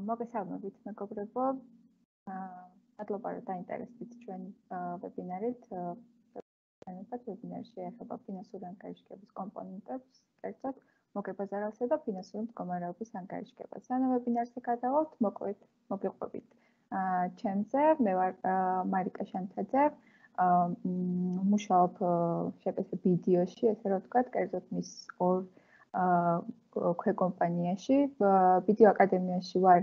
მოგესალმებით მეგობრებო. მადლობა რომ დაინტერესდით ჩვენი ვებინარით. ვებინარი შეეხება ფინანსური ანგარიშგების კომპონენტებს, კერძოდ მოგებაზარალსა და ფინანსური მდგომარეობის ანგარიშგებას. ანუ ვებინარზე გადავალთ, მოგიყვებით ჩემზე. მე ვარ მარიკა შანთაძე. მუშაობ შეფასე ვიდეოში, ესე რომ ვთქვათ, კერძოდ მის ორ ქვეკომპანიაში. ვიდეო აკადემიაში ვარ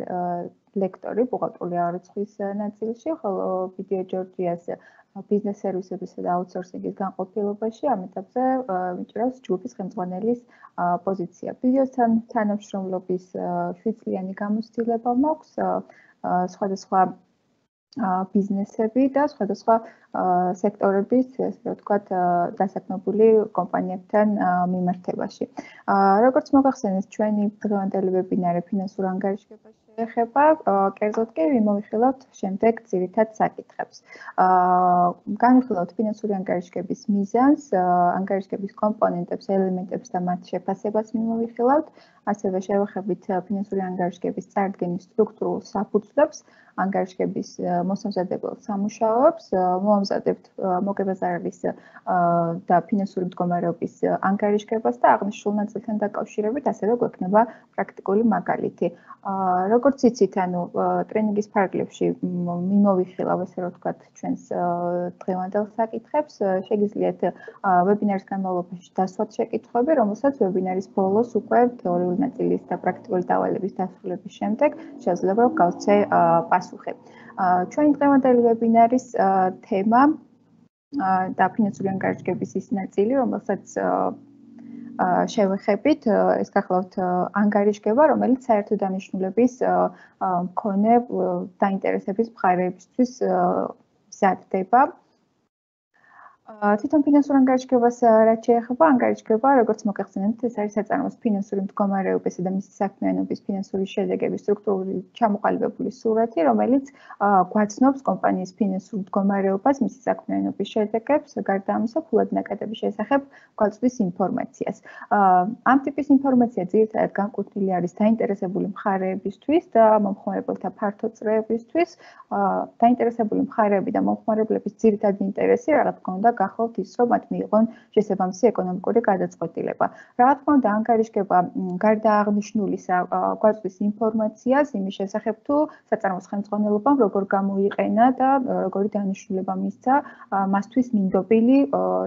ლექტორი ბუღალტრული აღრიცხვის ნაწილში, ხოლო ვიდეო ჯორჯიას ბიზნეს სერვისებისა და აუთსორსინგის განყოფილებაში ამ ეტაპზე მიჭირავს ჯგუფის ხელმძღვანელის პოზიცია. ვიდეოსთან თანამშრომლობის 7 წლიანი გამოცდილება მაქვს, სხვადასხვა ბიზნესები და სხვადასხვა სექტორების, ესე რომ ვთქვათ, დასაქმებული კომპანიებთან მიმართებაში. როგორც მოგახსენეთ, ჩვენი დღევანდელი ვებინარი ფინანსურ ანგარიშგებას შეეხება, კერძოდ კი მიმოვიხილავთ შემდეგ ძირითად საკითხებს. განვიხილავთ ფინანსური ანგარიშგების მიზანს, ანგარიშგების კომპონენტებს, ელემენტებს და მათ შეფასებას მიმოვიხილავთ, ასევე შევეხებით ფინანსური ანგარიშგების წარდგენის სტრუქტურულ საფუძვლებს, ანგარიშგების მოსამზადებელ სამუშაოებს, მოვამზადებთ მოგებაზარალის და ფინანსური მდგომარეობის ანგარიშგებას და აღნიშნულ ნაწილთან დაკავშირებით ასევე გვექნება პრაქტიკული მაგალითი. როგორც იცით, ანუ ტრენინგის ფარგლებში მიმოვიხილავ, ესე რომ ვთქვათ, ჩვენს დღევანდელ საკითხებს, შეგიძლიათ ვებინარის განმავლობაში დასვათ შეკითხვები, რომელსაც ვებინარის ბოლოს უკვე თეორიული ნაწილის და პრაქტიკული დავალების დასრულების შემდეგ შეიძლება რომ გავცე პასუხი. ჩვენი დღევანდელი ვებინარის თემა და ფინანსური ანგარიშგების ის ნაწილი, რომელსაც შევეხებით, ეს გახლავთ ანგარიშგება, რომელიც საერთო დანიშნულების მქონე დაინტერესების მხარეებისთვის მზადდება. თვითონ ფინანსურ ანგარიშგებას რაც შეეხება, ანგარიშგება, როგორც მოგახსენებთ, ეს არის საწარმოს ფინანსური მდგომარეობისა და მისი საქმიანობის ფინანსური შედეგების სტრუქტურული ჩამოყალიბებული სურათი, რომელიც გვაცნობს კომპანიის ფინანსურ მდგომარეობას, მისი საქმიანობის შედეგებს, გარდა ამისა, ფულადი ნაკადების შესახებ გვაწვდის ინფორმაციას. ამ ტიპის ინფორმაცია ძირითადად განკუთვნილი არის დაინტერესებული მხარეებისთვის და მომხმარებელთა ფართო წრეებისთვის. დაინტერესებული მხარეები და მომხმარებლების ძირითადი ინტერესი, რა თქმა უნდა, გახლავთ ის, რომ მათ მიიღონ შესაბამისი ეკონომიკური გადაწყვეტილება. რა თქმა უნდა, ანგარიშგება გარდა აღნიშნულისა გვაწვდის ინფორმაციას იმის შესახებ, თუ საწარმოს ხელმძღვანელობამ როგორ გამოიყენა და როგორი დანიშნულება მისცა მასთვის მინდობილი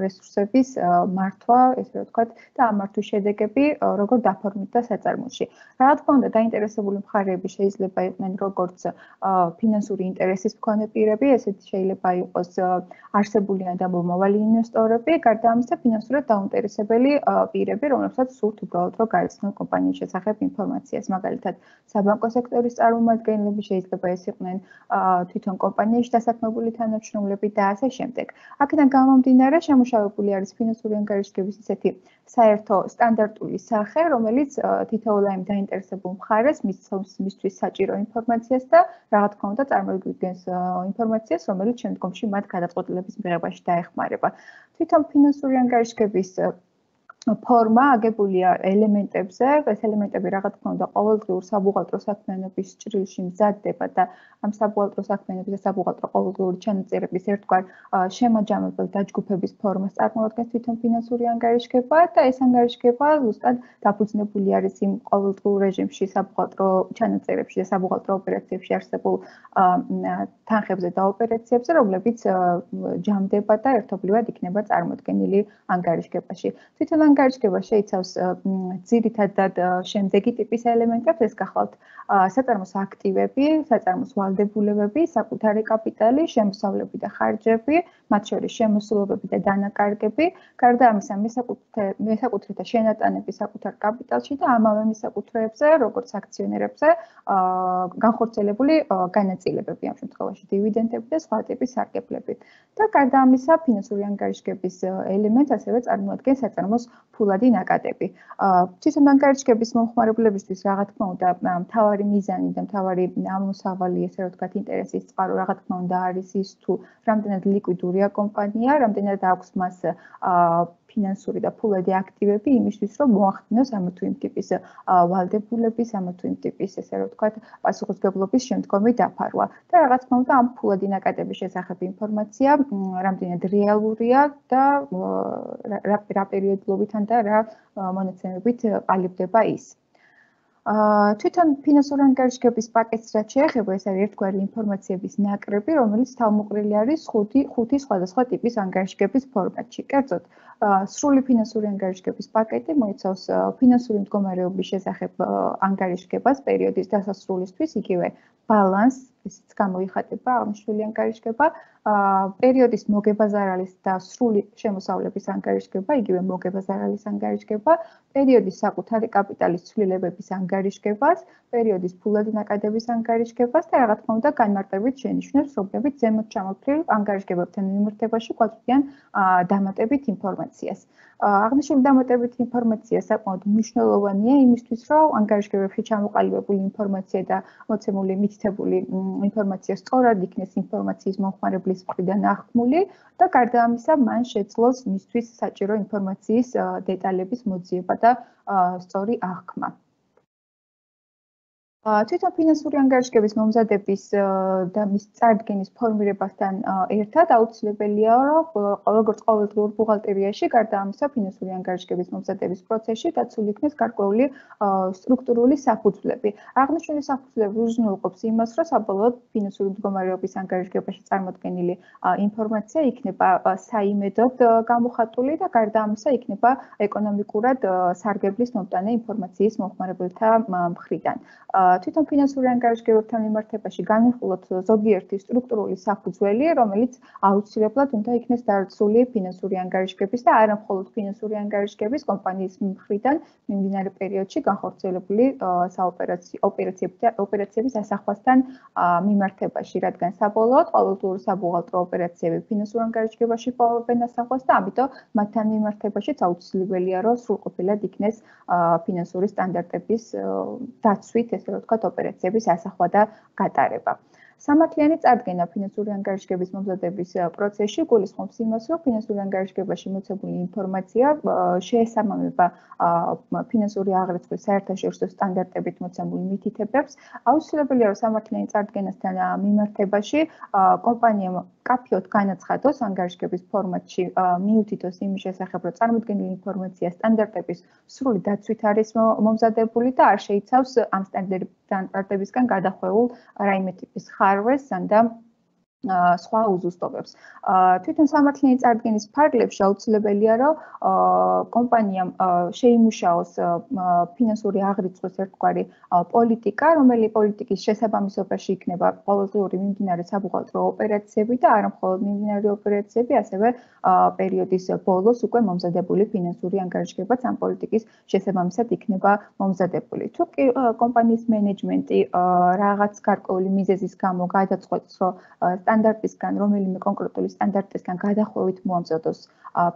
რესურსების მართვა, ესე რომ ვთქვათ, და ამ მართვის შედეგები როგორ დაფორმიტდა საწარმოში. რა თქმა უნდა, დაინტერესებული მხარეები შეიძლება იყვნენ როგორც ფინანსური ინტერესის მქონე პირები, ესეც შეიძლება იყოს არსებული და მომავალი ინვესტორები, გარდა ამისა, ფინანსურად დაინტერესებელი პირები, რომლებსაც სურთ უბრალოდ რომ გაეცნონ კომპანიის შესახებ ინფორმაციას. მაგალითად, საბანკო სექტორის წარმომადგენლები შეიძლება ეს იყვნენ თვითონ კომპანიაში დასაქმებული თანამშრომლები და ასე შემდეგ. აქედან გამომდინარე, შემუშავებული არის ფინანსური ანგარიშგების ისეთი საერთო სტანდარტული სახე, რომელიც თითოეულ ამ დაინტერესებულ მხარეს მისთვის საჭირო ინფორმაციას და რა თქმა უნდა წარმოგვიდგენს ინფორმაციას, რომელიც შემდგომში მათ გადაწყვეტილების მიღებაში დაეხმარება. თვითონ ფინანსური ანგარიშგების ფორმა აგებულია ელემენტებზე, ეს ელემენტები რა თქმა უნდა ყოველდღიურ საბუღალტრო საქმიანობის ჭრილში მზადდება და ამ საბუღალტრო საქმიანობის და საბუღალტრო ყოველდღიური ჩანაწერების ერთგვარ შემაჯამებელ დაჯგუფების ფორმას წარმოადგენს თვითონ ფინანსური ანგარიშგება და ეს ანგარიშგება ზუსტად დაფუძნებული არის იმ ყოველდღიურ რეჟიმში საბუღალტრო ჩანაწერებში და საბუღალტრო ოპერაციებში არსებულ თანხებზე და ოპერაციებზე, რომლებიც ჯამდება და ერთობლივად იქნება წარმოდგენილი ანგარიშგებაში. თვითონ ანგარიშგება შეიცავს ძირითადად შემდეგი ტიპის ელემენტებს, ეს გახლავთ საწარმოს აქტივები, საწარმოს ვალდებულებები, საკუთარი კაპიტალი, შემოსავლები და ხარჯები, მათ შორის შემოსულობები და დანაკარგები, გარდა ამისა მესაკუთრეთა შენატანები საკუთარ კაპიტალში და ამავე მისაკუთრეებზე, როგორც აქციონერებზე, განხორციელებული განაწილებები, ამ შემთხვევაში დივიდენდები და სხვა ტიპის სარგებლები. და გარდა ამისა, ფინანსური ანგარიშგების ელემენტს ასევე წარმოადგენს საწარმოს ფულადი ნაკადები. თვითონ ანგარიშგების მომხმარებლებისთვის რა თქმა უნდა, მთავარი მიზანი და მთავარი ამოსავალი, ესე რომ ვთქვათ, ინტერესის წყარო რა თქმა უნდა არის ის, თუ რამდენად ლიკვიდურია კომპანია, რამდენად აქვს მას ფინანსური და ფულადი აქტივები იმისთვის, რომ მოახდინოს ამ თუ იმ ტიპის ვალდებულების, ამ თუ იმ ტიპის, ესე რომ ვთქვათ, პასუხისმგებლობის შემდგომი დაფარვა. და რა თქმა უნდა, ამ ფულადი ნაკადების შესახებ ინფორმაცია რამდენად რეალურია და რა პერიოდულობითან და რა მონაცემებით ყალიბდება ის. თვითონ ფინანსური ანგარიშგების პაკეტს რაც შეეხება, ეს არის ერთგვარი ინფორმაციების ნაკრები, რომელიც თავმოყრილი არის ხუთი სხვადასხვა ტიპის ანგარიშგების ფორმატში. კერძოდ, სრული ფინანსური ანგარიშგების პაკეტი მოიცავს ფინანსური მდგომარეობის შესახებ ანგარიშგებას პერიოდის დასასრულისთვის, იგივე ბალანს, ისიც გამოიხატება აღნიშნული ანგარიშგება, პერიოდის მოგებაზარალის და სრული შემოსავლების ანგარიშგება, იგივე მოგებაზარალის ანგარიშგება, პერიოდის საკუთარი კაპიტალის ცვლილებების ანგარიშგებას, პერიოდის ფულადი ნაკადების ანგარიშგებას და რა თქმა უნდა განმარტებით შენიშვნებს, რომლებიც ზემოთ ჩამოთვლილ ანგარიშგებებთან მიმართებაში გვაწვდიან დამატებით ინფორმაციას. აღნიშნული დამატებით ინფორმაცია საკმაოდ მნიშვნელოვანია იმისთვის, რომ ანგარიშგებებში ჩამოყალიბებული ინფორმაცია და მოცემული მითითებული ინფორმაცია სწორად იქნეს ინფორმაციის მომხმარებლის მხრიდან აღქმული და გარდა ამისა, მან შეძლოს მისთვის საჭირო ინფორმაციის დეტალების მოძიება და სწორი აღქმა. თვითონ ფინანსური ანგარიშგების მომზადების და მის წარდგენის ფორმირებასთან ერთად აუცილებელია, რომ როგორც ყოველდღიურ ბუღალტერიაში, გარდა ამისა, ფინანსური ანგარიშგების მომზადების პროცესში დაცული იქნეს გარკვეული სტრუქტურული საფუძვლები. აღნიშნული საფუძვლები უზრუნველყოფს იმას, რომ საბოლოოდ ფინანსური მდგომარეობის ანგარიშგებაში წარმოდგენილი ინფორმაცია იქნება საიმედოდ გამოხატული და გარდა ამისა იქნება ეკონომიკურად სარგებლის მომტანე ინფორმაციის მომხმარებელთა მხრიდან. თვითონ ფინანსური ანგარიშგებებთან მიმართებაში განვიხილოთ ზოგიერთი სტრუქტურული საფუძველი, რომელიც აუცილებლად უნდა იქნეს დაცული ფინანსური ანგარიშგების და არა მხოლოდ ფინანსური ანგარიშგების კომპანიის მხრიდან მიმდინარე პერიოდში განხორციელებული ოპერაციების ასახვასთან მიმართებაში, რადგან საბოლოოდ ყოველდღიური საბუღალტრო ოპერაციები ფინანსურ ანგარიშგებაში პოვებენ ასახვას და ამიტომ მათთან მიმართებაშიც აუცილებელია, რომ სრულყოფილად იქნეს ფინანსური სტანდარტების დაცვით, ესე რომ ვთქვათ, ოპერაციების ასახვა და გატარება. სამართლიანი წარდგენა ფინანსური ანგარიშგების მომზადების პროცესში გულისხმობს იმას, რომ ფინანსური ანგარიშგებაში მოცემული ინფორმაცია შეესაბამება ფინანსური აღრიცხვის საერთაშორისო სტანდარტებით მოცემულ მითითებებს. აუცილებელია, რომ სამართლიანი წარდგენასთან მიმართებაში კომპანიამ კაფეოდ განაცხადოს ანგარიშგების ფორმატში მიუთითოს იმის შესახებ, რომ წარმოდგენილი ინფორმაცია სტანდარტების სრული დაცვით არის მომზადებული და არ შეიცავს ამ სტანდარტებისგან გადახვეულ რაიმე ტიპის ხარვეს და სხვა უზუსტობებს. თვითონ სამართლიანი წარდგენის ფარგლებში აუცილებელია, რომ კომპანიამ შეიმუშაოს ფინანსური აღრიცხვის ერთგვარი პოლიტიკა, რომელიც პოლიტიკის შესაბამისობაში იქნება ყოველდღიური მიმდინარე საბუღალტრო ოპერაციები და არა მხოლოდ მიმდინარე ოპერაციები, ასევე პერიოდის ბოლოს უკვე მომზადებული ფინანსური ანგარიშგებაც ამ პოლიტიკის შესაბამისად იქნება მომზადებული. თუ კი კომპანიის მენეჯმენტი რაღაც გარკვეული მიზეზის გამო გადაწყვეტს, რომ სტანდარტისგან, რომელიმე კონკრეტული სტანდარტისგან გადახვევით მოამზადოს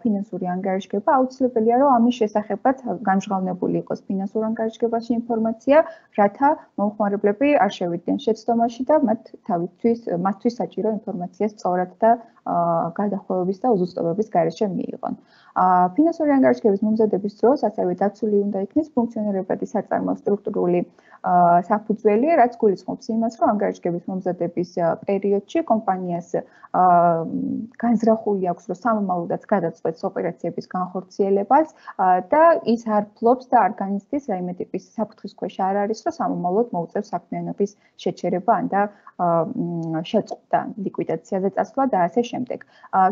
ფინანსური ანგარიშგება, აუცილებელია, რომ ამის შესახებაც განჟღავნებული იყოს ფინანსურ ანგარიშგებაში ინფორმაცია, რათა მომხმარებლები არ შევიდნენ შეცდომაში და მათთვის საჭირო ინფორმაცია სწორად და გადახვევების და უზუსტობების გარეშე მიიღონ. ფინანსური ანგარიშგების მომზადების დროს ასევე დაცული უნდა იქნეს ფუნქციონირებადი საწარმოო სტრუქტურული საფუძველი, რაც გულისხმობს იმას, რომ ანგარიშგების მომზადების პერიოდში კომპანიას განზრახული აქვს, რომ სამომავლოდაც გადაწყვეტს ოპერაციების განხორციელებას და ის არ ფლობს და არ განიცდის რაიმე ტიპის საფრთხის ქვეშ არ არის, რომ სამომავლოდ მოუწევს საქმიანობის შეჩერება და შეწყვეტა, ლიკვიდაციაზე წასვლა და ასე შემდეგ.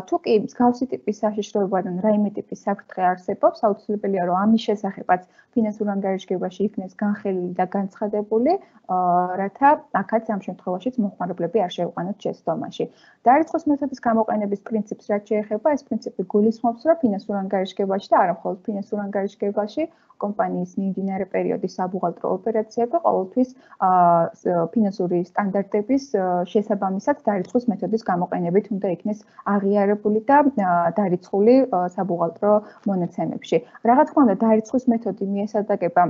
თუ კი მსგავსი ტიპის საშიშროებიდან რაიმე ტიპის საფრთხე არსებობს, აუცილებელია, რომ ამის შესახებაც ფინანსურ ანგარიშგებაში იქნეს განხილული და განცხადებული, რათა აქაც ამ შემთხვევაშიც მომხმარებლები არ შეუყვანოთ შეცდომაში. დარიცხვის მეთოდის გამოყენების პრინციპს რაც შეეხება, ეს პრინციპი გულისხმობს, რომ ფინანსურ ანგარიშგებაში და არა მხოლოდ ფინანსურ ანგარიშგებაში კომპანიის მიმდინარე პერიოდის საბუღალტრო ოპერაციები ყოველთვის ფინანსური სტანდარტების შესაბამისად დარიცხვის მეთოდის გამოყენებით უნდა იქნეს აღიარებული და დარიცხული საბუღალტრო მონაცემებში. რა თქმა უნდა, დარიცხვის მეთოდი მიესადაგება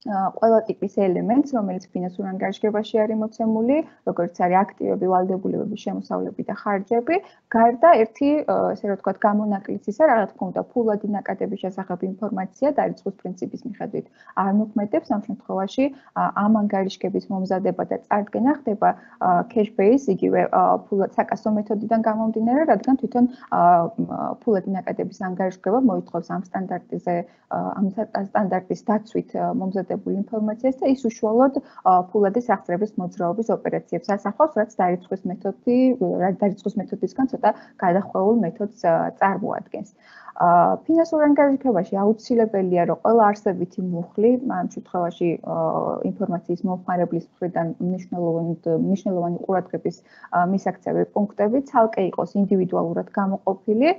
ყველა ტიპის ელემენტს, რომელიც ფინანსურ ანგარიშგებაში არის მოცემული, როგორც არის აქტივები, ვალდებულებები, შემოსავლები და ხარჯები, გარდა ერთი, ესე რომ ვთქვათ, გამონაკლისისა, რა თქმა უნდა, ფულადი ნაკადების შესახებ ინფორმაცია დარიცხვის პრინციპის მიხედვით არ მოქმედებს, ამ შემთხვევაში ამ ანგარიშგების მომზადება და წარდგენა ხდება cash base, იგივე ფულად საკასო მეთოდიდან გამომდინარე, რადგან თვითონ ფულადი ნაკადების ანგარიშგება მოითხოვს ამ სტანდარტის დაცვით მომზადებული ინფორმაციას და ის უშუალოდ ფულადის აღწრების მოძრაობის ოპერაციებს ასახავს, რაც დარიცხვის მეთოდისგან ცოტა გადახვეულ მეთოდს წარმოადგენს. ფინანსურ ანგარიშგებაში აუცილებელია, რომ ყველა არსებითი მუხლი, ამ შემთხვევაში ინფორმაციის მომხმარებლის მხრიდან მნიშვნელოვანი ყურადღების მისაქცევი პუნქტები ცალკე იყოს ინდივიდუალურად გამოყოფილი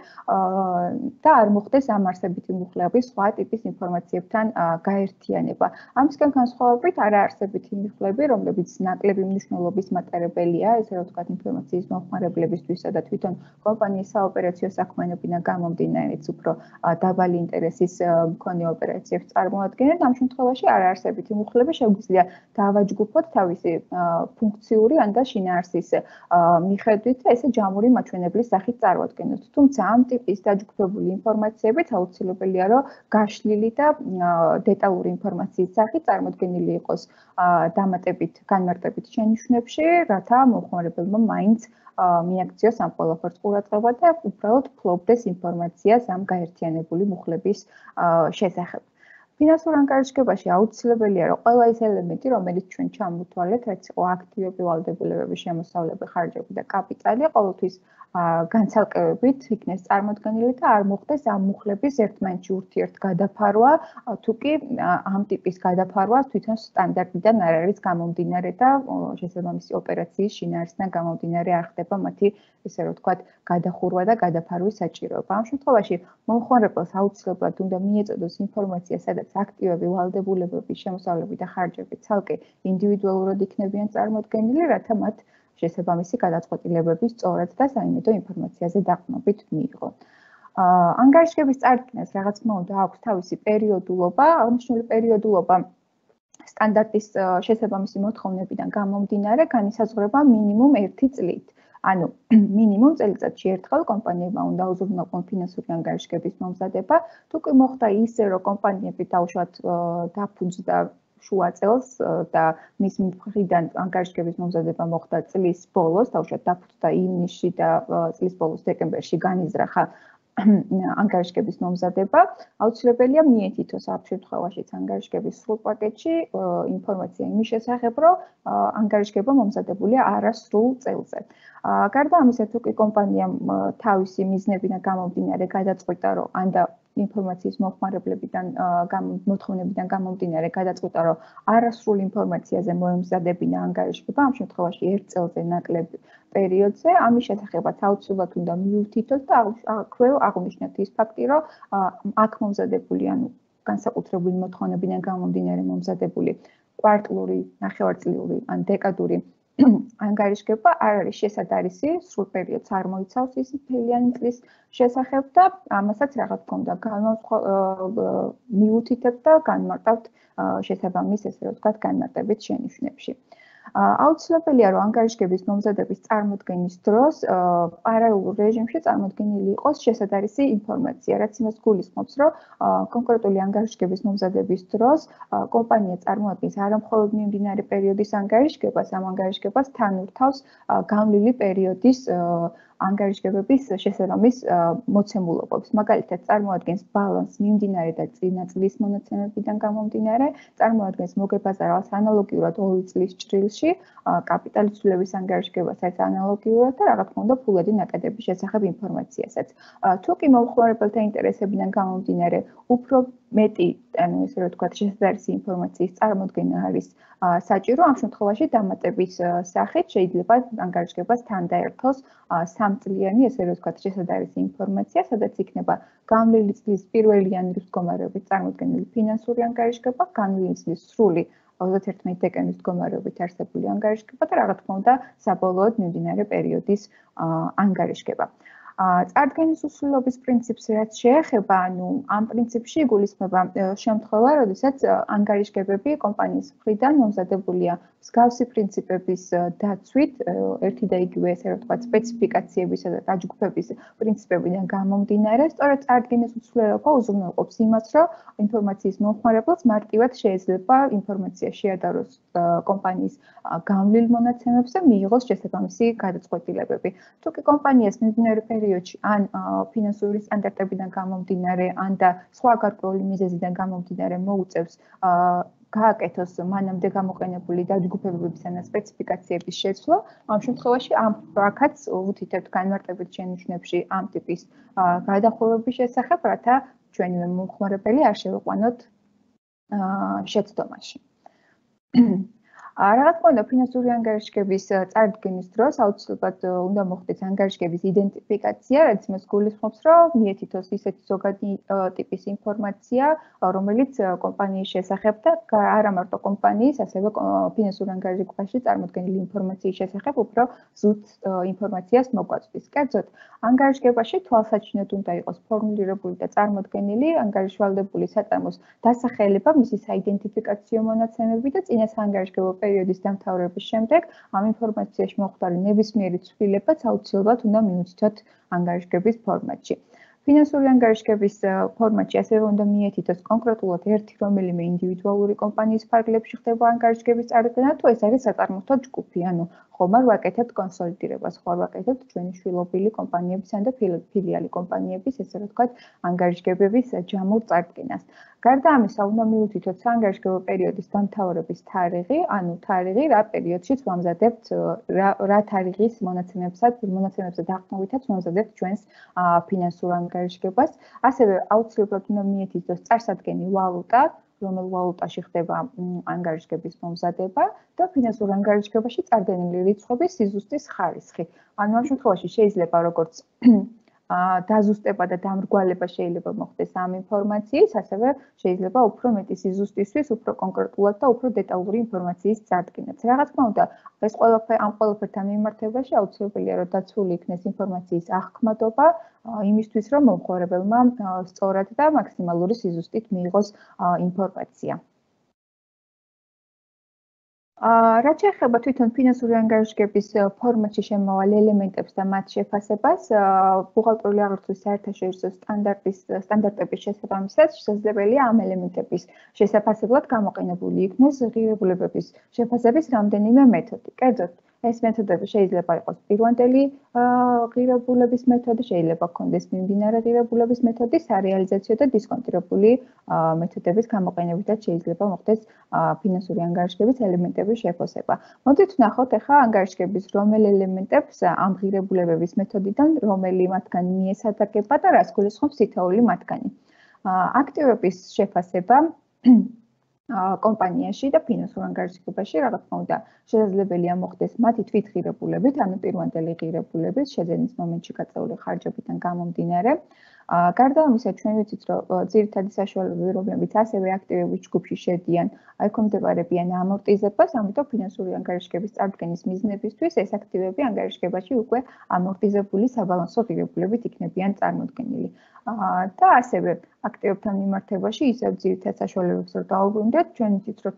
და არ მოხდეს ამ არსებითი მუხლების სხვა ტიპის ინფორმაციებთან გაერთიანება. ამისგან განსხვავებით, არაარსებითი მუხლები, რომლებიც ნაკლები მნიშვნელობის მატარებელია, ესე რომ ვთქვათ, ინფორმაციის მომხმარებლებისთვისა და თვითონ კომპანიის საოპერაციო საქმიანობიდან გამომდინარე, უფრო დაბალი ინტერესის მქონე ოპერაციებს წარმოადგენენ. ამ შემთხვევაში არაარსებითი მუხლები შეგვიძლია დავაჯგუფოთ თავისი ფუნქციური ან და შინაარსის მიხედვით და ესე ჯამური მაჩვენებლის სახით წარმოადგენოთ. თუმცა ამ ტიპის დაჯგუფებული ინფორმაციებით აუცილებელია, რომ გაშლილი და დეტალური ინფორმაციის სახით წარმოდგენილი იყოს დამატებით, განმარტებით შენიშვნებში, რათა მომხმარებელმა მაინც მიაქციოს ამ ყველაფერს ყურადღება და უბრალოდ ფლობდეს ინფორმაციას ამ გაერთიანებული მუხლების შესახებ. ფინანსურ ანგარიშგებაში აუცილებელია, რომ ყველა ის ელემენტი, რომელიც ჩვენ ჩამოვთვალეთ, რაც იყო აქტივები, ვალდებულებები, შემოსავლები, ხარჯები და კაპიტალი, ყოველთვის განცალკევებით იქნეს წარმოდგენილი და არ მოხდეს ამ მუხლების ერთმანეთში ურთიერთგადაფარვა, თუ კი ამ ტიპის გადაფარვა თვითონ სტანდარტიდან არ არის გამომდინარე და შესაბამისი ოპერაციის შინაარსიდან გამომდინარე არ ხდება მათი, ესე რომ ვთქვათ, გადახურვა და გადაფარვის საჭიროება. ამ შემთხვევაში მომხმარებელს აუცილებლად უნდა მიეწოდოს ინფორმაცია, სადაც აქტივები, ვალდებულებები, შემოსავლები და ხარჯები ცალკე ინდივიდუალურად იქნებიან წარმოდგენილი, რათა მათ შესაბამისი გადაწყვეტილებები სწორად და საიმედო ინფორმაციაზე დაყრდნობით მიიღო. ანგარიშგების წარდგენას რა თქმა უნდა აქვს თავისი პერიოდულობა, აღნიშნული პერიოდულობა სტანდარტის შესაბამისი მოთხოვნებიდან გამომდინარე განისაზღვრება მინიმუმ 1 წლით. ანუ მინიმუმ წელიწადში ერთხელ კომპანიებმა უნდა უზრუნველყონ ფინანსური ანგარიშგების მომზადება, თუ კი მოხდა ისე, რომ კომპანიები თავშოთ დაფუძნდა შუა წელს და მის მხრიდან ანგარიშგების მომზადება მოხდა წლის ბოლოს, თავშოთ დაფუძნდა ივნისში და წლის ბოლოს დეკემბერში განიზრახა ანგარიშგების მომზადება, აუცილებელია მიეთითოს ამ შემთხვევაშიც ანგარიშგების სრულ პაკეტში ინფორმაცია იმის შესახებ, რომ ანგარიშგება მომზადებულია არასრულ წელზე. გარდა ამისა, თუ კი კომპანიამ თავისი მიზნებიდან გამომდინარე გადაწყვიტა, რომ ანდა ინფორმაციის მომხმარებლებიდან მოთხოვნებიდან გამომდინარე გადაწყვიტა, რომ არასრულ ინფორმაციაზე მოემზადებინა ანგარიშგება, ამ შემთხვევაში 1 წელზე ნაკლებ პერიოდზე, ამის შესახებაც აუცილებლად უნდა მიუთითოს და აქვე აღნიშნოთ ის ფაქტი, რომ აქ მომზადებული, ანუ განსაკუთრებული მოთხოვნებიდან გამომდინარე მომზადებული კვარტლური, ნახევარწლიური ან დეკადური ანგარიშგება არ არის შესადარისი, სრულ პერიოდს არ მოიცავს ის მთლიანი წლის შესახებ და ამასაც რა თქმა უნდა მიუთითებთ და განმარტავთ შესაბამის, ესე რომ ვთქვათ, განმარტებით შენიშვნებში. აუცილებელია, რომ ანგარიშგების მომზადების წარმოდგენის დროს პარალელურ რეჟიმში წარმოდგენილი იყოს შესადარისი ინფორმაცია, რაც იმას გულისხმობს, რომ კონკრეტული ანგარიშგების მომზადების დროს კომპანია წარმოადგენს არა მხოლოდ მიმდინარე პერიოდის ანგარიშგებას, ამ ანგარიშგებას თან ურთავს განვლილი პერიოდის ანგარიშგებების შესაბამის მოცემულობებს. მაგალითად, წარმოადგენს ბალანს მიმდინარე და წინა წლის მონაცემებიდან გამომდინარე, წარმოადგენს მოგებაზარალს ანალოგიურად 2 წლის ჭრილში, კაპიტალის ცვლილების ანგარიშგებასაც ანალოგიურად და რა თქმა უნდა, ფულადი ნაკადების შესახებ ინფორმაციასაც. თუ კი მომხმარებელთა ინტერესებიდან გამომდინარე, უფრო მეტი, ანუ ესე რომ ვთქვათ, შესაძლებელი ინფორმაციის წარმოდგენა არის საჭირო, ამ შემთხვევაში დამატების სახით შეიძლება ანგარიშგებას თან დაერთოს 3 წლიანი, ესე რომ ვთქვათ, შესაძლებელი ინფორმაცია, სადაც იქნება განვლილი წლის პირველი იანვრის მდგომარეობით წარმოდგენილი ფინანსური ანგარიშგება, განვლილი წლის სრული 31 დეკემბრის მდგომარეობით არსებული ანგარიშგება და რა თქმა უნდა, საბოლოოდ მიმდინარე პერიოდის ანგარიშგება. წარდგენის усულობის პრინციპს რაც შეეხება, ანუ ამ პრინციპში იგულისხმება შემთხვევა, როდესაც ანგარიშგებები კომპანიის მხრიდან მომზადებულია მსგავსი პრინციპების დაცვით, ერთი და იგივე ესე რომ ვთქვათ, სპეციფიკაციებისა და დაჯგუფების პრინციპებიდან გამომდინარე, სწორედ წარდგენის усულება უზრუნველყოფს იმას, რომ ინფორმაციის მომხმარებელს მარტივად შეიძლება ინფორმაცია შეადაროს კომპანიის გამვლილ მონაცემებზე, მიიღოს შესაბამისი გადაწყვეტილებები. თუ კი კომპანიას მიმდინარე პერიოდში ან ფინანსური სტანდარტებიდან გამომდინარე, ან და სხვა გარკვეული მიზეზიდან გამომდინარე მოუწევს გააკეთოს მანამდე გამოყენებული დაჯგუფებების ან სპეციფიკაციების შეცვლა, ამ შემთხვევაში ამ აქაც უთითებთ განმარტებით შენიშვნებში ამ ტიპის გადახვევების შესახებ, რათა ჩვენივე მომხმარებელი არ შევიყვანოთ შეცდომაში. რა თქმა უნდა, ფინანსური ანგარიშგების წარდგენის დროს აუცილებლად უნდა მოხდეს ანგარიშგების იდენტიფიკაცია, რაც იმას გულისხმობს, რომ მიეთითოს ისეთი ზოგადი ტიპის ინფორმაცია, რომელიც კომპანიის შესახებ და არა მარტო კომპანიის, ასევე ფინანსურ ანგარიშგებაში წარმოდგენილი ინფორმაციის შესახებ უფრო ზუსტ ინფორმაციას მოგვაწვდის. კერძოდ, ანგარიშგებაში თვალსაჩინოდ უნდა იყოს ფორმულირებული და წარმოდგენილი ანგარიშვალდებული საწარმოს დასახელება, მისი საიდენტიფიკაციო მონაცემები და წინა საანგარიშგებო პერიოდის დამთავრების შემდეგ ამ ინფორმაციაში მოხვდარი ნებისმიერი ცვლილებაც აუცილებლად უნდა მიუთითოთ ანგარიშგების ფორმატში. ფინანსური ანგარიშგების ფორმატში ასევე უნდა მიეთითოს კონკრეტულად ერთი რომელიმე ინდივიდუალური კომპანიის ფარგლებში ხდება ანგარიშგების წარდგენა, თუ ეს არის საწარმოო ჯგუფი, ანუ ხომ არ ვაკეთებთ კონსოლიდირებას, ხო არ ვაკეთებთ ჩვენი შვილობილი კომპანიების ან და ფილიალი კომპანიების, ესე რომ ვთქვათ, ანგარიშგებების ჯამურ წარდგენას. გარდა ამისა, უნდა მიუთითოთ საანგარიშგებო პერიოდის დამთავრების თარიღი, ანუ თარიღი, რა პერიოდშიც ვამზადებთ, რა თარიღის მონაცემებზე დაყრდნობითაც ვამზადებთ ჩვენს ფინანსურ ანგარიშგებას. ასევე აუცილებლად უნდა მიეთითოს წარსადგენი ვალუტა, რომელ ვალუტაში ხდება ანგარიშგების მომზადება და ფინანსურ ანგარიშგებაში წარდგენილი რიცხვების სიზუსტის ხარისხი. ანუ ამ შემთხვევაში შეიძლება როგორც დაზუსტება და დამრგვალება შეიძლება მოხდეს ამ ინფორმაციის, ასევე შეიძლება უფრო მეტი სიზუსტისთვის, უფრო კონკრეტულად და უფრო დეტალური ინფორმაციის წარდგენაც. რა თქმა უნდა, ამ ყველაფერთან მიმართებაში აუცილებელია, რომ დაცული იქნეს ინფორმაციის აღქმადობა, იმისთვის, რომ მომხმარებელმა სწორად და მაქსიმალური სიზუსტით მიიღოს ინფორმაცია. რაც შეეხება თვითონ ფინანსური ანგარიშგების ფორმატში შემავალ ელემენტებს და მათ შეფასებას, ბუღალტერული აღრიცხვის საერთაშორისო სტანდარტების შესაბამისად შესაძლებელია ამ ელემენტების შესაფასებლად გამოყენებული იქნეს ღირებულებების შეფასების რამდენიმე მეთოდი. კერძოდ, ეს მეთოდები შეიძლება იყოს პირვანდელი ღირებულების მეთოდი, შეიძლება ჰქონდეს მიმდინარე ღირებულების მეთოდი, სარეალიზაციო და დისკონტირებული მეთოდების გამოყენებითაც შეიძლება მოხდეს ფინანსური ანგარიშგების ელემენტების შეფასება. მოდით ვნახოთ ახლა ანგარიშგების რომელ ელემენტებს ამ ღირებულებების მეთოდიდან რომელი მათგანი მიესადაგება და რას გულისხმობს თითოეული მათგანი. აქტივების შეფასება კომპანიაში და ფინანსურ ანგარიშგებაში, რა თქმა უნდა, შესაძლებელია მოხდეს მათი თვითღირებულებით, ანუ პირვანდელი ღირებულებით, შეძენის მომენტში გაწეული ხარჯებიდან გამომდინარე. გარდა ამისა, ჩვენ ვიცით, რომ ძირითადი საშუალებები, რომლებიც ასევე აქტივების ჯგუფში შედიან, ექვემდებარებიან ამორტიზებას, ამიტომ ფინანსური ანგარიშგების წარდგენის მიზნებისთვის ეს აქტივები ანგარიშგებაში უკვე ამორტიზებული საბალანსო ღირებულებით იქნებიან წარმოდგენილი. და ასევე აქტივებთან მიმართებაში ისევ ძირითად საშუალებებს რო დავუბრუნდეთ, ჩვენ ვიცით, რომ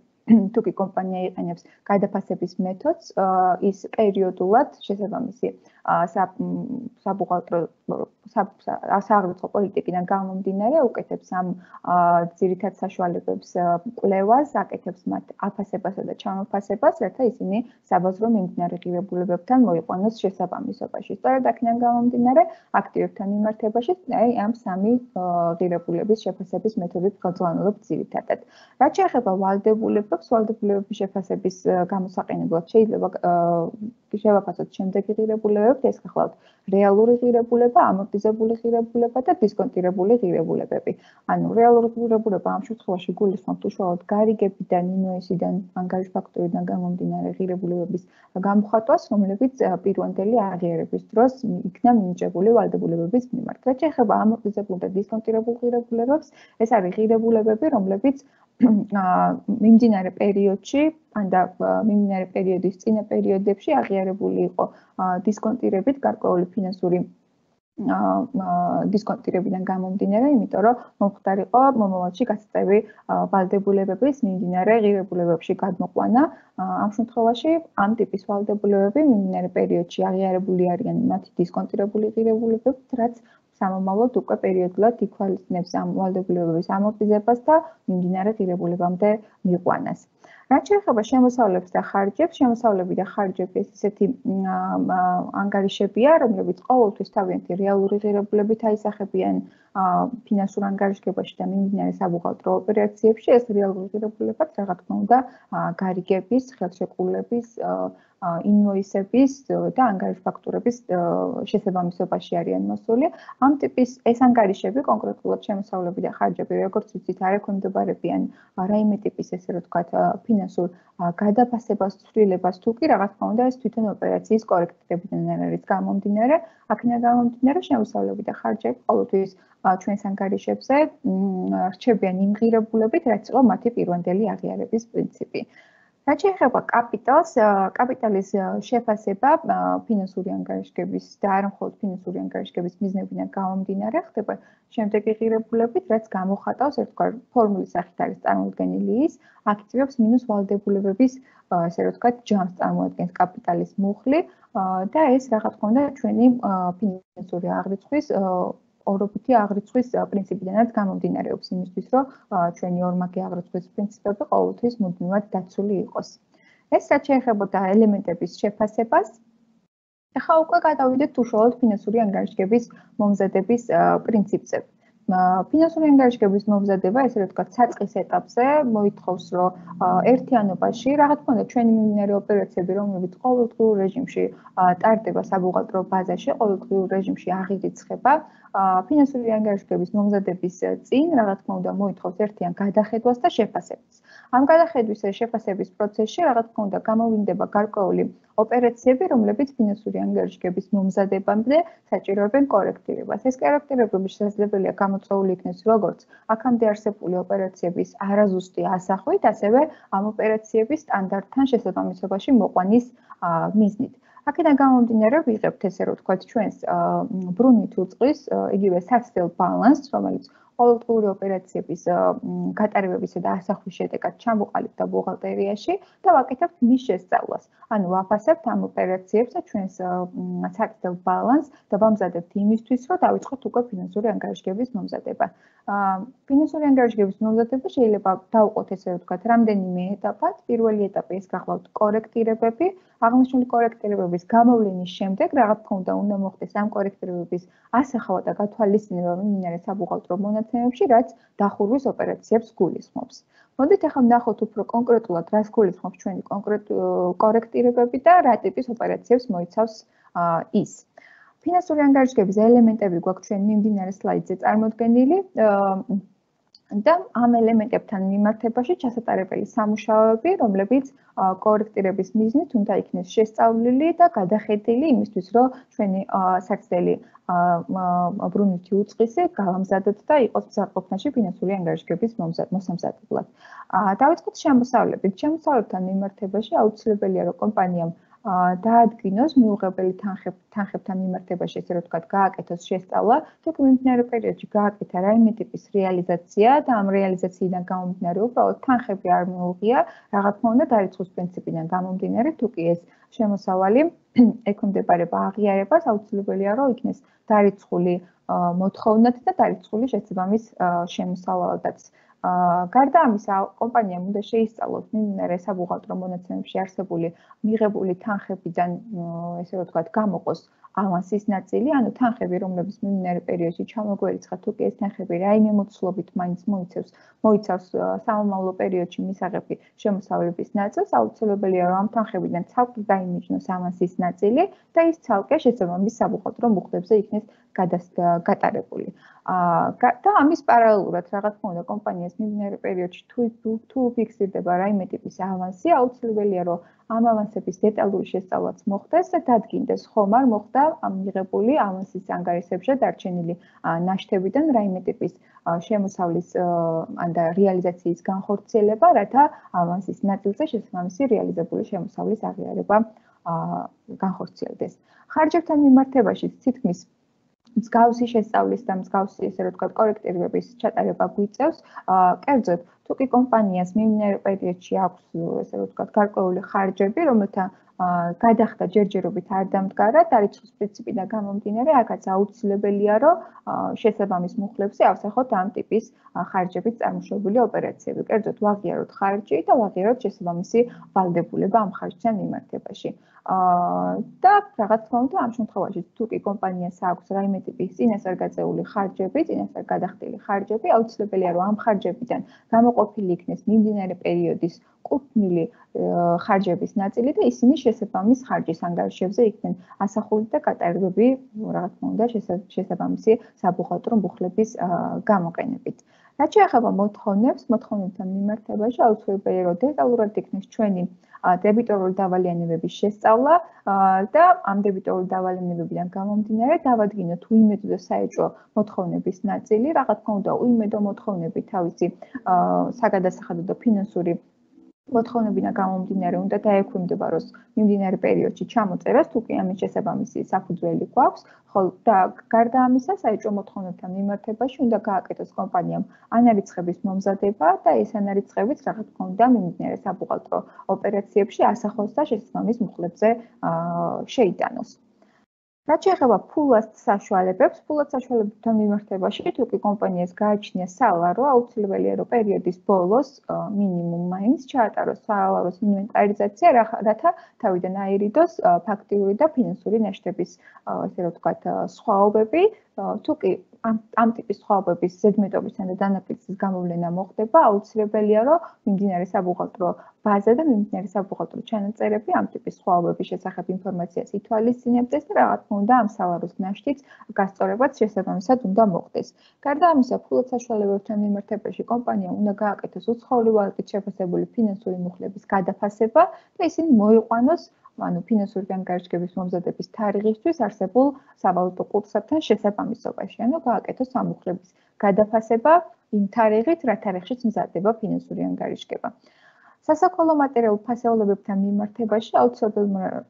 თუ კი კომპანია იყენებს გადაფასების მეთოდს, ის პერიოდულად შესაბამისი საბუღალტრო სააღრიცხვო პოლიტიკიდან გამომდინარე უკეთებს ამ ძირითად საშუალებებს კვლევას, აკეთებს მათ აფასებასა და ჩამოფასებას, რათა ისინი საბაზრო მიმდინარე ღირებულებებთან მოიყვანოს შესაბამისობაში. სწორედ აქედან გამომდინარე, აქტივებთან მიმართებაში ამ სამი ღირებულების შეფასების მეთოდით ხელმძღვანელობთ ძირითადად. რაც შეეხება ვალდებულებებს, ვალდებულებების შეფასების გამოსაყენებლად შეიძლება შევაფასოთ შემდეგი ღირებულებები, ეს გახლავთ რეალური ღირებულება, ამორტიზებული ღირებულება და დისკონტირებული ღირებულებები. ანუ რეალური ღირებულება ამ შემთხვევაში გულისხმობს უშუალოდ გარიგებიდან, ინვოისიდან, ანგარიშ ფაქტურიდან გამომდინარე ღირებულებების გამოხატვას, რომლებიც პირვანდელი აღიარების დროს იქნა მინიჭებული ვალდებულებების მიმართ. რაც შეეხება ამორტიზებულ და დისკონტირებულ ღირებულებებს, ეს არის ღირებულებები, რომლებიც მიმდინარე პერიოდში ან და მიმდინარე პერიოდის წინა პერიოდებში აღიარებული იყო დისკონტირებით გარკვეული ფინანსური დისკონტირებიდან გამომდინარე, იმიტომ რომ მომხდარიყო მომავალში გასაწევი ვალდებულებების მიმდინარე ღირებულებებში გადმოყვანა. ამ შემთხვევაში ამ ტიპის ვალდებულებები მიმდინარე პერიოდში აღიარებული არიან მათი დისკონტირებული ღირებულებებით, რაც სამომავლოდ უკვე პერიოდულად ითვალისწინებს ამ ვალდებულებების ამორტიზებას და მიმდინარე ღირებულებამდე მიყვანას. რაც შეეხება შემოსავლებს და ხარჯებს, შემოსავლები და ხარჯები ეს ისეთი ანგარიშებია, რომლებიც ყოველთვის თავიანთი რეალური ღირებულებით აისახებიან ფინანსურ ანგარიშგებაში და მიმდინარე საბუღალტრო ოპერაციებში. ეს რეალური ღირებულებაც, რა თქმა უნდა, გარიგების, ხელშეკრულების, ინვოისების და ანგარიშფაქტურების შესაბამისობაში არიან მოსული. ამ ტიპის ეს ანგარიშები, კონკრეტულად შემოსავლები და ხარჯები, როგორც ვიცით, არ ექვემდებარებიან რაიმე ტიპის, ესე რომ ვთქვათ, ფინანსურ გადაფასებას, ცვლილებას, თუ კი რა თქმა უნდა, ეს თვითონ ოპერაციის კორექტირებიდან არის გამომდინარე. აქედან გამომდინარე, შემოსავლები და ხარჯები ყოველთვის ჩვენს ანგარიშებზე რჩებიან იმ ღირებულებით, რაც იყო მათი პირვანდელი აღიარების პრინციპი. რაც შეეხება კაპიტალს, კაპიტალის შეფასება ფინანსური ანგარიშგების და არა მხოლოდ ფინანსური ანგარიშგების მიზნებიდან გამომდინარე ხდება შემდეგი ღირებულებით, რაც გამოხატავს ერთგვარ ფორმულის სახით არის წარმოდგენილი ის, აქტივებს მინუს ვალდებულებების, ესე რომ ვთქვათ, ჯამს წარმოადგენს კაპიტალის მუხლი და ეს რა თქმა უნდა ჩვენი ფინანსური აღრიცხვის ორობითი აღრიცხვის პრინციპიდანაც გამომდინარეობს იმისთვის, რომ ჩვენი ორმაგი აღრიცხვის პრინციპები ყოველთვის მუდმივად დაცული იყოს. ეს რაც შეეხებოდა ელემენტების შეფასებას, ახლა უკვე გადავიდეთ უშუალოდ ფინანსური ანგარიშგების მომზადების პრინციპზე. ფინანსური ანგარიშგების მომზადება, ესე რომ ვთქვათ, საწყის ეტაპზე მოითხოვს, რომ ერთიანობაში, რა თქმა უნდა, ჩვენი მიმდინარე ოპერაციები, რომლებიც ყოველდღიურ რეჟიმში ტარდება საბუღალტრო ბაზაში, ყოველდღიურ რეჟიმში აღირიცხება, ფინანსური ანგარიშგების მომზადების წინ, რა თქმა უნდა, მოითხოვს ერთიან გადახედვას და შეფასებას. ამ გადახედვის და შეფასების პროცესში, რა თქმა უნდა, გამოვლინდება გარკვეული ოპერაციები, რომლებიც ფინანსური ანგარიშგების მომზადებამდე საჭიროებენ კორექტირებას. ეს კორექტირებები შესაძლებელია გამოწვეული იქნეს როგორც აქამდე არსებული ოპერაციების არაზუსტი ასახვით, ასევე ამ ოპერაციების სტანდარტთან შესაბამისობაში მოყვანის მიზნით. აქედან გამომდინარე ვიღებთ, ესე რომ ვთქვათ, ჩვენს ბრუნვით უწყის იგივე საცდელ ბალანსს, რომელიც ყოველდღიური ოპერაციების გატარებებისა და ასახვის შედეგად ჩამოყალიბდა ბუღალტერიაში და ვაკეთებთ მის შესწავლას. ანუ ვაფასებთ ამ ოპერაციებს და ჩვენს საცდელ ბალანსს და ვამზადებთ იმისთვის, რომ დავიწყოთ უკვე ფინანსური ანგარიშგების მომზადება. ფინანსური ანგარიშგების მომზადება შეიძლება დავუყოთ, ესე რომ ვთქვათ, რამდენიმე ეტაპად. პირველი ეტაპი ეს გახლავთ კორექტირებები. აღნიშნული კორექტირებების გამოვლენის შემდეგ, რა თქმა უნდა მოხდეს ამ კორექტირებების ასახვა და გათვალისწინება მიმდინარე საბუღალტრო მონაცემებში, რაც დახურვის ოპერაციებს გულისხმობს. მოდით ახლა ვნახოთ უფრო კონკრეტულად, რას გულისხმობს ჩვენი კორექტირებები და რა ტიპის ოპერაციებს მოიცავს ის. ფინანსური ანგარიშგების ელემენტები გვაქვს ჩვენ მიმდინარე სლაიდზე წარმოდგენილი. და ამ ელემენტებთან მიმართებაში ჩასატარებელი სამუშაოები, რომლებიც კორექტირების მიზნით უნდა იქნეს შესწავლილი და გადახედილი იმისთვის, რომ ჩვენი საცდელი ბრუნვითი უწყისი გავამზადოთ და იყოს მზადყოფნაში ფინანსური ანგარიშგების მოსამზადებლად. დავიწყოთ შემოსავლებით. შემოსავლებთან მიმართებაში აუცილებელია, რომ კომპანიამ დაადგინოს მიუღებელი თანხებთან მიმართებაში, ესე რომ ვთქვათ, გააკეთოს შესწავლა, თუ მიმდინარე პერიოდში გააკეთა რაიმე ტიპის რეალიზაცია და ამ რეალიზაციიდან გამომდინარე უბრალოდ თანხები არ მიუღია, რა თქმა უნდა, დარიცხვის პრინციპიდან გამომდინარე, თუ კი ეს შემოსავალი ექვემდებარება აღიარებას, აუცილებელია, რომ იქნეს დარიცხული მოთხოვნად და დარიცხული შესაბამის შემოსავალადაც. გარდა ამისა, კომპანიამ უნდა შეისწავლოს მიმდინარე საბუღალტრო მონაცემებში არსებული მიღებული თანხებიდან, ესე რომ ვთქვათ, გამოყოს ავანსის ნაწილი, ანუ თანხები, რომლებიც მიმდინარე პერიოდში ჩამოგვერიცხა, თუ კი ეს თანხები რაიმე მოცულობით მაინც მოიცავს სამომავლო პერიოდში მისაღები შემოსავლების ნაწილს, აუცილებელია, რომ ამ თანხებიდან ცალკე დაიმიჯნოს ავანსის ნაწილი და ის ცალკე შესაბამის საბუღალტრო მუხლებზე იქნეს გატარებული. და ამის პარალელურად, რა თქმა უნდა, კომპანიას მიმდინარე პერიოდში თუ ფიქსირდება რაიმე ტიპის ავანსი, აუცილებელია, რომ ამ ავანსების დეტალური შესწავლაც მოხდეს და დადგინდეს, ხომ არ მოხდა მიღებული ავანსის ანგარიშებზე დარჩენილი ნაშთებიდან რაიმე ტიპის შემოსავლის და რეალიზაციის განხორციელება, რათა ავანსის ნაწილზე შესაბამისი რეალიზებული შემოსავლის აღიარება განხორციელდეს. ხარჯებთან მიმართებაში თითქმის მსგავსი შესწავლის და მსგავსი, ესე რომ ვთქვათ, კორექტირების ჩატარება გვიწევს. კერძოდ, თუ კი კომპანიას მიმდინარე პერიოდში აქვს, ესე რომ ვთქვათ, გარკვეული ხარჯები, რომელთა გადახდა ჯერჯერობით არ დამდგარა, დარიცხვის პრინციპიდან გამომდინარე, აქაც აუცილებელია, რომ შესაბამის მუხლებზე ავსახოთ ამ ტიპის ხარჯებით წარმოშობილი ოპერაციები. კერძოდ, ვაღიაროთ ხარჯი და ვაღიაროთ შესაბამისი ვალდებულება ამ ხარჯთან მიმართებაში. და რაღაც თქმა უნდა, ამ შემთხვევაში თუ კი კომპანიას აქვს რაიმე ტიპის წინასწარ გაწეული ხარჯები, წინასწარ გადახდილი ხარჯები, აუცილებელია, რომ ამ ხარჯებიდან გამოყოფილი იქნეს მიმდინარე პერიოდის კუთვნილი ხარჯების ნაწილი და ისინი შესაბამის ხარჯის ანგარიშებზე იქნენ ასახული და კატარებები, რაღაც თქმა უნდა, შესაბამისი საბუღალტრო მუხლების გამოყენებით. რაც შეეხება მოთხოვნებთან მიმართებაში აუცილებელია, რომ დეტალურად იქნეს ჩვენი დებიტორული დავალიანებების შესწავლა და ამ დებიტორული დავალიანებებიდან გამომდინარე დავადგინოთ უიმედო და საეჭვო მოთხოვნების ნაწილი, რაღაც თქმა უნდა, უიმედო მოთხოვნები თავისი საგადასახადო და ფინანსური მოთხოვნებიდან გამომდინარე უნდა დაექვემდებაროს მიმდინარე პერიოდში ჩამოწერას, თუ კი ამის შესაბამისი საფუძველი გვაქვს, ხოლო და გარდა ამისა, საეჭვო მოთხოვნებთან მიმართებაში უნდა გააკეთოს კომპანიამ ანარიცხების მომზადება და ეს ანარიცხებიც რაღაც თქმა უნდა მიმდინარე საბუღალტრო ოპერაციებში ასახოს და შესაბამის მუხლებზე შეიტანოს. რაც შეეხება ფულად საშუალებებთან მიმართებაში, თუ კი კომპანიას გააჩნია საალარო, აუცილებელია, რომ პერიოდის ბოლოს მინიმუმ მაინც ჩაატაროს საალაროს ინვენტარიზაცია, რათა თავიდან აირიდოს ფაქტიური და ფინანსური ნაშთების, ესე რომ ვთქვათ, სხვაობები. თუ კი ამ ტიპის სხვაობების ზედმეტობისა და დანაკლისის გამოვლენა მოხდება, აუცილებელია, რომ მიმდინარე საბუღალტრო ბაზა და მიმდინარე საბუღალტრო ჩანაწერები ამ ტიპის სხვაობების შესახებ ინფორმაციას ითვალისწინებდეს და რაღაც თქმა უნდა ამ საალაროს ნაშთიც გასწორებაც შესაბამისად უნდა მოხდეს. გარდა ამისა, ფულად საშუალებებთან მიმართებაში კომპანიამ უნდა გააკეთოს უცხოური ვალუტით შეფასებული ფინანსური მუხლების გადაფასება და ისინი მოიყვანოს ფინანსური ანგარიშგების მომზადების თარიღისთვის არსებულ სავალუტო კურსებთან შესაბამისობაში. ანუ გააკეთოს ამ მუხლების გადაფასება იმ თარიღით, რა თარიღშიც მზადდება ფინანსური ანგარიშგება. სასაქონლო მატერიალურ ფასეულებებთან მიმართებაში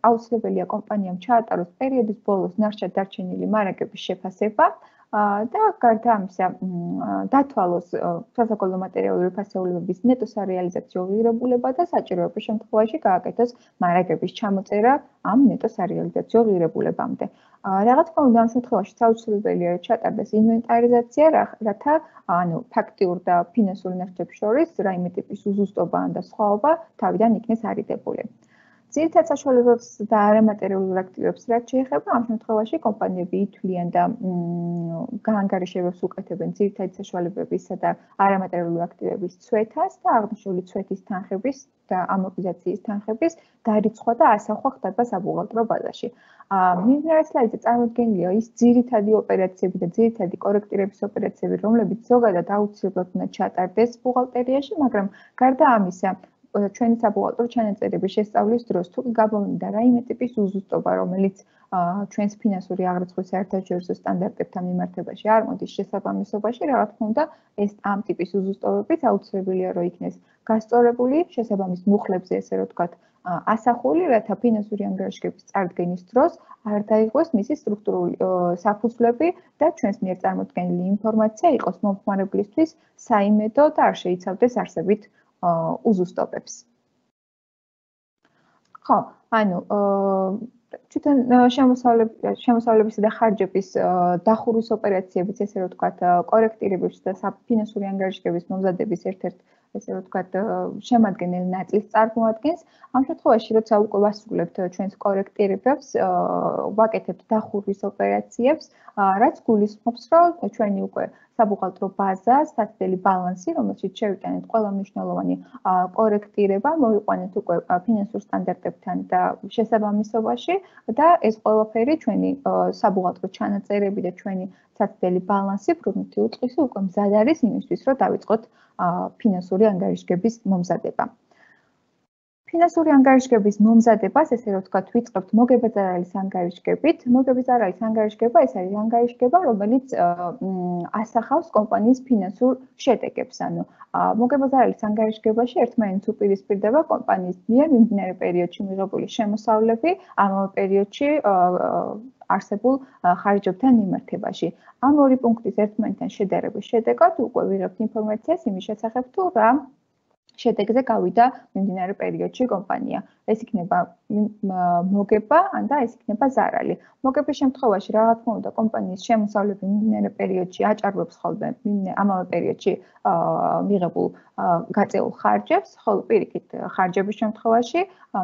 აუცილებელია კომპანიამ ჩაატაროს პერიოდის ბოლოს ნახშირად დარჩენილი მარაგების შეფასება და გარდა ამისა დათვალოს სასაქონლო მატერიალური ფასეულებების ნეტო სარეალიზაციო ღირებულება და საჭიროების შემთხვევაში გააკეთოს მარაგების ჩამოწერა ამ ნეტო სარეალიზაციო ღირებულებამდე. რაღაც თქმა უნდა, ამ შემთხვევაში აუცილებელია, რომ ჩატარდეს ინვენტარიზაცია, რათა ფაქტიურ და ფინანსურ ნაშთებს შორის რაიმე ტიპის უზუსტობა და სხვაობა თავიდან იქნეს არიდებული. ძირითად საშუალებებს და არამატერიალურ აქტივებს რაც შეეხება, ამ შემთხვევაში კომპანიები ითვლიან და გაანგარიშებებს უკეთებენ ძირითადი საშუალებებისა და არამატერიალური აქტივების ცვეთას და აღნიშნული ცვეთის თანხების და ამორტიზაციის თანხების დარიცხვა და ასახვა ხდება საბუღალტრო ბაზაში. მიმდინარე სლაიდზე წარმოდგენილია ის ძირითადი ოპერაციები და ძირითადი კორექტირების ოპერაციები, რომლებიც ზოგადად აუცილებლად უნდა ჩატარდეს ბუღალტერიაში, მაგრამ გარდა ამისა, ჩვენი საბუღალტრო ჩანაწერების შესწავლის დროს თუ გამოვიდა რაიმე ტიპის უზუსტობა, რომელიც ჩვენს ფინანსური აღრიცხვის საერთაშორისო სტანდარტებთან მიმართებაში არ მოდის შესაბამისობაში, რა თქმა უნდა, ეს ამ ტიპის უზუსტობებიც აუცილებელია, რომ იქნეს გასწორებული შესაბამის მუხლებზე, ესე რომ ვთქვათ, ასახული, რათა ფინანსური ანგარიშგების წარდგენის დროს არ დაიღოს მისი სტრუქტურული საფუძვლები და ჩვენს მიერ წარმოდგენილი ინფორმაცია იყოს მომხმარებლისთვის საიმედო და არ შეიცავდეს არსებით უზუსტობებს. ხო, ანუ თვითონ შემოსავლებისა და ხარჯების დახურვის ოპერაციებიც, ესე რომ ვთქვათ, კორექტირების და ფინანსური ანგარიშგების მომზადების ერთ-ერთ ესე რომ ვთქვათ, შემადგენელ ნაწილს წარმოადგენს. ამ შემთხვევაში, როცა უკვე ვასრულებთ ჩვენს კორექტირებებს, ვაკეთებთ დახურვის ოპერაციებს, რაც გულისხმობს, რომ ჩვენი უკვე საბუღალტრო ბაზა, სტატისტიკელი ბალანსი, რომელშიც შევიტანეთ ყველა მნიშვნელოვანი კორექტირება, მოვიყვანეთ უკვე ფინანსურ სტანდარტებთან და შესაბამისობაში და ეს ყველაფერი ჩვენი საბუღალტრო ჩანაწერები და ჩვენი სტატისტიკელი ბალანსი, ბრუნვითი უწყისი უკვე მზად არის იმისთვის, რომ დავიწყოთ ფინანსური ანგარიშგების მომზადება. ფინანსური ანგარიშგების მომზადებას, ესე რომ ვთქვათ, ვიწყებთ მოგებაზარალის ანგარიშგებით. მოგებაზარალის ანგარიშგება ეს არის ანგარიშგება, რომელიც ასახავს კომპანიის ფინანსურ შედეგებს. ანუ მოგებაზარალის ანგარიშგებაში ერთმანეთს უპირისპირდება კომპანიის მიერ მიმდინარე პერიოდში მიღებული შემოსავლები, ამავე პერიოდში არსებულ ხარჯებთან მიმართებაში. ამ ორი პუნქტის ერთმანეთთან შედარების შედეგად უკვე ვიღებთ ინფორმაციას იმის შესახებ, თუ რა შედეგზე გავიდა მიმდინარე პერიოდში კომპანია. ეს იქნება მოგება და ეს იქნება ზარალი. მოგების შემთხვევაში რა თქმა უნდა კომპანიის შემოსავლები მიმდინარე პერიოდში აჭარბებს ხოლმე ამავე პერიოდში მიღებულ გაწეულ ხარჯებს, ხოლო პირიქით ხარჯების შემთხვევაში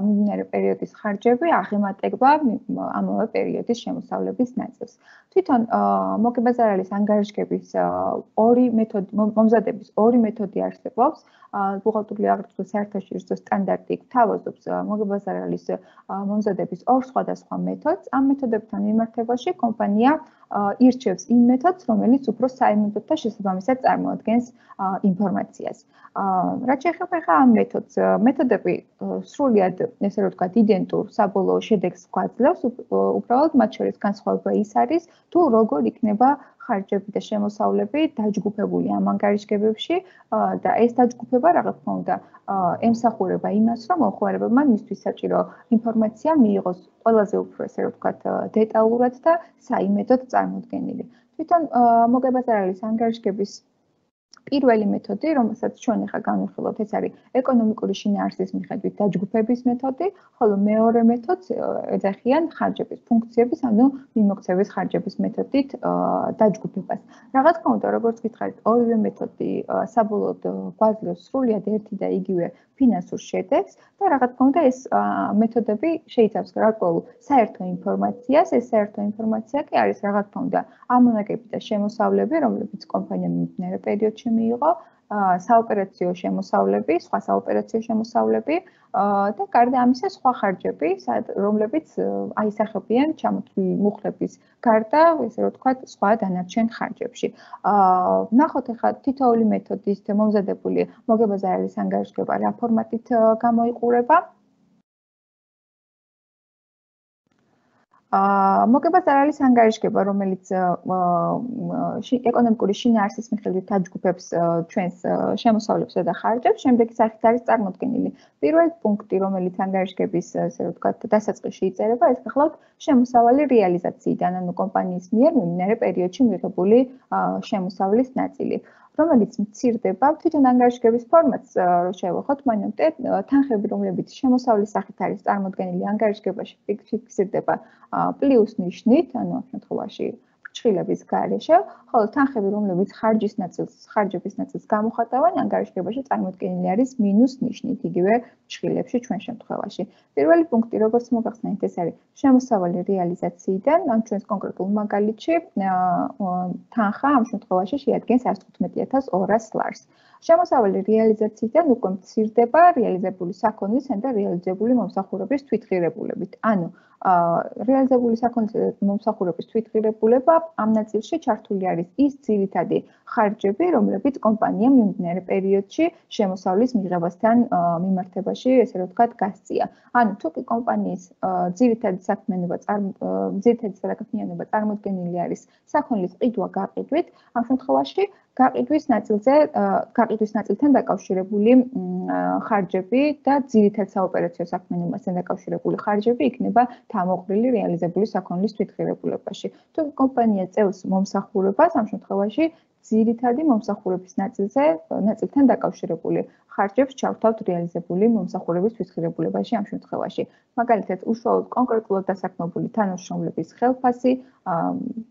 მიმდინარე პერიოდის ხარჯები აღემატება ამავე პერიოდის შემოსავლების ნაწილს. თვითონ მოგება-ზარალის ანგარიშგების მომზადების ორი მეთოდი არსებობს. ბუღალტერული აღრიცხვის საერთაშორისო სტანდარტი გვთავაზობს მოგება-ზარალის მომზადების ორ სხვადასხვა მეთოდს. ამ მეთოდებთან მიმართებაში კომპანია ირჩევს იმ მეთოდს, რომელიც უფრო საიმედოდ და შესაბამისად წარმოადგენს ინფორმაციას. რაც შეეხება ახლა ამ მეთოდს, მეთოდები სრულად, ესე რომ ვთქვათ, იდენტურ საბოლოო შედეგს გვაძლევს, უბრალოდ მათ შორის განსხვავება ის არის, თუ როგორ იქნება ხარჯები და შემოსავლები დაჯგუფებული ამ ანგარიშგებებში და ეს დაჯგუფება რა თქმა უნდა ემსახურება იმას, რომ მომხმარებელმა მისთვის საჭირო ინფორმაცია მიიღოს ყველაზე უფრო ესე რომ ვთქვათ დეტალურად და საიმედოდ წარმოდგენილი. თვითონ მოგება-ზარალის ანგარიშგების პირველი მეთოდი, რომელსაც ჩვენ ახლა განვიხილავთ, ეს არის ეკონომიკური შინაარსის მიხედვით დაჯგუფების მეთოდი, ხოლო მეორე მეთოდს ეძახიან ხარჯების ფუნქციების, ანუ მიმოქცევის ხარჯების მეთოდით დაჯგუფებას. რა თქმა უნდა, როგორც გითხარით, ორივე მეთოდი საბოლოოდ გვაძლევს სრულად ერთი და იგივე ფინანსურ შედეგს და რა თქმა უნდა, ეს მეთოდები შეიცავს გარკვეულ საერთო ინფორმაციას, ეს საერთო ინფორმაცია კი არის რა თქმა უნდა ამონაკები და შემოსავლები, რომლებიც კომპანიამ მიმდინარე პერიოდში მიიღო, საოპერაციო შემოსავლები, სხვა საოპერაციო შემოსავლები და გარდა ამისა სხვა ხარჯები, რომლებიც აისახებიან ჩამოთვლილი მუხლების გარდა, ესე რომ ვთქვათ, სხვა დანარჩენ ხარჯებში. ნახოთ ახლა თითოეული მეთოდის მომზადებული მოგება-ზარალის ანგარიშგება რა ფორმატით გამოიყურება. მოგება-ზარალის ანგარიშგება, რომელიც ეკონომიკური შინაარსის მიხედვით დაჯგუფებს ჩვენს შემოსავლებსა და ხარჯებს, შემდეგი სახით არის წარმოდგენილი. პირველი პუნქტი, რომელიც ანგარიშგების, ესე რომ ვთქვათ, დასაწყისში იწერება, ეს გახლავთ შემოსავალი რეალიზაციიდან, ანუ კომპანიის მიერ მიმდინარე პერიოდში მიღებული შემოსავლის ნაწილი. რომელიც მცირდება, თვითონ ანგარიშგების ფორმატს რო შევეხოთ, მანამდე თანხები, რომლებიც შემოსავლის სახით არის წარმოდგენილი ანგარიშგებაში, ფიქსირდება პლუს ნიშნით, ანუ ამ შემთხვევაში ფრჩხილების გარეშე, ხოლო თანხები, რომლებიც ხარჯების ნაწილს გამოხატავენ, ანგარიშგებაში წარმოდგენილი არის მინუს ნიშნით, იგივე ფრჩხილებში ჩვენ შემთხვევაში. პირველი პუნქტი, როგორც მოგახსენეთ, ეს არის შემოსავალი რეალიზაციიდან, ამ ჩვენს კონკრეტულ მაგალითში თანხა ამ შემთხვევაში შეადგენს 115,200 ლარს. შემოსავალი რეალიზაციიდან უკვე მცირდება რეალიზებული საქონლისგან და რეალიზებული მომსახურების თვითღირებულებით. ანუ რეალიზებული საქონლისა და მომსახურების თვითღირებულება ამ ნაწილში ჩართული არის ის ძირითადი ხარჯები, რომლებიც კომპანიამ მიმდინარე პერიოდში შემოსავლის მიღებასთან მიმართებაში, ესე რომ ვთქვათ, გასწია. ანუ თუ კი კომპანიის ძირითადი საქმიანობა წარმოდგენილი არის საქონლის ყიდვა-გაყიდვით, ამ შემთხვევაში გაყიდვის ნაწილთან დაკავშირებული ხარჯები და ძირითად საოპერაციო საქმიანობასთან დაკავშირებული ხარჯები იქნება თამოყრილი რეალიზებული საქონლის თვითღირებულებაში. თუ კომპანია წევს მომსახურებას, ამ შემთხვევაში ძირითადი მომსახურების ნაწილთან დაკავშირებული ხარჯებს ჩავთავთ რეალიზებული მომსახურების თვითღირებულებაში ამ შემთხვევაში. მაგალითად, უშუალოდ კონკრეტულად დასაქმებული თანამშრომლების ხელფასი,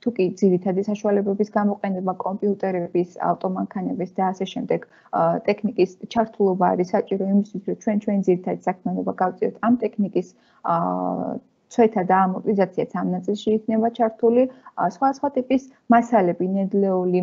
თუ კი ძირითადი საშუალებების გამოყენება, კომპიუტერების, ავტომანქანების და ასე შემდეგ ტექნიკის ჩართულობა არის საჭირო იმისთვის, რომ ჩვენ ძირითადი საქმიანობა გავწიოთ ამ ტექნიკის ცვეთა და ამორტიზაციაც ამ ნაწილში იქნება ჩართული, სხვა ტიპის მასალები, ნედლეული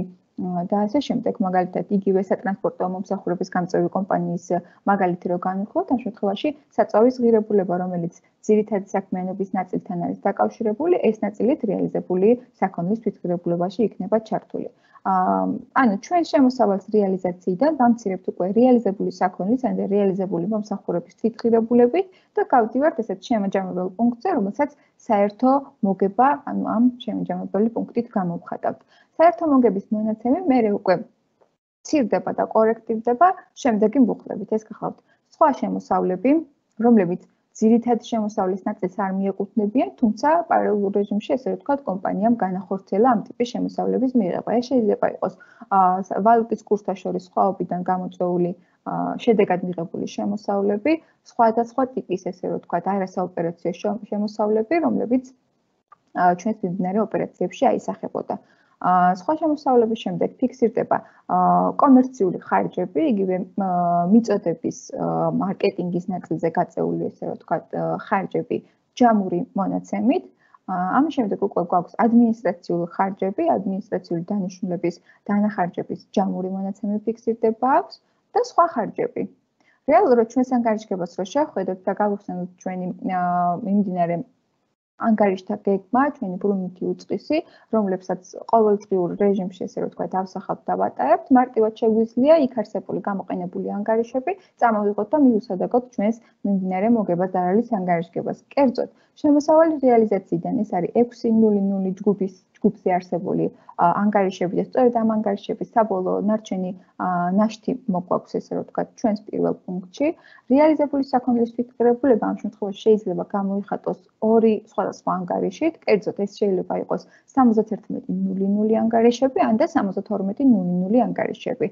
და ასე შემდეგ, მაგალითად, იგივე სატრანსპორტო მომსახურების გამწვევი კომპანიის მაგალითი რო განვიხილოთ, ამ შემთხვევაში საწვავის ღირებულება, რომელიც ძირითადი საქმიანობის ნაწილთან არის დაკავშირებული, ეს ნაწილით რეალიზებული საქონლის თვითღირებულებაში იქნება ჩართული. ანუ ჩვენ შემოსავალს რეალიზაციიდან ვამცირებთ უკვე რეალიზებული საქონლის და რეალიზებული მომსახურების თვითღირებულებით და გავდივართ ესეთ შემაჯამებელ პუნქტზე, რომელსაც საერთო მოგება, ანუ ამ შემაჯამებელი პუნქტით გამოვხატავთ. საერთო მოგების მონაცემი მერე უკვე მცირდება და კორექტირდება შემდეგი მუხლებით. ეს გახლავთ სხვა შემოსავლები, რომლებიც ძირითად შემოსავლის ნაწილს არ მიეკუთვნებიან, თუმცა პარალელურ რეჟიმში, ესე ვთქვათ, კომპანიამ განახორციელა ამ ტიპის შემოსავლების მიღება. ეს შეიძლება იყოს ვალუტის კურსთან შორის სხვაობიდან გამოწვეული შედეგად მიღებული შემოსავლები, სხვადასხვა ტიპის, ესე ვთქვათ, არასაოპერაციო შემოსავლები, რომლებიც ჩვენს მიმდინარე ოპერაციებში აისახებოდა. სხვა შემოსავლების შემდეგ ფიქსირდება კომერციული ხარჯები, იგივე მიწოდების მარკეტინგის ნაწილზე გაწეული, ესე ვთქვათ, ხარჯები ჯამური მონაცემით. ამის შემდეგ უკვე გვაქვს ადმინისტრაციული ხარჯები, ადმინისტრაციული დანიშნულების დანახარჯების ჯამური მონაცემი ფიქსირდება აქვს და სხვა ხარჯები. რეალურად ჩვენს ანგარიშგებას რო შევხედოთ და გავიხსენოთ ჩვენი მიმდინარე ანგარიშთა გეგმა, ჩვენი ბრუნვითი უწყისი, რომლებსაც ყოველდღიურ რეჟიმში, ესე ვთქვათ, ავსახავთ და ვატარებთ, მარტივად შეგვიძლია იქ არსებული გამოყენებული ანგარიშები წამოვიღოთ და მივუსადაგოთ ჩვენს მიმდინარე მოგებას და არის ანგარიშგებას. კერძოდ, შემოსავალი რეალიზაციიდან ეს არის 600 ჯგუფზე არსებული ანგარიშები და სწორედ ამ ანგარიშების საბოლოო ნარჩენი ნაშთი მოგვაქვს, ესე ვთქვათ, ჩვენს პირველ პუნქტში. რეალიზებული საქონლის თვითღირებულება ამ შემთხვევაში შეიძლება გამოიხატოს ორი სხვადასხვა ანგარიშით, კერძოდ ეს შეიძლება იყოს 71.00 ანგარიშები, ან და 72.00 ანგარიშები.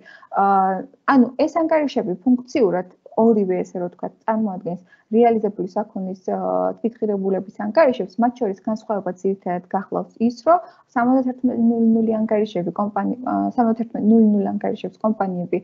ანუ ეს ანგარიშები ფუნქციურად ორივე, ესე ვთქვათ, წარმოადგენს რეალიზებული საქონლის თვითღირებულების ანგარიშებს, მათ შორის განსხვავება ძირითადად გახლავს ის, რომ 71.00 ანგარიშები 71.00 ანგარიშებს კომპანიები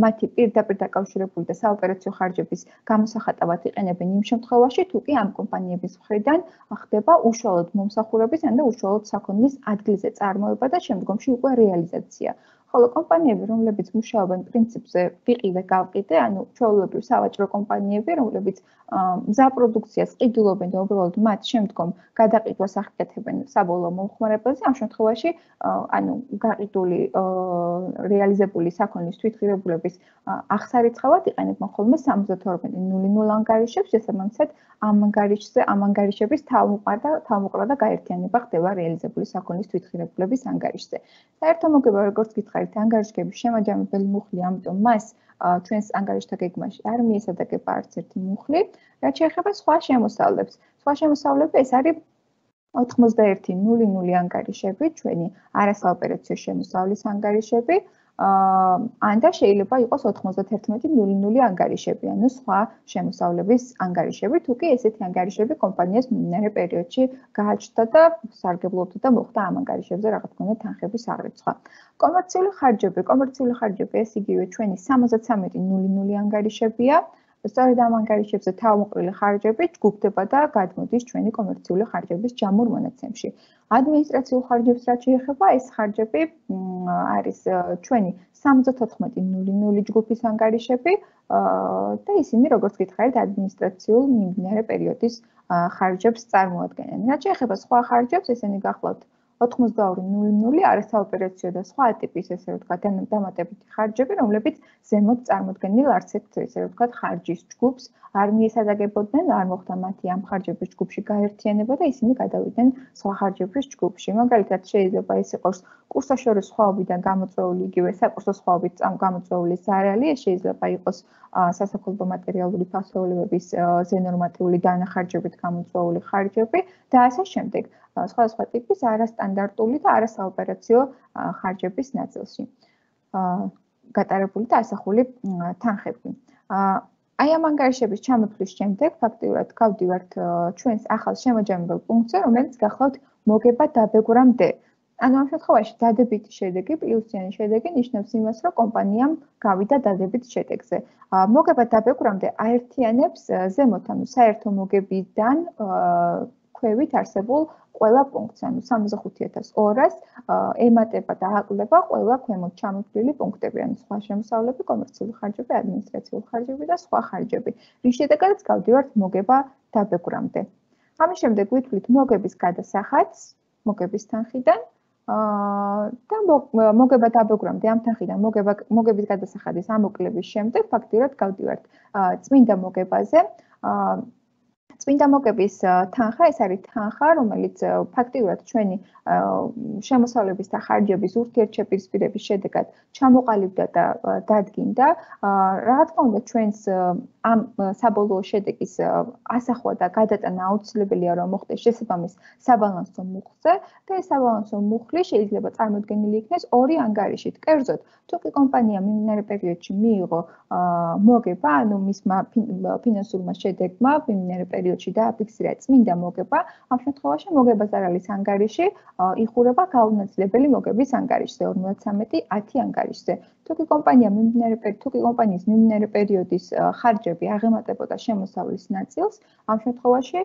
მათი პირდაპირ დაკავშირებული და საოპერაციო ხარჯების გამოსახატავად იყენებენ იმ შემთხვევაში, თუ კი ამ კომპანიების მხრიდან ხდება უშუალოდ მომსახურების ან და უშუალოდ საქონლის ადგილზე წარმოება და შემდგომში უკვე რეალიზაცია. ხოლო კომპანიები, რომლებიც მუშაობენ პრინციპზე ვიყიდე გავყიდე, ანუ ჩვეულებრივ სავაჭრო კომპანიები, რომლებიც მზა პროდუქციას ყიდულობენ და უბრალოდ მათ შემდგომ გადაყიდვას ახერხებენ საბოლოო მომხმარებელზე, ამ შემთხვევაში ანუ გაყიდული რეალიზებული საქონლის თვითღირებულების აღსარიცხავად იყენებენ ხოლმე 72.00 ანგარიშებს, შესაბამისად ამ ანგარიშების თავმოყრა და გაერთიანება ხდება რეალიზებული საქონლის თვითღირებულების ანგარიშზე. საერთო მოგება, როგორც გითხარით, ანგარიშგების შემაჯამებელი მუხლი, ამიტომ მას ჩვენს ანგარიშთა გეგმაში არ მიესადაგება არც ერთი მუხლი, რაც შეეხება სხვა შემოსავლებს. სხვა შემოსავლები ეს არის 81.00 ანგარიშები, ჩვენი არასაოპერაციო შემოსავლის ანგარიშები, ან და შეიძლება იყოს 91.00 ანგარიშები, ანუ სხვა შემოსავლების ანგარიშები, თუ კი ესეთი ანგარიშები კომპანიას მიმდინარე პერიოდში გააჩნდა და სარგებლობდა და მოხდა ამ ანგარიშებზე რაღაც მქონე თანხების აღრიცხვა. კომერციული ხარჯები ეს იგივე ჩვენი 73.00 ანგარიშებია. სწორედ ამ ანგარიშებზე თავმოყრილი ხარჯები ჯგუფდება და გადმოდის ჩვენი კომერციული ხარჯების ჯამურ მონაცემში. ადმინისტრაციულ ხარჯებს რაც შეეხება, ეს ხარჯები არის ჩვენი 74.00 ჯგუფის ანგარიშები და ისინი, როგორც გითხარით, ადმინისტრაციულ მიმდინარე პერიოდის ხარჯებს წარმოადგენენ. რაც შეეხება სხვა ხარჯებს, ესენი გახლავთ 82.00 არასაოპერაციო და სხვა ტიპის, ესე ვთქვათ, დამატებითი ხარჯები, რომლებიც ზემოთ წარმოდგენილ არც ერთ, ესე ვთქვათ, ხარჯის ჯგუფს არ მიესადაგებოდნენ, არ მოხდა მათი ამ ხარჯების ჯგუფში გაერთიანება და ისინი გადავიდნენ სხვა ხარჯების ჯგუფში. მაგალითად, შეიძლება ეს იყოს კურსაშორის სხვაობიდან გამოწვეული, იგივე საკურსო სხვაობით გამოწვეული ზარალი, ეს შეიძლება იყოს სასაქონლო მატერიალური ფასეულებების ზენორმატიული დანახარჯებით გამოწვეული ხარჯები და ასე შემდეგ. სხვადასხვა ტიპის არასტანდარტული და არასაოპერაციო ხარჯების ნაწილში გატარებული და ასახული თანხები. აი ამ ანგარიშების ჩამოთვლის შემდეგ ფაქტიურად გავდივართ ჩვენს ახალ შემაჯამებელ პუნქტზე, რომელიც გახლავთ მოგება დაბეგვრამდე. ანუ ამ შემთხვევაში დადებითი შედეგი, პლუსიანი შედეგი ნიშნავს იმას, რომ კომპანიამ გავიდა დადებით შედეგზე. მოგება დაბეგვრამდე აერთიანებს ზემოთ, ანუ საერთო მოგებიდან ქვევით არსებულ ყველა პუნქტს, ანუ 65,200 ემატება და აკლდება ყველა ქვემოთ ჩამოთვლილი პუნქტები, ანუ სხვა შემოსავლები, კომერციული ხარჯები, ადმინისტრაციული ხარჯები და სხვა ხარჯები. რის შედეგადაც გავდივართ მოგება დაბეგვრამდე. ამის შემდეგ ვითვლით მოგების გადასახადს, მოგების თანხიდან და მოგება დაბეგვრამდე ამ თანხიდან მოგების გადასახადის ამოკლების შემდეგ ფაქტიურად გავდივართ წმინდა მოგებაზე. წმინდა მოგების თანხა ეს არის თანხა, რომელიც ფაქტიურად ჩვენი შემოსავლების და ხარჯების ურთიერთშეპირისპირების შედეგად ჩამოყალიბდა და დადგინდა. რა თქმა უნდა, ჩვენს ამ საბოლოო შედეგის ასახვა და გადატანა აუცილებელია, რომ მოხდეს შესაბამის საბალანსო მუხლზე და ეს საბალანსო მუხლი შეიძლება წარმოდგენილი იქნეს ორი ანგარიშით. კერძოდ, თუ კი კომპანია მიმდინარე პერიოდში მიიღო მოგება, ანუ მისმა ფინანსურმა შედეგმა მიმდინარე პერიოდში დააფიქსირა წმინდა მოგება, ამ შემთხვევაში მოგებას არ არის ანგარიში, იხურება გაუნაწილებელი მოგების ანგარიშზე 53-10 ანგარიშზე. თუ კი კომპანიის მიმდინარე პერიოდის ხარჯები აღემატებოდა შემოსავლის ნაწილს, ამ შემთხვევაში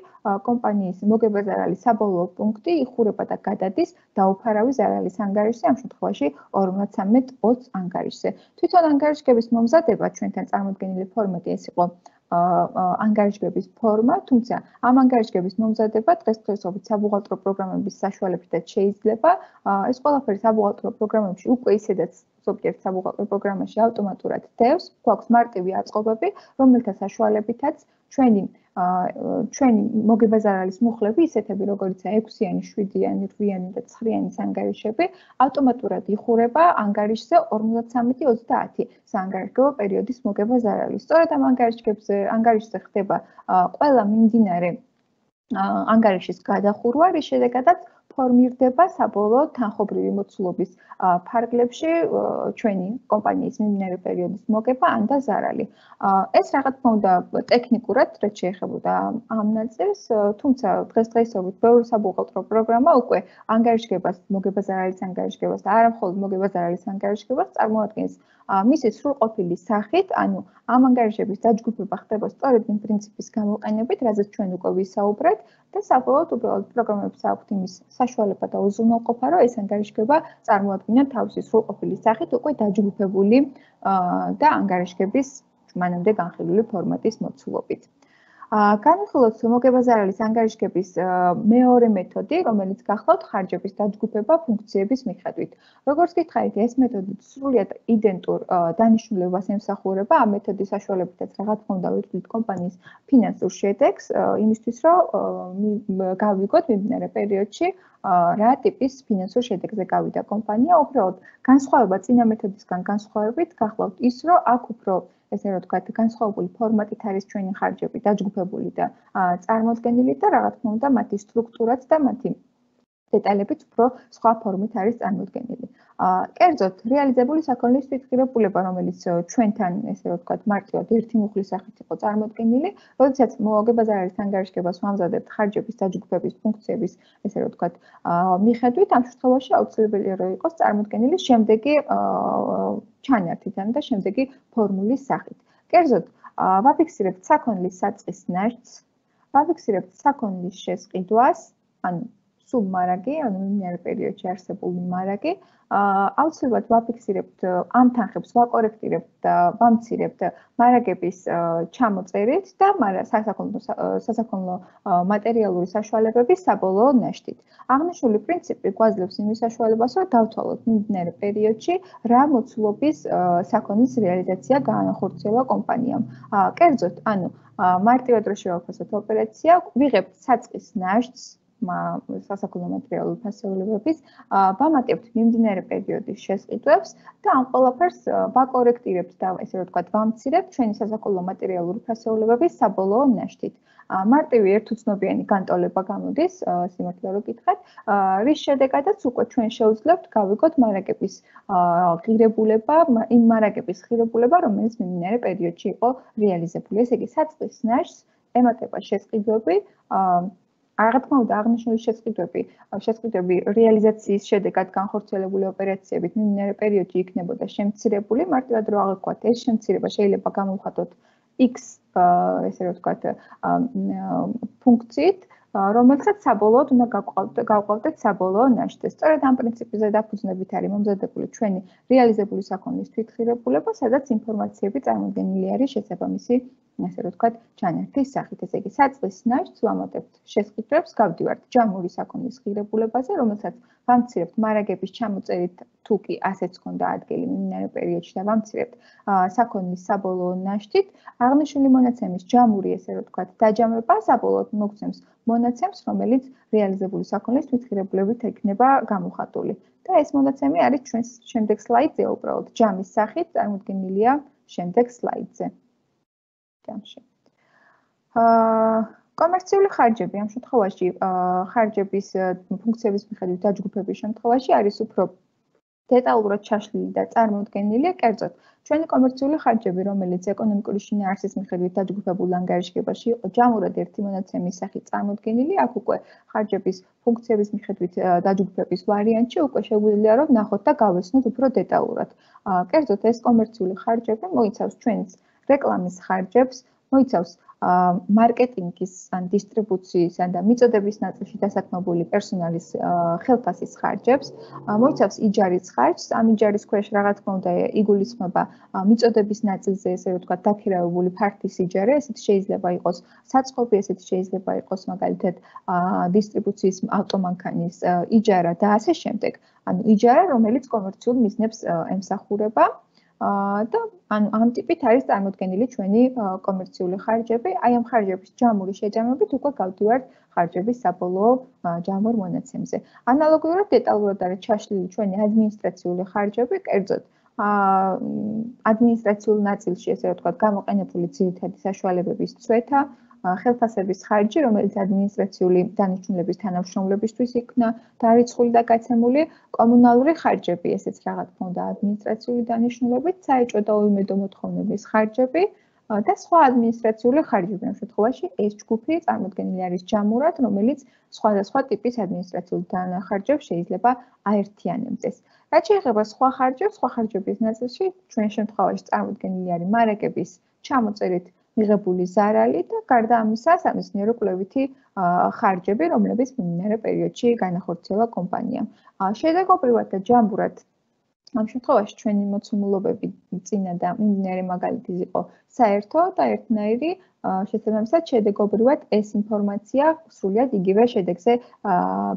კომპანიის მოგება ზარალის საბოლოო პუნქტი იხურება და გადადის დაუფარავი ზარალის ანგარიშზე, ამ შემთხვევაში 53-20 ანგარიშზე. თვითონ ანგარიშგების მომზადება ჩვენთან წარმოდგენილი ფორმატი ეს იყო ანგარიშგების ფორმა, თუმცა ამ ანგარიშგების მომზადება დღესდღეობით საბუღალტრო პროგრამების საშუალებითაც შეიძლება. ეს ყველაფერი საბუღალტრო პროგრამებში უკვე ისედაც ზოგიერთ საბუღალტრო პროგრამაში ავტომატურად დევს, გვაქვს მარტივი აწყობები, რომელთა საშუალებითაც ჩვენი მოგებაზარალის მუხლები, ისეთები როგორიცაა 6-იანი, 7-იანი, 8-იანი და 9-იანი ანგარიშები, ავტომატურად იხურება ანგარიშზე 53-30 საანგარიშგებო პერიოდის მოგებაზარალი. სწორედ ამ ანგარიშზე ხდება ყველა მიმდინარე ანგარიშის გადახურვა, რის შედეგადაც ფორმირდება საბოლოო თანხობრივი მოცულობის ფარგლებში ჩვენი კომპანიის მიმდინარე პერიოდის მოგება ან და ზარალი. ეს რა თქმა უნდა ტექნიკურად რაც შეეხებოდა ამ ნაწილს, თუმცა დღესდღეობით ბევრი საბუღალტრო პროგრამა უკვე ანგარიშგებას, მოგებაზარალის ანგარიშგებას და არა მხოლოდ მოგებაზარალის ანგარიშგებას წარმოადგენს მისი სრულყოფილი სახით, ანუ ამ ანგარიშების დაჯგუფება ხდება სწორედ იმ პრინციპის გამოყენებით, რაზეც ჩვენ უკვე ვისაუბრეთ და საბოლოოდ უბრალოდ პროგრამებს აქვთ იმის საშუალება და უზრუნველყოფა, რომ ეს ანგარიშგება წარმოადგენენ თავისი სრულყოფილი სახით უკვე დაჯგუფებული და ანგარიშგების მანამდე განხილული ფორმატის მოცულობით. განვიხილოთ მოგებაზარალის ანგარიშგების მეორე მეთოდი, რომელიც გახლავთ ხარჯების დაჯგუფება ფუნქციების მიხედვით. როგორც გითხარით, ეს მეთოდი სრულიად idენტურ დანიშნულებას ემსახურება. ამ მეთოდის საშუალებითაც რა თქმა უნდა ვიტყვით კომპანიის ფინანსურ შედეგს, იმისთვის რომ გავიგოთ მიმდინარე პერიოდში რა ტიპის ფინანსურ შედეგზე გავიდა კომპანია. უბრალოდ განსხვავება წინა მეთოდისგან განსხვავებით გახლავთ ის, რომ აქ უფრო ესე რომ ვთქვათ, განსხვავებული ფორმატით არის ჩვენი ხარჯები დაჯგუფებული და წარმოდგენილი და რა თქმა უნდა მათი სტრუქტურაც და მათი დეტალებიც უფრო სხვა ფორმით არის წარმოდგენილი. კერძოდ, რეალიზებული საქონლის თვითღირებულება, რომელიც ჩვენთან, ესე რომ ვთქვათ, მარტივად ერთი მუხლის სახით იყო წარმოდგენილი, როდესაც მოგებაზარალის ანგარიშგებას ვამზადებთ ხარჯების დაჯგუფების ფუნქციების, ესე რომ ვთქვათ, მიხედვით, ამ შემთხვევაში აუცილებელია რომ იყოს წარმოდგენილი შემდეგი ჩანართით და შემდეგი ფორმულის სახით. კერძოდ, ვაფიქსირებთ საქონლის საწყის ნაშთს, ვაფიქსირებთ საქონლის შესყიდვას, ანუ სუბმარაგი, ანუ მიმდინარე პერიოდში არსებული მარაგი, აუცილებლად ვაფიქსირებთ ამ თანხებს, ვაკორექტირებთ და ვამცირებთ მარაგების ჩამოწერით და სასაქონლო მატერიალური საშუალებების საბოლოო ნაშთით. აღნიშნული პრინციპი გვაძლევს იმის საშუალებას, რომ დავთვალოთ მიმდინარე პერიოდში რა მოცულობის საქონლის რეალიზაცია გაანახორციელა კომპანიამ. კერძოდ, ანუ მარტივად რო შევაფასოთ ოპერაცია, ვიღებთ საწყის ნაშთს სასაქონლო მატერიალური ფასეულებების, ვამატებთ მიმდინარე პერიოდის შესყიდვებს და ამ ყველაფერს ვაკორექტირებთ და ესე რომ ვთქვათ, ვამცირებთ ჩვენი სასაქონლო მატერიალური ფასეულებების საბოლოო ნაშთით. მარტივი ერთუცნობიანი განტოლება გამოდის, სიმართლე რომ გითხრათ, რის შედეგადაც უკვე ჩვენ შევძლებთ გავიგოთ მარაგების ღირებულება, იმ მარაგების ღირებულება, რომელიც მიმდინარე პერიოდში იყო რეალიზებული. ესე იგი, საწყის ნაშთს ემატება შესყიდვები, რა თქმა უნდა, აღნიშნული შესყიდვები რეალიზაციის შედეგად განხორციელებული ოპერაციებით მიმდინარე პერიოდში იქნებოდა შემცირებული, მარტივად რო აღიქვათ, ეს შემცირება შეიძლება გამოვხატოთ X, ესე რომ ვთქვათ, ფუნქციით, რომელსაც საბოლოოდ უნდა გავყავდეთ საბოლოო ნაშთზე. სწორედ ამ პრინციპზე დაფუძნებით არის მომზადებული ჩვენი რეალიზებული საქონლის თვითღირებულება, სადაც ინფორმაციები წარმოდგენილი არის შესაბამისი ასე რომ ვთქვათ, ჯანმრთის სახით. ესე იგი, საწყის ნაშთს ვამატებთ შესყიდვებს, გავდივართ ჯამური საქონლის ღირებულებაზე, რომელსაც ვამცირებთ მარაგების ჩამოწერით, თუ კი ასეც ჰქონდა ადგილი მიმდინარე პერიოდში და ვამცირებთ საქონლის საბოლოო ნაშთით. აღნიშნული მონაცემის ჯამური, ესე რომ ვთქვათ, დაჯამება საბოლოოდ მოგცემს მონაცემს, რომელიც რეალიზებული საქონლის თვითღირებულებით იქნება გამოხატული. და ეს მონაცემი არის ჩვენს შემდეგ სლაიდზე, უბრალოდ ჯამის სახით წარმოდგენილია შემდეგ სლაიდზე. ჯამში. კომერციული ხარჯები ამ შემთხვევაში ხარჯების ფუნქციების მიხედვით დაჯგუფების შემთხვევაში არის უფრო დეტალურად ჩაშლილი და წარმოდგენილი, კერძოდ ჩვენი კომერციული ხარჯები, რომელიც ეკონომიკური შინაარსის მიხედვით დაჯგუფებულ ანგარიშგებაში იყო ჯამურად ერთი მონაცემის სახით წარმოდგენილი, აქ უკვე ხარჯების ფუნქციების მიხედვით დაჯგუფების ვარიანტში უკვე შეგვიძლია რომ ნახოთ და გავეცნოთ უფრო დეტალურად. კერძოდ ეს კომერციული ხარჯები მოიცავს ჩვენს რეკლამის ხარჯებს, მოიცავს მარკეტინგის ან დისტრიბუციის და მიწოდების ნაწილში დასაქმებული პერსონალის ხელფასის ხარჯებს, მოიცავს იჯარის ხარჯს, ამ იჯარის ქვეშ რა თქმა უნდა იგულისხმება მიწოდების ნაწილზე, ესე რომ ვთქვათ, დაქირავებული ფართის იჯარე, ესეც შეიძლება იყოს საწყობი, ესეც შეიძლება იყოს მაგალითად დისტრიბუციის ავტომანქანის იჯარა და ასე შემდეგ. ანუ იჯარა, რომელიც კომერციულ მიზნებს ემსახურება. და ამ ტიპით არის წარმოდგენილი ჩვენი კომერციული ხარჯები. აი ამ ხარჯების ჯამური შეჯამებით უკვე გავდივართ ხარჯების საბოლოო ჯამურ მონაცემზე. ანალოგიურად დეტალურად არის ჩაშლილი ჩვენი ადმინისტრაციული ხარჯები, კერძოდ ადმინისტრაციულ ნაწილში, ესე ვთქვათ, გამოყენებული ძირითადი საშუალებების წვეთა, ხელფასების ხარჯი, რომელიც ადმინისტრაციული დანიშნულების თანამშრომლებისთვის იქნა დარიცხული და გაცემული, კომუნალური ხარჯები, ესეც რა თქმა უნდა ადმინისტრაციული დანიშნულებით, საეჭვო და უიმედო მოთხოვნების ხარჯები და სხვა ადმინისტრაციული ხარჯები. ამ შემთხვევაში ეს ჯგუფი წარმოდგენილი არის ჯამურად, რომელიც სხვადასხვა ტიპის ადმინისტრაციულ ხარჯებს შეიძლება აერთიანებდეს. რაც შეეხება სხვა ხარჯებს, სხვა ხარჯების ნაწილში ჩვენ შემთხვევაში წარმოდგენილი არის მარაგების ჩამოწერით მიღებული ზარალი და გარდა ამისა სამეცნიერო კვლევითი ხარჯები, რომლებიც მიმდინარე პერიოდში განახორციელა კომპანიამ. შედეგობრივად და ჯამურად ამ შემთხვევაში ჩვენი მოცემულობები წინა და მიმდინარე მაგალითი იყო საერთო და ერთნაირი, შესაბამისად შედეგობრივად ეს ინფორმაცია სრულიად იგივე შედეგზე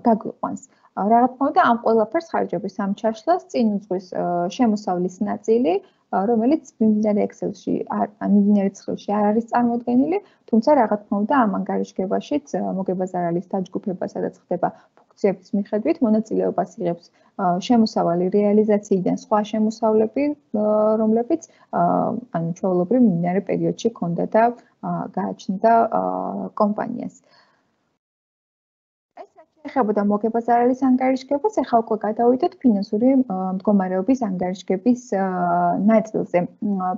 გაგვიყვანს. რა თქმა უნდა, ამ ყველაფერს ხარჯების ამ ჩაშლას წინ უძღვის შემოსავლის ნაწილი, რომელიც მიმდინარე ექსელში, მიმდინარე ცხილში არ არის წარმოდგენილი, თუმცა რა თქმა უნდა, ამ ანგარიშგებაშიც მოგება ზარალის დაჯგუფება, სადაც ხდება ფუნქციების მიხედვით, მონაწილეობას იღებს შემოსავალი რეალიზაციიდან სხვა შემოსავლები, რომლებიც ანუ ჩვეულებრივ მიმდინარე პერიოდში ჰქონდა და გააჩნდა კომპანიას. ეხებოდა მოგება ზარალის ანგარიშგებას, ახლა უკვე გადავიდეთ ფინანსური მდგომარეობის ანგარიშგების ნაწილზე.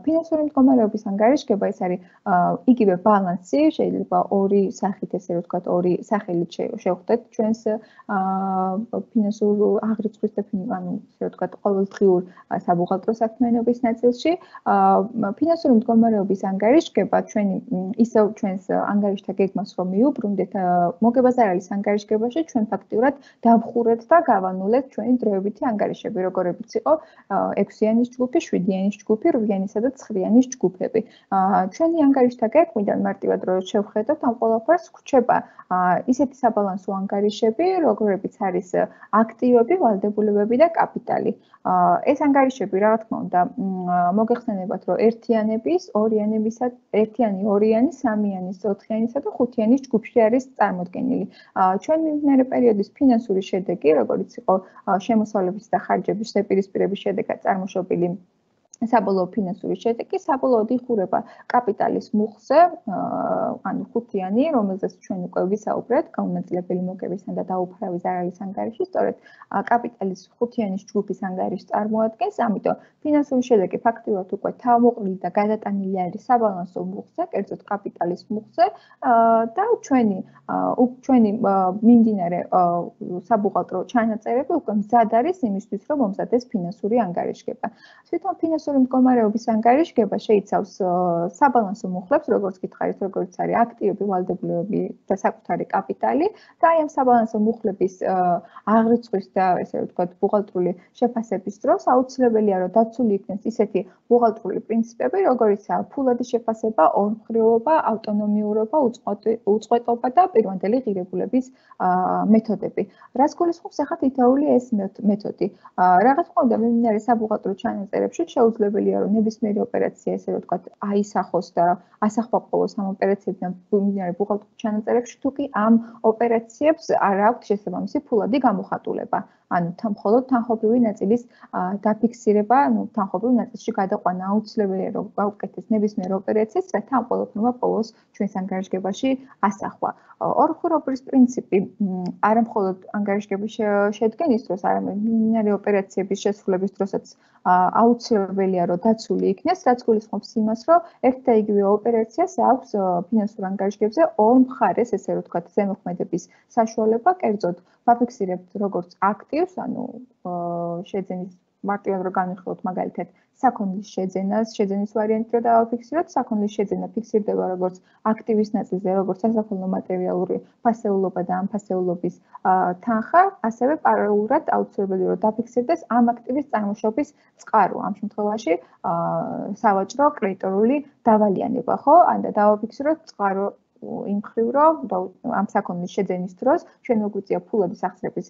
ფინანსური მდგომარეობის ანგარიშგება ეს არის იგივე ბალანსი, შეიძლება ორი სახით, ესე რომ ვთქვათ, ორი სახელით შევხვდეთ ჩვენს ფინანსურ აღრიცხვის და ანუ ესე რომ ვთქვათ, ყოველდღიურ საბუღალტრო საქმიანობის ნაწილში. ფინანსური მდგომარეობის ანგარიშგება ჩვენი ისევ ჩვენს ანგარიშთა გეგმას რომ მიუბრუნდეთ, მოგება ზარალის ანგარიშგებაში ჩვენ ფაქტიურად დავხურეთ და გავანულეთ ჩვენი დროებითი ანგარიშები, როგორებიც იყო 6-იანის ჯგუფი, 7-იანის ჯგუფი, 8-იანისა და 9-იანის ჯგუფები. ჩვენი ანგარიშთა გეგმიდან მარტივად რო შევხედოთ, ამ ყველაფერს გვჩება ისეთი საბალანსო ანგარიშები, როგორებიც არის აქტივები, ვალდებულებები და კაპიტალი. ეს ანგარიშები, რა თქმა უნდა, მოგეხსენებათ, რომ ერთიანების, ორიანებისა, ერთიანი, ორიანი, სამიანის, 4-იანისა და 5-იანის ჯგუფში არის წარმოდგენილი. ჩვენ მიმდინარე პერიოდის ფინანსური შედეგი, როგორც იყო შემოსავლების და ხარჯების ზეპირისპირების შედეგად წარმოშობილი საბოლოო ფინანსური შედეგი, საბოლოოდ იხურება კაპიტალის მუხზე, ანუ 5-იანი, რომელზეც ჩვენ უკვე ვისაუბრეთ, გაუნაწილებელი მოგებისა და დაუფარავი ზარალის ანგარიში, სწორედ კაპიტალის 5-яნის ჯგუფის ანგარიშს წარმოადგენს, ამიტომ ფინანსური შედეგი ფაქტიურად უკვე თავმოყრილი და გადატანილი არის საბალანსო მუხზე, კერძოდ კაპიტალის მუხზე და ჩვენი მიმდინარე საბუღალტრო ჩანაწერები უკვე მზად არის იმისთვის, რომ მომზადდეს ფინანსური ანგარიშგება. თვითონ ფინანსური მდგომარეობის ანგარიშგება შეიცავს საბალანსო მუხლებს, როგორც გითხარით, როგორც საკუთარი აქტივები, ვალდებულებები და საკუთარი კაპიტალი და აი ამ საბალანსო მუხლების აღრიცხვის და ესე ვთქვათ, ბუღალტრული შეფასების დროს აუცილებელია, რომ დაცული იქნეს ისეთი ბუღალტრული პრინციპები, როგორიცაა ფულადი შეფასება, ორმხრივობა, ავტონომიურობა, უწყვეტობა და პირვანდელი ღირებულების მეთოდები. რაც გულისხმობს ახლა თითოეული ეს მეთოდი. რაღაც ყავდა მიმდინარე საბუღალტრო ჩანაწერებში შეუძლებელია, რომ ნებისმიერი ოპერაცია ესე ვთქვათ, აისახოს და ასახვა ყოველს ამ ოპერაციებიდან მიმდინარე ბუღალტრო ჩანაწერებში, თუ კი ამ ოპერაციებს არ აქვს შესაბამისი ფულადი გამოხატულება. ანუ მხოლოდ თანხობრივი ნაწილის დაფიქსირება, თანხობრივ ნაწილში გადაყვანა აუცილებელია, რომ გავუკეთდეს ნებისმიერ ოპერაციას, რათა ამ ყველაფერმა პოვოს ჩვენს ანგარიშგებაში ასახვა. ორხურობის პრინციპი არა მხოლოდ ანგარიშგების შედგენის დროს, არამედ მიმდინარე ოპერაციების შესრულების დროსაც აუცილებელია, რომ დაცული იქნეს, რაც გულისხმობს იმას, რომ ერთ და იგივე ოპერაციას აქვს ფინანსურ ანგარიშგებზე ორ მხარეს, ესე ვთქვათ, ზემოქმედების საშუალება, კერძოდ ვაფიქსირებთ როგორც აქტივს, ანუ შეძენის მარტივად რო განვიხილოთ მაგალითად საქონლის შეძენის ვარიანტი რო დავაფიქსიროთ, საქონლის შეძენა ფიქსირდება როგორც აქტივის ნაწილზე, როგორც სასაქონლო მატერიალური ფასეულობა და ამ ფასეულობის თანხა, ასევე პარალელურად აუცილებელია რომ დაფიქსირდეს ამ აქტივის წარმოშობის წყარო. ამ შემთხვევაში სავაჭრო კრედიტორული დავალიანება, ხო? ან და დავაფიქსიროთ წყარო იმ მხრივ, რომ ამ საქონლის შეძენის დროს ჩვენ მოგვიწია ფულადის აღწრების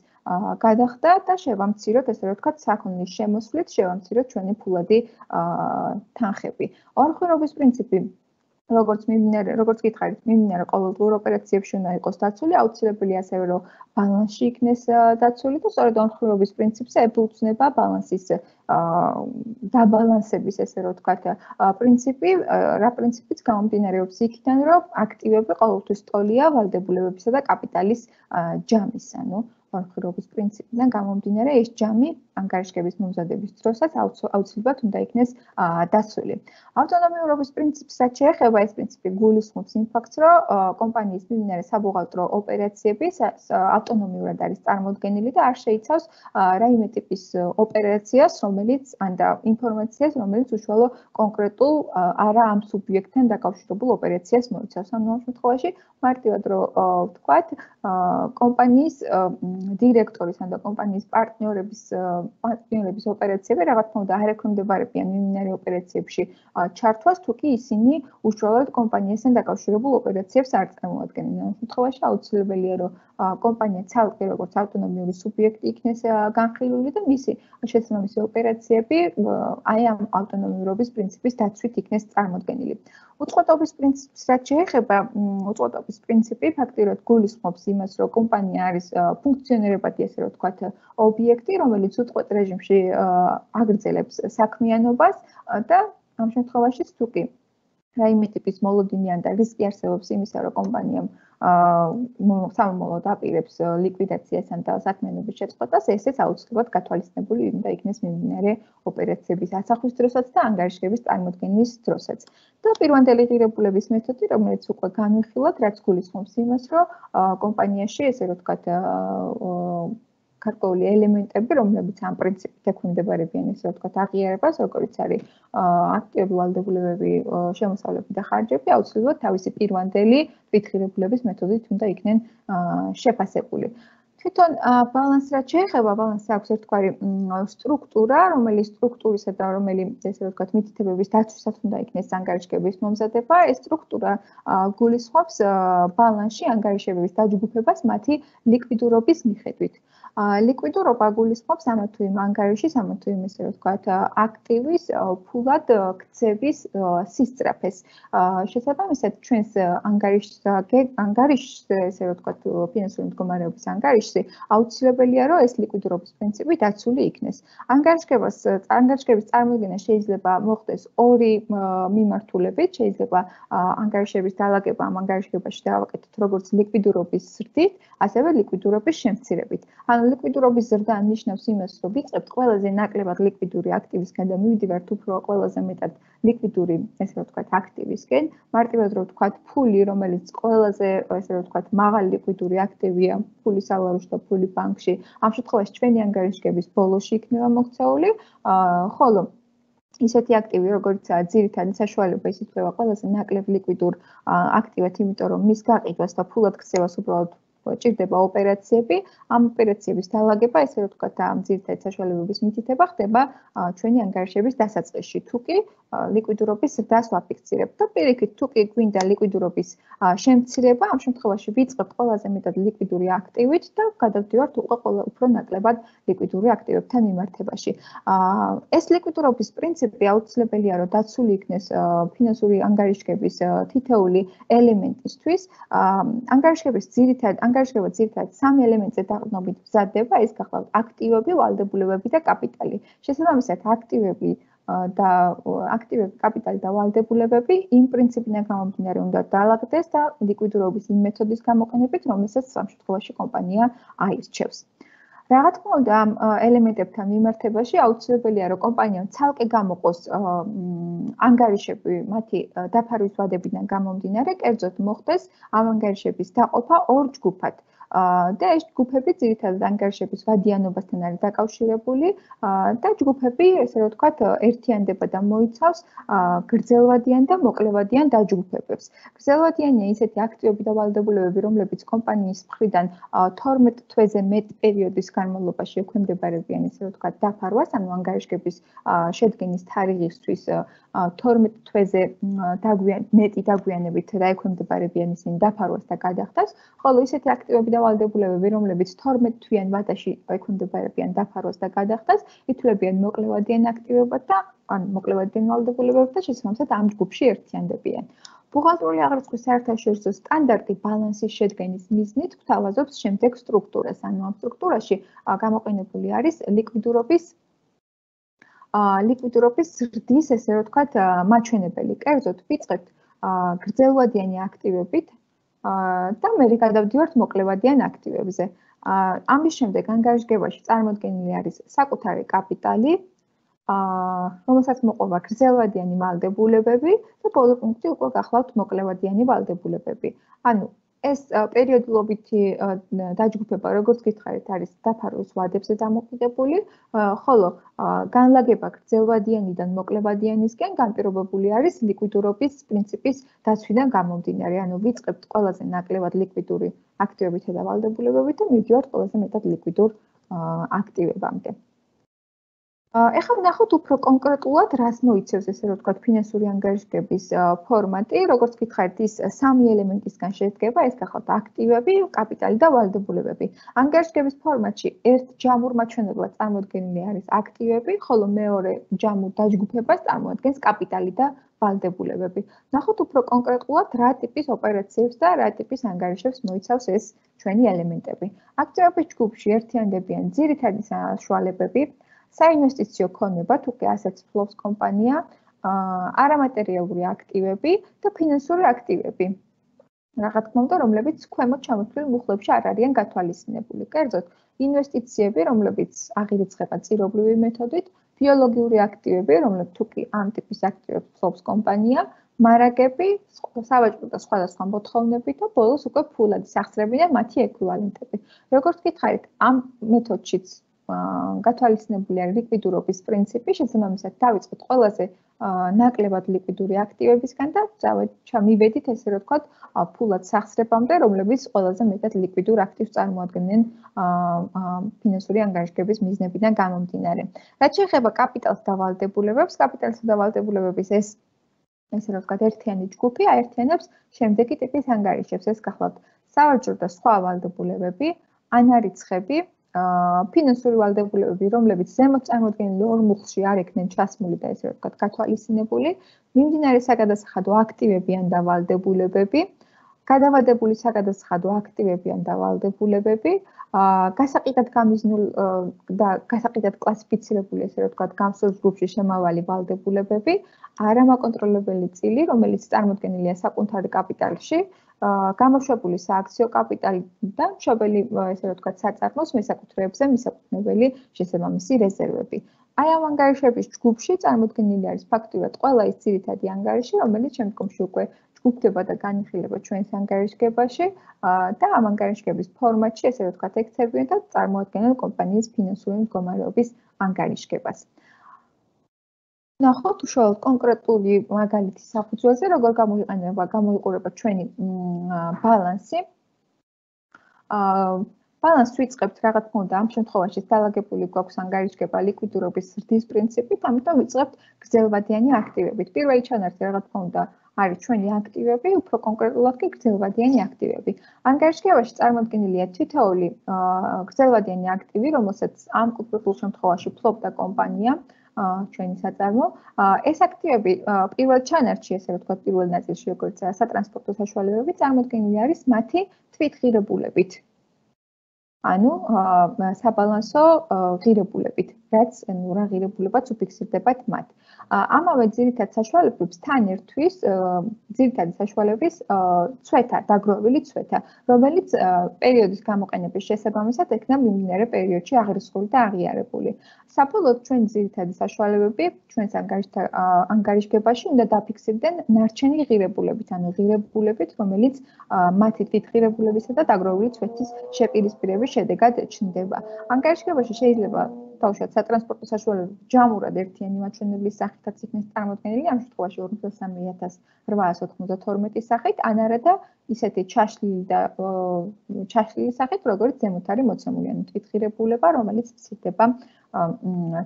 გადახდა და შევამციროთ, ესე რომ ვთქვათ, საქონლის შემოსვლით შევამციროთ ჩვენი ფულადი თანხები. ორხურობის პრინციპი როგორც გითხარით, მიმდინარე ყოველდღიურ ოპერაციებში უნდა იყოს დაცული, აუცილებელია ასევე რომ ბალანსში იქნეს დაცული და სწორედ ორხურობის პრინციპს ეფუძნება ბალანსის დაბალანსების, ესე რომ ვთქვათ, პრინციპი, რა პრინციპიც გამომდინარეობს იქიდან, რომ აქტივები ყოველთვის ტოლია ვალდებულებებისა და კაპიტალის ჯამის, ანუ ორხურობის პრინციპიდან გამომდინარე ეს ჯამი ანგარიშგების მომზადების დროსაც აუცილებლად უნდა იქნეს დაცული. ავტონომიურობის პრინციპს რაც შეეხება, ეს პრინციპი გულისხმობს იმ ფაქტს, რომ კომპანიის მიმდინარე საბუღალტრო ოპერაციები ავტონომიურად არის წარმოდგენილი და არ შეიცავს რაიმე ტიპის ოპერაციას, რომელიც ან და ინფორმაციას, რომელიც უშუალო კონკრეტულ არა ამ სუბიექტთან დაკავშირებულ ოპერაციას მოიცავს. ანუ ამ შემთხვევაში მარტივად რო ვთქვათ, კომპანიის დირექტორის ან და კომპანიის პარტნიორების ოპერაციები რაღაც თქმა არ ექვემდებარებიან მიმდინარე ოპერაციებში ჩართვას, თუ კი ისინი უშუალოდ კომპანიასთან დაკავშირებულ ოპერაციებს არ წარმოადგენენ. ამ შემთხვევაში აუცილებელია, რომ კომპანია ცალკე როგორც ავტონომიური სუბიექტი იქნეს განხილული და მისი შესაბამისი ოპერაციები აი ამ ავტონომიურობის პრინციპის დაცვით იქნეს წარმოდგენილი. უწყვეტობის პრინციპს რაც შეეხება, უწყვეტობის პრინციპი ფაქტიურად გულისხმობს იმას, რომ კომპანია არის ფუნქციონირებადი, ესე რომ ვთქვათ, ობიექტი, რომელიც უწყვეტ რეჟიმში აგრძელებს საქმიანობას და ამ შემთხვევაში თუ კი რაიმე ტიპის მოლოდინი ან და რისკი არსებობს იმისა, რომ კომპანიამ სამომავლოდ აპირებს ლიკვიდაციასთან და საქმიანობის შეწყვეტას, ესეც აუცილებლად გათვალისწინებული უნდა იქნეს მიმდინარე ოპერაციების ასახვის დროსაც და ანგარიშგების წარმოდგენის დროსაც. და პირვანდელი ღირებულების მეთოდი, რომელიც უკვე განვიხილოთ, რაც გულისხმობს იმას, რომ კომპანიაში, ესე რომ ვთქვათ, გარკვეული ელემენტები, რომლებიც ამ პრინციპით ექვემდებარებიან, ესე რომ ვთქვათ, აღიარებას, როგორც არის აქტივები, ვალდებულებები, შემოსავლები და ხარჯები, აუცილებლად თავისი პირვანდელი თვითღირებულების მეთოდით უნდა იქნენ შეფასებული. თვითონ ბალანს რაც შეეხება, ბალანსს აქვს ერთგვარი სტრუქტურა, რომელიც სტრუქტურისა და რომელიც ესე რომ ვთქვათ, მითითებების დაცვისას უნდა იქნეს ანგარიშგების მომზადება. ეს სტრუქტურა გულისხმობს ბალანსში ანგარიშების დაჯგუფებას მათი ლიკვიდურობის მიხედვით. ლიკვიდურობა გულისხმობს ამა თუ იმ ანგარიშის, ამა თუ იმ ესე რომ ვთქვათ, აქტივის ფულად ქცევის სისწრაფეს. შესაბამისად, ჩვენს ანგარიშზე, ესე რომ ვთქვათ, ფინანსური მდგომარეობის ანგარიშზე აუცილებელია, რომ ეს ლიკვიდურობის პრინციპი დაცული იქნეს. ანგარიშგების წარმოდგენა შეიძლება მოხდეს ორი მიმართულებით, შეიძლება ანგარიშების დალაგება ამ ანგარიშგებაში დავაკეთოთ როგორც ლიკვიდურობის ზრდით, ასევე ლიკვიდურობის შემცირებით. ანუ ლიკვიდურობის ზრდა ნიშნავს იმას, რომ ვიწყებთ ყველაზე ნაკლებად ლიკვიდური აქტივისგან და მივდივართ უფრო ყველაზე მეტად ლიკვიდური, ესე რომ ვთქვათ, აქტივისკენ. მარტივად რომ ვთქვათ, ფული, რომელიც ყველაზე, ესე რომ ვთქვათ, მაღალი ლიკვიდური აქტივია, ფული სალაროში და ფული ბანკში, ამ შემთხვევაში ჩვენი ანგარიშგების ბოლოში იქნება მოქცეული, ხოლო ისეთი აქტივი, როგორც ძირითადი საშუალება ის ითვლება ყველაზე ნაკლებ ლიკვიდურ აქტივად, იმიტომ რომ მის გაყიდვას და ფულად ქცევას უბრალოდ ჭირდება ოპერაციები. ამ ოპერაციების დალაგება, ესე რომ ვთქვათ, ამ ძირითადი საშუალებების მითითება ხდება ჩვენი ანგარიშების დასაწყისში. თუ კი ლიკვიდურობის ზრდას ვაფიქსირებთ და პირიქით, თუ კი გვინდა ლიკვიდურობის შემცირება, ამ შემთხვევაში ვიწყებთ ყველაზე მეტად ლიკვიდური აქტივით და გადავდივართ უფრო ნაკლებად ლიკვიდური აქტივებთან მიმართებაში. ეს ლიკვიდურობის პრინციპი აუცილებელია, რომ დაცული იქნეს ფინანსური ანგარიშგების თითოეული ელემენტისთვის. ანგარიშგება ძირითადად სამი ელემენტზე დაყრდნობით მზადდება, ეს გახლავთ აქტივები, ვალდებულებები და კაპიტალი. შესაბამისად, აქტივები, კაპიტალი და ვალდებულებები იმ პრინციპიდან გამომდინარე უნდა დაალაგდეს და ლიკვიდურობის იმ მეთოდის გამოყენებით, რომელსაც ამ შემთხვევაში კომპანია აირჩევს. რა თქმა უნდა, ამ ელემენტებთან მიმართებაში აუცილებელია, რომ კომპანიამ ცალკე გამოყოს ანგარიშები მათი დაფარვის ვადებიდან გამომდინარე, კერძოდ მოხდეს ამ ანგარიშების დაყოფა ორ ჯგუფად. და ეს ჯგუფები ძირითადად ანგარიშების ვადიანობასთან არის დაკავშირებული და ჯგუფები, ესე რომ ვთქვათ, ერთიანდება და მოიცავს გრძელვადიან და მოკლევადიან დაჯგუფებებს. გრძელვადიანია ისეთი აქტივები და ვალდებულებები, რომლებიც კომპანიის მხრიდან 12 თვეზე მეტ პერიოდის განმავლობაში ექვემდებარებიან, ესე რომ ვთქვათ, დაფარვას, ანუ ანგარიშგების შედგენის თარიღისთვის 12 თვეზე მეტი დაგვიანებით დაექვემდებარებიან ისინი დაფარვას და გადახდას, ხოლო ისეთი აქტივები და ვალდებულებები, რომლებიც 12 თვიან ვადაში ექვემდებარებიან დაფარვას და გადახდას, ითვლებიან მოკლევადიან აქტივებად და ან მოკლევადიან ვალდებულებებად და შესაბამისად ამ ჯგუფში ერთიანდებიან. ბუღალტრიული აღრიცხვის საერთაშორისო სტანდარტი ბალანსის შედგენის მიზნით გვთავაზობს შემდეგ სტრუქტურას, ანუ ამ სტრუქტურაში გამოყენებული არის ლიკვიდურობის ზრდის, ესე რომ ვთქვათ, მაჩვენებელი. კერძოდ ვიწყებთ გრძელვადიანი აქტივებით და მერე გადავდივართ მოკლევადიან აქტივებზე. ამის შემდეგ ანგარიშგებაში წარმოდგენილი არის საკუთარი კაპიტალი, რომელსაც მოყვა გრძელვადიანი ვალდებულებები და ბოლო პუნქტი უკვე გახლავთ მოკლევადიანი ვალდებულებები. ანუ ეს პერიოდულობითი დაჯგუფება, როგორც გითხარით, არის დაფარვის ვადებზე დამოკიდებული, ხოლო განლაგება გრძელვადიანიდან მოკლევადიანისკენ განპირობებული არის ლიკვიდურობის პრინციპის დაცვიდან გამომდინარე. ანუ ვიწყებთ ყველაზე ნაკლებად ლიკვიდური აქტივებითა და ვალდებულებებით და მივდივართ ყველაზე მეტად ლიკვიდურ აქტივებამდე. ეხლა ვნახოთ უფრო კონკრეტულად, რას მოიცავს, ესე რომ ვთქვათ, ფინანსური ანგარიშგების ფორმატი. როგორც გითხარით, ის სამი ელემენტისგან შედგება, ეს გახლავთ აქტივები, კაპიტალი და ვალდებულებები. ანგარიშგების ფორმატში ერთ ჯამურ მაჩვენებლად წარმოდგენილი არის აქტივები, ხოლო მეორე ჯამურ დაჯგუფებას წარმოადგენს კაპიტალი და ვალდებულებები. ვნახოთ უფრო კონკრეტულად, რა ტიპის ოპერაციებს და რა ტიპის ანგარიშებს მოიცავს ეს ჩვენი ელემენტები. აქტივების ჯგუფში ერთიანდებიან ძირითადი საშუალებები, საინვესტიციო ქონება, თუ კი ასეც ფლობს კომპანია, არამატერიალური აქტივები და ფინანსური აქტივები. რა თქმა უნდა, რომლებიც ქვემოთ ჩამოთვლილ მუხლებში არ არიან გათვალისწინებული. კერძოდ, ინვესტიციები, რომლებიც აღირიცხება წირობლივი მეთოდით, ბიოლოგიური აქტივები, რომლებიც თუ კი ამ ტიპის აქტივებს ფლობს კომპანია, მარაგები, სავაჭრო და სხვადასხვა მოთხოვნები და ბოლოს უკვე ფულადი სახსრები და მათი ეკვივალენტები. როგორც გითხარით, ამ მეთოდშიც გათვალისწინებული არის ლიკვიდურობის პრინციპი, შესაბამისად დავიწყოთ ყველაზე ნაკლებად ლიკვიდური აქტივებისგან და მივედით, ესე რომ ვთქვათ, ფულად სახსრებამდე, რომლებიც ყველაზე მეტად ლიკვიდურ აქტივს წარმოადგენენ ფინანსური ანგარიშგების მიზნებიდან გამომდინარე. რაც შეეხება კაპიტალს და ვალდებულებებს, კაპიტალსა და ვალდებულებების ესე რომ ვთქვათ, ერთიანი ჯგუფი აერთიანებს შემდეგი ტიპის ანგარიშებს. ეს გახლავთ სავაჭრო და სხვა ვალდებულებები, ანარიცხები, ფინანსური ვალდებულებები, რომლებიც ზემოთ წარმოდგენილ ორ მუხლში არ ექნენ ჩასმული და ესე რომ ვთქვათ, გათვალისწინებული, მიმდინარე საგადასახადო აქტივებიან და ვალდებულებები, გადავადებული საგადასახადო აქტივებიან და ვალდებულებები, გასაყიდად გამიზნულ და გასაყიდად კლასიფიცირებული, ესე რომ ვთქვათ, გამსხვილ ჯგუფში შემავალი ვალდებულებები, არამაკონტროლებელი წილი, რომელიც წარმოდგენილია საკუთარი კაპიტალში, გამოშვებული სააქციო კაპიტალი და მშობელი, ესე რომ ვთქვათ, საწარმოს მესაკუთრეებზე მისაკუთვნებელი შესაბამისი რეზერვები. აი ამ ანგარიშების ჯგუფში წარმოდგენილი არის ფაქტურად ყველა ის ძირითადი ანგარიში, რომელიც შემდგომში უკვე ჯგუფდება და განიხილება ჩვენს ანგარიშგებაში და ამ ანგარიშგების ფორმატში, ესე რომ ვთქვათ, ექცევიან და წარმოადგენენ კომპანიის ფინანსური მდგომარეობის ანგარიშგებას. ნახოთ უშუალოდ კონკრეტული მაგალითის საფუძველზე, როგორ გამოიყურება ჩვენი ბალანსი. ბალანსს ვიწყებთ, რა თქმა უნდა, ამ შემთხვევაში დალაგებული გვაქვს ანგარიშგება ლიკვიდურობის ზრდის პრინციპით, ამიტომ ვიწყებთ გრძელვადიანი აქტივებით. პირველი ჩანართი, რა თქმა უნდა, არის ჩვენი აქტივები, უფრო კონკრეტულად კი გრძელვადიანი აქტივები. ანგარიშგებაში წარმოდგენილია თითოეული გრძელვადიანი აქტივი, რომელსაც ამ კონკრეტულ შემთხვევაში ფლობდა კომპანია, ჩვენი საწარმო. ეს აქტივები პირველ ჩანართში, ესე ვთქვათ, პირველ ნაწილში, როგორც სატრანსპორტო საშუალებები, წარმოდგენილი არის მათი თვითღირებულებით. ანუ საბალანსო ღირებულებით, რაც რა ღირებულებაც უფიქსირდებათ მათ. ამავე ძირითად საშუალებებს თან ერთვის ძირითადი საშუალების ცვეთა, დაგროვილი ცვეთა, რომელიც პერიოდის გამოყენების შესაბამისად ექნება მიმდინარე პერიოდში აღრიცხული და აღიარებული. საბოლოოდ ჩვენი ძირითადი საშუალებები ჩვენს ანგარიშგებაში უნდა დაფიქსირდნენ ნარჩენი ღირებულებით, ანუ ღირებულებით, რომელიც მათი თვითღირებულებისა და დაგროვილი ცვეთის შეპირისპირების შედეგად ჩნდება. ანგარიშგებაში შეიძლება თავშად სატრანსპორტო საშუალებები ჯამურად ერთიანი მაჩვენებლის სახითაც იქნეს წარმოდგენილი, ამ შემთხვევაში 43.892 სახით, ან არადა ისეთი ჩაშლილი სახით, როგორც ზემოთ არის მოცემული, ანუ თვითღირებულება, რომელიც მცირდება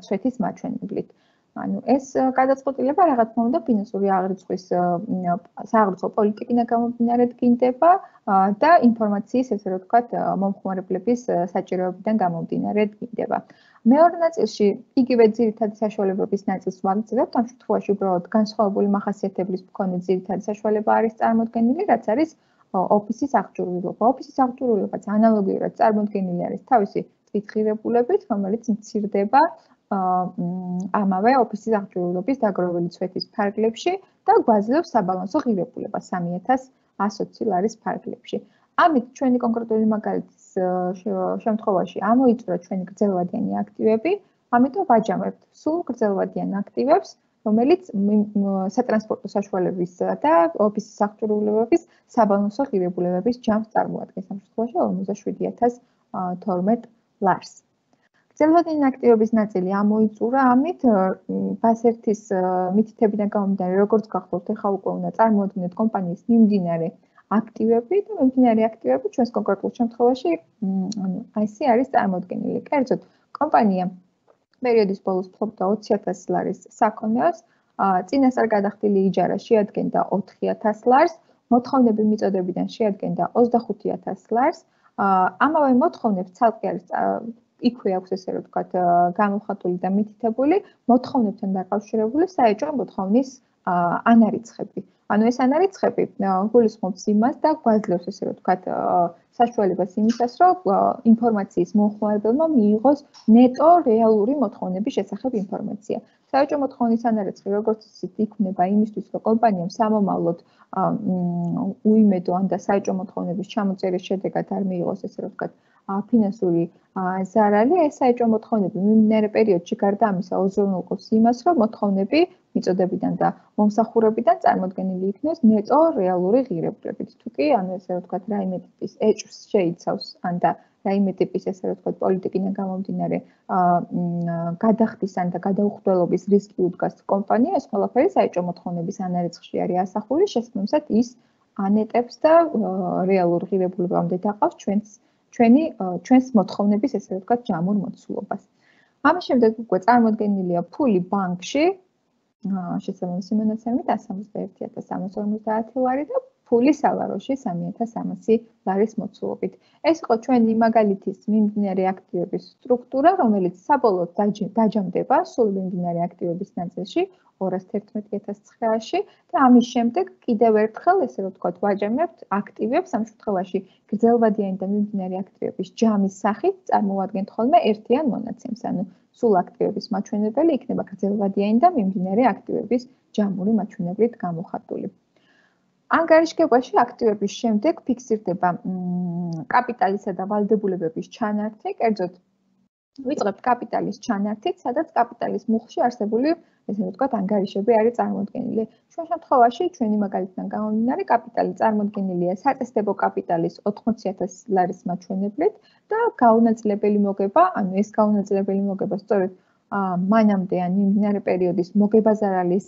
ცვეთის მაჩვენებლით. ანუ ეს გადაწყვეტილება, რა თქმა უნდა, ფინანსური აღრიცხვის სააღრიცხვო პოლიტიკიდან გამომდინარე დგინდება და ინფორმაციის, ესე რომ ვთქვათ, მომხმარებლების საჭიროებიდან გამომდინარე დგინდება. მეორე ნაწილში იგივე ძირითადი საშუალებების ნაწილს ვაგრძელებთ, ამ შემთხვევაში უბრალოდ განსხვავებული მახასიათებლების მქონე ძირითადი საშუალება არის წარმოდგენილი, რაც არის ოფისის აღჭურვილობა. ოფისის აღჭურვილობაც ანალოგიურად წარმოდგენილი არის თავისი თვითღირებულებით, რომელიც მცირდება ამავე ოფისის აღჭურვილობის დაგროვილი ცვეთის ფარგლებში და გვაძლევს საბალანსო ღირებულებას 3120 ლარის ფარგლებში. ამით ჩვენი კონკრეტული მაგალითის შემთხვევაში ამოიწურა ჩვენი გრძელვადიანი აქტივები, ამიტომ ვაჯამებთ სულ გრძელვადიან აქტივებს, რომელიც სატრანსპორტო საშუალებისა და ოფისის აღჭურვილობების საბალანსო ღირებულებების ჯამს წარმოადგენს. ამ შემთხვევაში 57012 ლარს. გრძელვადიანი აქტივების ნაწილი ამოიწურა ამით ბასერთის მითითებიდან გამომდინარე, როგორც გახსოვთ, ეხლა უკვე უნდა წარმოადგინოთ კომპანიის მიმდინარე აქტივები და მიმდინარე აქტივები ჩვენს კონკრეტულ შემთხვევაში ესე არის წარმოდგენილი. კერძოდ, კომპანია პერიოდის ბოლოს ფლობდა 20.000 ლარის საქონელს, წინასწარ გადახდილი იჯარა შეადგენდა 4.000 ლარს, მოთხოვნები მიწოდებიდან შეადგენდა 25.000 ლარს. ამავე მოთხოვნებს ცალკე არის იქვე აქვს ესე რომ ვთქვათ გამოხატული და მითითებული მოთხოვნებთან დაკავშირებული საეჭვო მოთხოვნის ანარიცხები. ანუ ეს ანარიცხები გულისხმობს იმას და გვაძლევს ესე რომ ვთქვათ საშუალებას იმისას, რომ ინფორმაციის მომხმარებელმა მიიღოს ნეტო რეალური მოთხოვნების შესახებ ინფორმაცია. საეჭვო მოთხოვნის ანარიცხი როგორც ისეთი იქნება იმისთვის, რომ კომპანიამ სამომავლოდ უიმედო ან და საეჭვო მოთხოვნების ჩამოწერის შედეგად არ მიიღოს ესე რომ ვთქვათ ფინანსური ზარალი, ეს საეჭვო მოთხოვნები მიმდინარე პერიოდში გარდა ამისა უზრუნველყოფს იმას, რომ მოთხოვნები მიწოდებიდან და მომსახურებიდან წარმოდგენილი იქნეს ნეტო რეალური ღირებულებით. თუ კი, ანუ ესე რომ ვთქვათ, რაიმე ტიპის ეჭვს შეიცავს, ან და რაიმე ტიპის ესე რომ ვთქვათ, პოლიტიკიდან გამომდინარე გადახდის ან და გადაუხდელობის რისკი უდგას კომპანია, ეს ყველაფერი საეჭვო მოთხოვნების ანარიცხში არის ასახული, შესაბამისად ის ანეტებს და რეალურ ღირებულებამდე დაყავს ჩვენს მოთხოვნების ესე რომ ვთქვათ, ჯამურ მოცულობას. ამის შემდეგ უკვე წარმოდგენილია ფული ბანკში, შესაბამისი მონაცემით 161.350 ლარი და ფული სავაროში 3.300 ლარის მოცულობით. ეს იყო ჩვენი მაგალითის მიმდინარე აქტივების სტრუქტურა, რომელიც საბოლოოდ დაჯამდება სულ მიმდინარე აქტივების ნაწილში 211.900-ში და ამის შემდეგ კიდევ ერთხელ ესე რომ ვთქვათ, ვაჯამებთ აქტივებს, ამ შემთხვევაში გრძელვადიანი და მიმდინარე აქტივების ჯამის სახით წარმოვადგენთ ხოლმე ერთიან მონაცემს, ანუ სულ აქტივების მაჩვენებელი იქნება გრძელვადიანი და მიმდინარე აქტივების ჯამური მაჩვენებლით გამოხატული. ანგარიშგებაში აქტივების შემდეგ ფიქსირდება კაპიტალისა და ვალდებულებების ჩანართი, კერძოდ ვიწყებთ კაპიტალის ჩანართით, სადაც კაპიტალის მუხლში არსებული ესე ვთქვათ, ანგარიშები არის წარმოდგენილი. ჩვენ შემთხვევაში ჩვენი მაგალითიდან გამომდინარე კაპიტალი წარმოდგენილია საწესდებო კაპიტალის 80.000 ლარის მაჩვენებლით და გაუნაწილებელი მოგება, ანუ ეს გაუნაწილებელი მოგება სწორედ მანამდე ან მიმდინარე პერიოდის მოგებაზარალის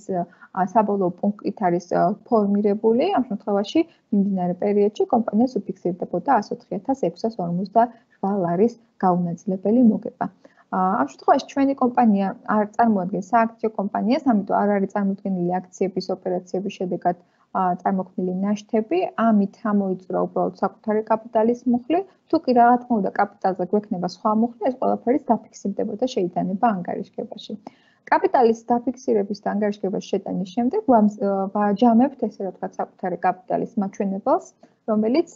საბოლოო პუნქტით არის ფორმირებული. ამ შემთხვევაში მიმდინარე პერიოდში კომპანიას უფიქსირდებოდა 104,648 ლარის გაუნაწილებელი მოგება. ამ შემთხვევაში ჩვენი კომპანია არ წარმოადგენს სააქციო კომპანიას, ამიტომ არ არის წარმოქმნილი აქციების ოპერაციების შედეგად წარმოქმნილი ნაშთები, ამით ამოიწურა უბრალოდ საკუთარი კაპიტალის მუხლი, თუ კი რა თქმა უნდა კაპიტალზე გვექნება სხვა მუხლი, ეს ყველაფერი დაფიქსირდება და შეიტანება ანგარიშგებაში. კაპიტალის დაფიქსირების და ანგარიშგებაში შეტანის შემდეგ ვაჯამებთ ესე რა ვთქვათ საკუთარი კაპიტალის მაჩვენებელს, რომელიც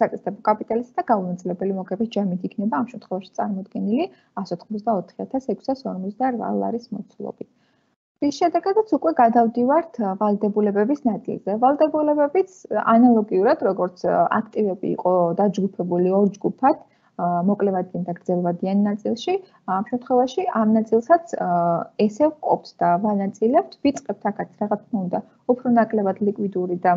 საკუთარი კაპიტალისა და გაუნაწილებელი მოგების ჯამით იქნება ამ შემთხვევაში წარმოქმნილი 184,648 ლარის მოცულობით. რის შედეგადაც უკვე გადავდივართ ვალდებულებების ნაწილზე. ვალდებულებებიც ანალოგიურად, როგორც აქტივები იყო დაჯგუფებული ორ ჯგუფად, მოკლევადიან და გრძელვადიან ნაწილში, ამ შემთხვევაში ამ ნაწილსაც ესე ვყოფთ და ვანაწილებთ, ვიწყებთ აქაც რა თქმა უნდა, უფრო ნაკლებად ლიკვიდური და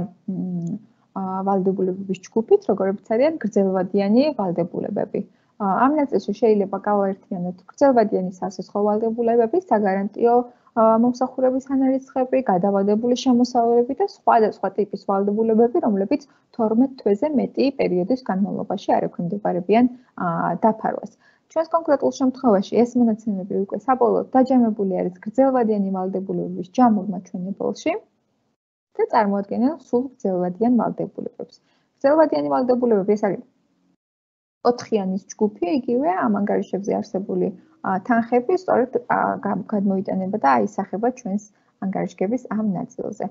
ვალდებულებების ჯგუფით, როგორებიც არიან გრძელვადიანი ვალდებულებები. ამ ნაწილში შეიძლება გავაერთიანოთ გრძელვადიანი სასესხო ვალდებულებები, საგარანტიო მომსახურების ანალიზები, გადავადებული შემოსავალები და სხვადასხვა ტიპის ვალდებულებები, რომლებიც 12 თვეზე მეტი პერიოდის განმავლობაში არ ექვემდებარებიან დაფარვას. ჩვენს კონკრეტულ შემთხვევაში ეს მონაცემები უკვე საბოლოოდ დაჯამებული არის გრძელვადიანი ვალდებულებების ჯამურ მაჩვენებელში და წარმოადგენენ სულ გრძელვადიან ვალდებულებებს. გრძელვადიანი ვალდებულებები ეს არის 4-იანის ჯგუფი, იგივე ამ ანგარიშებზე არსებული თანხები სწორედ გადმოიტანება და აისახება ჩვენს ანგარიშგების ამ ნაწილზე.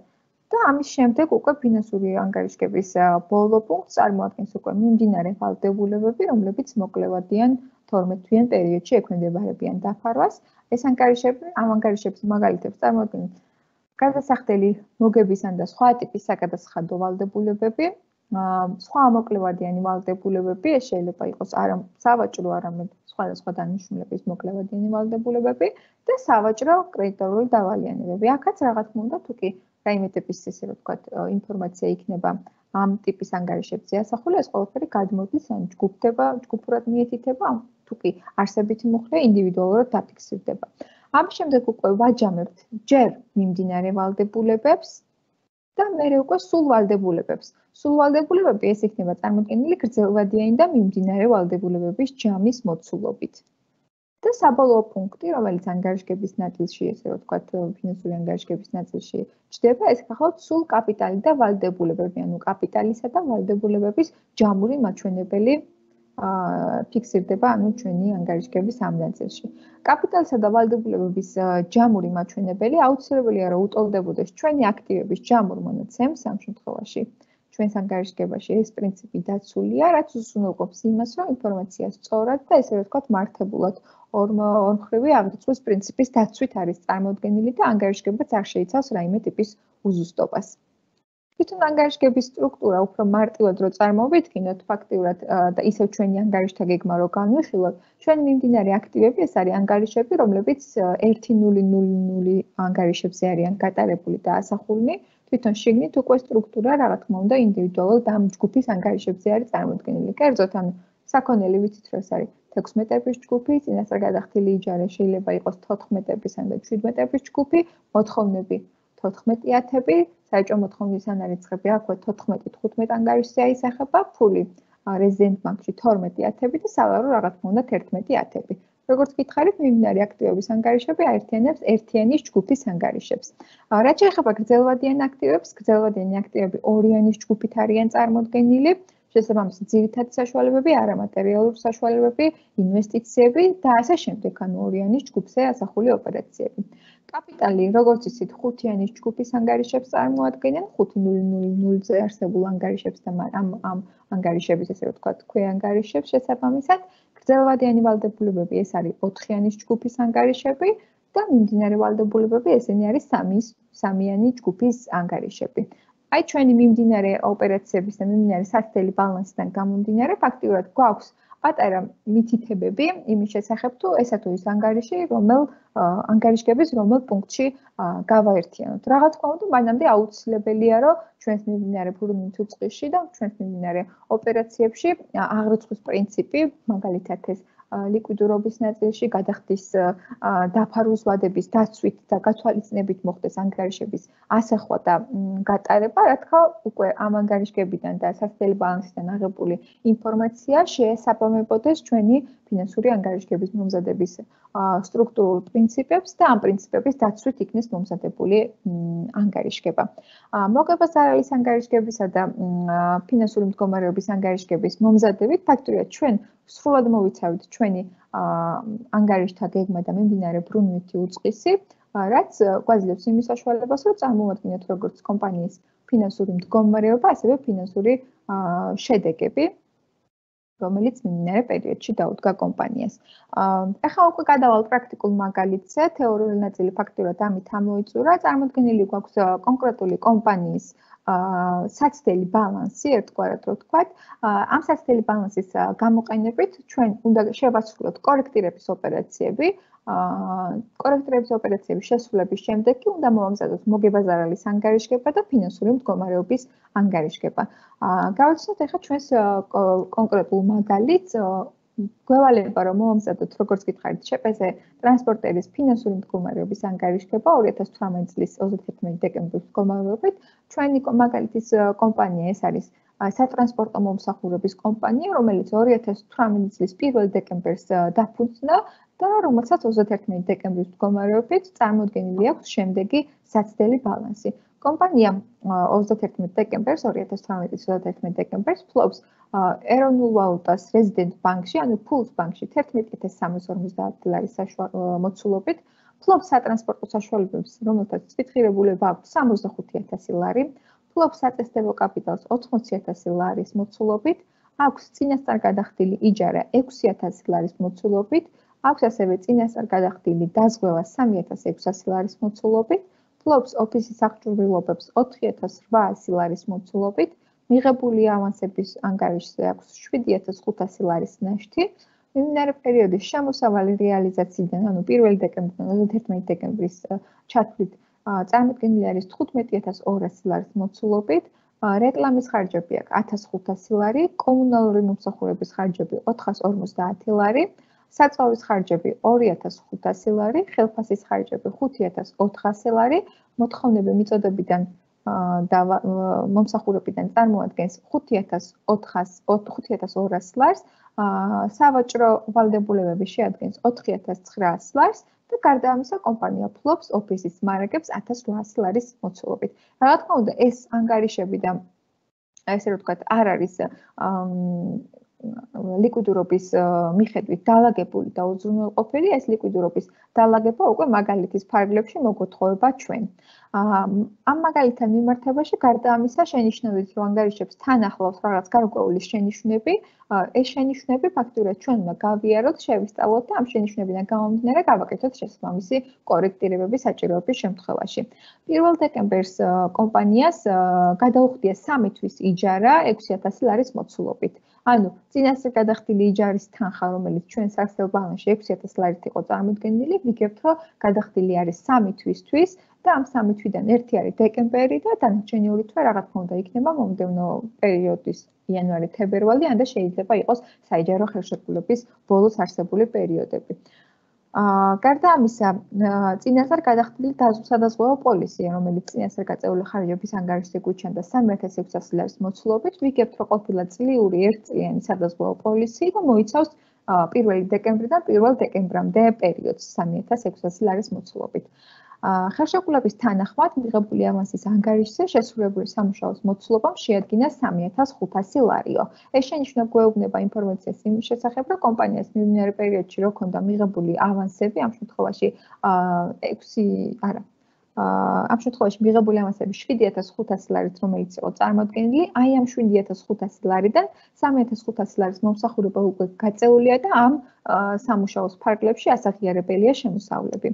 და ამის შემდეგ უკვე ფინანსური ანგარიშგების ბოლო პუნქტს წარმოადგენს უკვე მიმდინარე ვალდებულებები, რომლებიც მოკლევადიან 12-თვიან პერიოდში ექვემდებარებიან დაფარვას. ეს ანგარიშები, ამ ანგარიშების მაგალითებს წარმოადგენენ გადასახდელი მოგებისა და სხვა ტიპის საგადასახადო ვალდებულებები, სხვა მოკლევადიანი ვალდებულებები, ეს შეიძლება იყოს არა სავაჭრო, არამედ სხვადასხვა დანიშნულების მოკლევადიანი ვალდებულებები და სავაჭრო კრედიტორული დავალიანებები. აქაც რა თქმა უნდა, თუ კი რაიმე ტიპის ესე რა ვთქვათ, ინფორმაცია იქნება ამ ტიპის ანგარიშებზე ასახული, ეს ყველაფერი გადმოდის, ან ჯგუფდება, ჯგუფურად მიეთითება, თუ კი არსებითი მუხლი ინდივიდუალურად დაფიქსირდება. ამის შემდეგ უკვე ვაჯამებთ ჯერ მიმდინარე ვალდებულებებს და მერე უკვე სულ ვალდებულებებს. სულ ვალდებულებები ეს იქნება წარმოქმნილი გრძელვადიანი და მიმდინარე ვალდებულებების ჯამის მოცულობით. და საბოლოო პუნქტი, რომელიც ანგარიშგების ნაწილში, ესე რა ვთქვათ, ფინანსური ანგარიშგების ნაწილში ჩდება, ეს გახლავთ სულ კაპიტალი და ვალდებულებები, ანუ კაპიტალისა და ვალდებულებების ჯამური მაჩვენებელი ფიქსირდება, ანუ ჩვენი ანგარიშგების ამ ნაწილში. კაპიტალისა და ვალდებულებების ჯამური მაჩვენებელი აუცილებელია, რომ უტოლდებოდეს ჩვენი აქტივების ჯამურ მონაცემს ამ შემთხვევაში. ჩვენს ანგარიშგებაში ეს პრინციპი დაცულია, რაც უზრუნველყოფს იმას, რომ ინფორმაცია სწორად და ესე ვთქვათ, მართებულად ორმხრივი აღრიცხვის პრინციპის დაცვით არის წარმოდგენილი და ანგარიშგებაც არ შეიცავს რაიმე ტიპის უზუსტობას. თვითონ ანგარიშგების სტრუქტურა უფრო მარტივად რო წარმოვიდგინოთ, ფაქტიურად და ისევ ჩვენი ანგარიშთა გეგმა რო განვიხილოთ, ჩვენი მიმდინარე აქტივები ეს არის ანგარიშები, რომლებიც 1000 ანგარიშებზე არიან გატარებული და ასახულნი. თვითონ შიგნით უკვე სტრუქტურა რა თქმა უნდა ინდივიდუალურად ამ ჯგუფის ანგარიშებზე არის წარმოდგენილი. კერძოდ ანუ საქონელი ვიცით რომ ეს არის 16-ების ჯგუფი, წინასწარ გადახდილი იჯარე შეიძლება იყოს 14-ებისა და 17-ების ჯგუფი, მოთხოვნები 14-10-ები, საეჭვო მოთხოვნის ანარიცხები აქვე 14-15 ანგარიშზე აისახება, ფული რეზიდენტ ბანკში 12-10-ები და სავარო რა თქმა უნდა 11-10-ები. როგორც გითხარით, მიმდინარე აქტივების ანგარიშები აერთიანებს ერთიანის ჯგუფის ანგარიშებს. რაც შეეხება გრძელვადიან აქტივებს, გრძელვადიანი აქტივები ორიანის ჯგუფით არიან წარმოდგენილი. შესაბამისად, ძირითადი საშუალებები, არამატერიალური საშუალებები, ინვესტიციები და ასე შემდეგ, ანუ ორიანის ჯგუფზე ასახული ოპერაციები. კაპიტალი, როგორც იცით, ხუთიანის ჯგუფის ანგარიშებს წარმოადგენენ, 5.000-ზე არსებულ ანგარიშებს და ამ ანგარიშების, ესე ვთქვათ, ქვეანგარიშებს შესაბამისად. გრძელვადიანი ვალდებულებები ეს არის 4-იანის ჯგუფის ანგარიშები და მიმდინარე ვალდებულებები ესენი არის 3-იანი ჯგუფის ანგარიშები. აი ჩვენი მიმდინარე ოპერაციების და მიმდინარე სასწრაფო ბალანსიდან გამომდინარე, ფაქტიურად გვაქვს პატარა მითითებები იმის შესახებ, თუ ესა თუ ის ანგარიში, ანგარიშგების რომელ პუნქტში გავაერთიანოთ. რა თქმა უნდა, მანამდე აუცილებელია, რომ ჩვენს მიმდინარე ფურმით უწყისში და ჩვენს მიმდინარე ოპერაციებში აღრიცხვის პრინციპი, მაგალითად ეს ლიკვიდურობის ნაწილში, გადახდის დაფარვის ვადების დაცვით და გათვალისწინებით მოხდეს ანგარიშების ასახვა და გატარება, რა თქმა უკვე ამ ანგარიშებიდან და სასწრაფო ბალანსიდან აღებული ინფორმაცია შეესაბამებოდეს ჩვენი ფინანსური ანგარიშების მომზადების სტრუქტურულ პრინციპებს და ამ პრინციპების დაცვით იქნეს მომზადებული ანგარიშება. მოგებაზარალის ანგარიშებისა და ფინანსური მდგომარეობის ანგარიშების მომზადებით ფაქტია ჩვენ სრულად მოვიცავით ჩვენი ანგარიშთა გეგმა და მიმდინარე ბრუნვითი უწყისი, რაც გვაძლევს იმის საშუალებას, რომ წარმოვადგინოთ როგორც კომპანიის ფინანსური მდგომარეობა, ასევე ფინანსური შედეგები, რომელიც მიმდინარე პერიოდში დაუდგა კომპანიას. ახლა უკვე გადავალ პრაქტიკულ მაგალითზე, თეორიული ნაწილი ფაქტურად ამით ამოიწურა, წარმოდგენილი გვაქვს კონკრეტული კომპანიის საცდელი ბალანსი, ერთგვარად რო ვთქვათ, ამ საცდელი ბალანსის გამოყენებით ჩვენ უნდა შევასრულოთ კორექტირების ოპერაციები, კორექტირების ოპერაციების შესრულების შემდეგ კი უნდა მოვამზადოთ მოგებაზარალის ანგარიშება და ფინანსური მდგომარეობის ანგარიშება. გავაცნოთ ახლა ჩვენს კონკრეტულ მაგალითს, გვევალება რომ მოვამზადოთ, როგორც გითხარით, ЧП-ზე ტრანსპორტერის ფინანსური მდგომარეობის ანგარიშება 2018 წლის 31 დეკემბრის მდგომარეობით. ჩვენი მაგალითის კომპანია ეს არის სატრანსპორტო მომსახურების კომპანია, რომელიც 2018 წლის 1 დეკემბერს დაფუძნა და რომელსაც 31 დეკემბრის მდგომარეობით წარმოდგენილი აქვს შემდეგი საცდელი ბალანსი. კომპანია 31 დეკემბერს 2018 დეკემბერს ფლობს ეროვნულ ვალუტას რეზიდენტ ბანკში, ანუ ფულს ბანკში 11350 მოცულობით, ფლობს სატრანსპორტო საშუალებებს, რომელთაც წვითღირებულება აქვს 65000 ლარი, ფლობს საწესდებო კაპიტალს 80000 ლარის მოცულობით, აქვს წინასწარ გადახდილი იჯარა 6000 ლარის მოცულობით, აქვს ასევე წინასწარ გადახდილი დაზღვევა 3600 ლარის მოცულობით, ფლობს ოფისის აღჭურვილობებს 4800 ლარის მოცულობით, მიღებული ავანსების ანგარიშზე აქვს 7500 ლარის ნაშთი, მიმდინარე პერიოდის შემოსავალი რეალიზაციიდან, ანუ 1 დეკემბრიდან 31 დეკემბრის ჩათვლით წარმოდგენილი არის 15200 ლარის მოცულობით, რეკლამის ხარჯები აქვს 1500 ლარი, კომუნალური მომსახურების ხარჯები 450 ლარი, საწვავის ხარჯები 2500 ლარი, ხელფასის ხარჯები 5400 ლარი, მოთხოვნები მიწოდებიდან და მომსახურებიდან წარმოადგენს 5200 ლარს, სავაჭრო ვალდებულებები შეადგენს 4900 ლარს და გარდა ამისა კომპანია ფლობს ოფისის მარაგებს 1800 ლარის მოცულობით. რა თქმა უნდა, ეს ანგარიშები და ესე რომ ვთქვათ, არ არის ლიკვიდურობის მიხედვით დალაგებული და უზრუნველყოფილი, ეს ლიკვიდურობის დალაგება უკვე მაგალითის ფარგლებში მოგვეთხოვება ჩვენ. ამ მაგალითთან მიმართებაში გარდა ამისა შენიშნებით, რომ ანგარიშებს თან ახლავს რაღაც გარკვეული შენიშვნები, ეს შენიშვნები ფაქტურად ჩვენ უნდა გავიაროთ, შევისწავლოთ და ამ შენიშვნებიდან გამომდინარე გავაკეთოთ შესაბამისი კორექტირებები საჭიროების შემთხვევაში. 1 დეკემბერს კომპანიას გადაუხდია 3 თვის იჯარა 6000 ლარის მოცულობით. ანუ წინასწარ გადახდილი იჯარის თანხა, რომელიც ჩვენ სასწრაფო ბალანსში 6000 ლარით იყო წარმოდგენილი, ვიგებთ, რომ გადახდილი არის 3 თვისთვის და ამ 3 თვიდან ერთი არის დეკემბერი და დანარჩენი 2 თვე რა თქმა უნდა იქნება მომდევნო პერიოდის იანვარი-თებერვალი, ან და შეიძლება იყოს საიჯარო ხელშეკრულების ბოლოს არსებული პერიოდები. გარდა ამისა, წინასწარ გადახდილი სადაზღვევო პოლისი, რომელიც წინასწარ გაწეული ხარჯების ანგარიშზე გვიჩნდა 3600 ლარის მოცულობით, ვიგებთ, რომ ყოფილა წლიური ერთწლიანი სადაზღვევო პოლისი და მოიცავს 1 დეკემბრიდან 1 დეკემბრამდე პერიოდს 3600 ლარის მოცულობით. ხელშეკრულების თანახმად მიღებული ავანსის ანგარიშზე შესრულებული სამუშაოს მოცულობამ შეადგინა 3500 ლარიო. ეს შენიშვნა გვეუბნება ინფორმაციას იმის შესახებ, რომ კომპანიას მიმდინარე პერიოდში რო ქონდა მიღებული ავანსები, ამ შემთხვევაში ამ შემთხვევაში მიღებული ავანსები 7500 ლარით, რომელიც იყო წარმოდგენილი, აი ამ 7500 ლარიდან 3500 ლარის მომსახურება უკვე გაწეულია და ამ სამუშაოს ფარგლებში ასაღიარებელია შემოსავლები.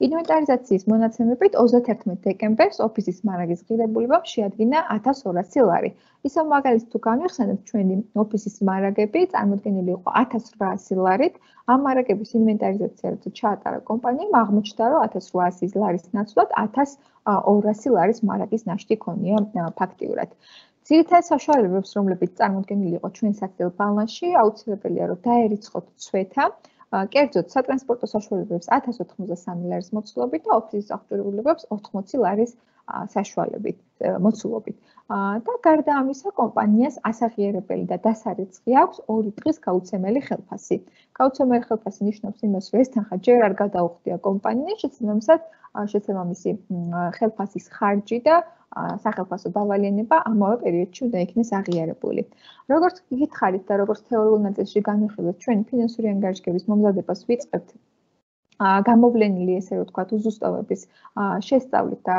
ინვენტარიზაციის მონაცემებით 31 დეკემბერს ოფისის მარაგის ღირებულებამ შეადგინა 1200 ლარი. ისევ მაგალითს თუ განვიხსენებთ, ჩვენი ოფისის მარაგები წარმოდგენილი იყო 1800 ლარით. ამ მარაგების ინვენტარიზაცია რაც ჩაატარა კომპანიამ, აღმოჩნდა, რომ 1800 ლარის ნაცვლად 1200 ლარის მარაგის ნაშთი ქონია ფაქტიურად. ძირითადად საშუალებებს, რომლებიც წარმოდგენილი იყო ჩვენ საცდელ ბალანსში, აუცილებელია, რომ დაერიცხოთ ცვეთა, კერძოდ სატრანსპორტო საშუალებებს 1093 ლარის მოცულობით და ოფისის აღჭურვილობებს 80 ლარის საშუალებით, მოცულობით. და გარდა ამისა, კომპანიას ასაღიარებელი და დასარიცხი აქვს 2 დღის გაუცემელი ხელფასი. გაუცემელი ხელფასი ნიშნავს იმას, რომ ეს თანხა ჯერ არ გადაუხდია კომპანიას, შესაბამისი ხელფასის ხარჯი და სახელმწიფო დავალიანება ამავე პერიოდში უნდა იქნეს აღიარებული. როგორც გითხარით და როგორც თეორიულ ნაწილში განვიხილეთ, ჩვენ ფინანსური ანგარიშგების მომზადებას ვიწყებთ გამოვლენილი, ესე რომ ვთქვათ, უზუსტავების შესწავლით და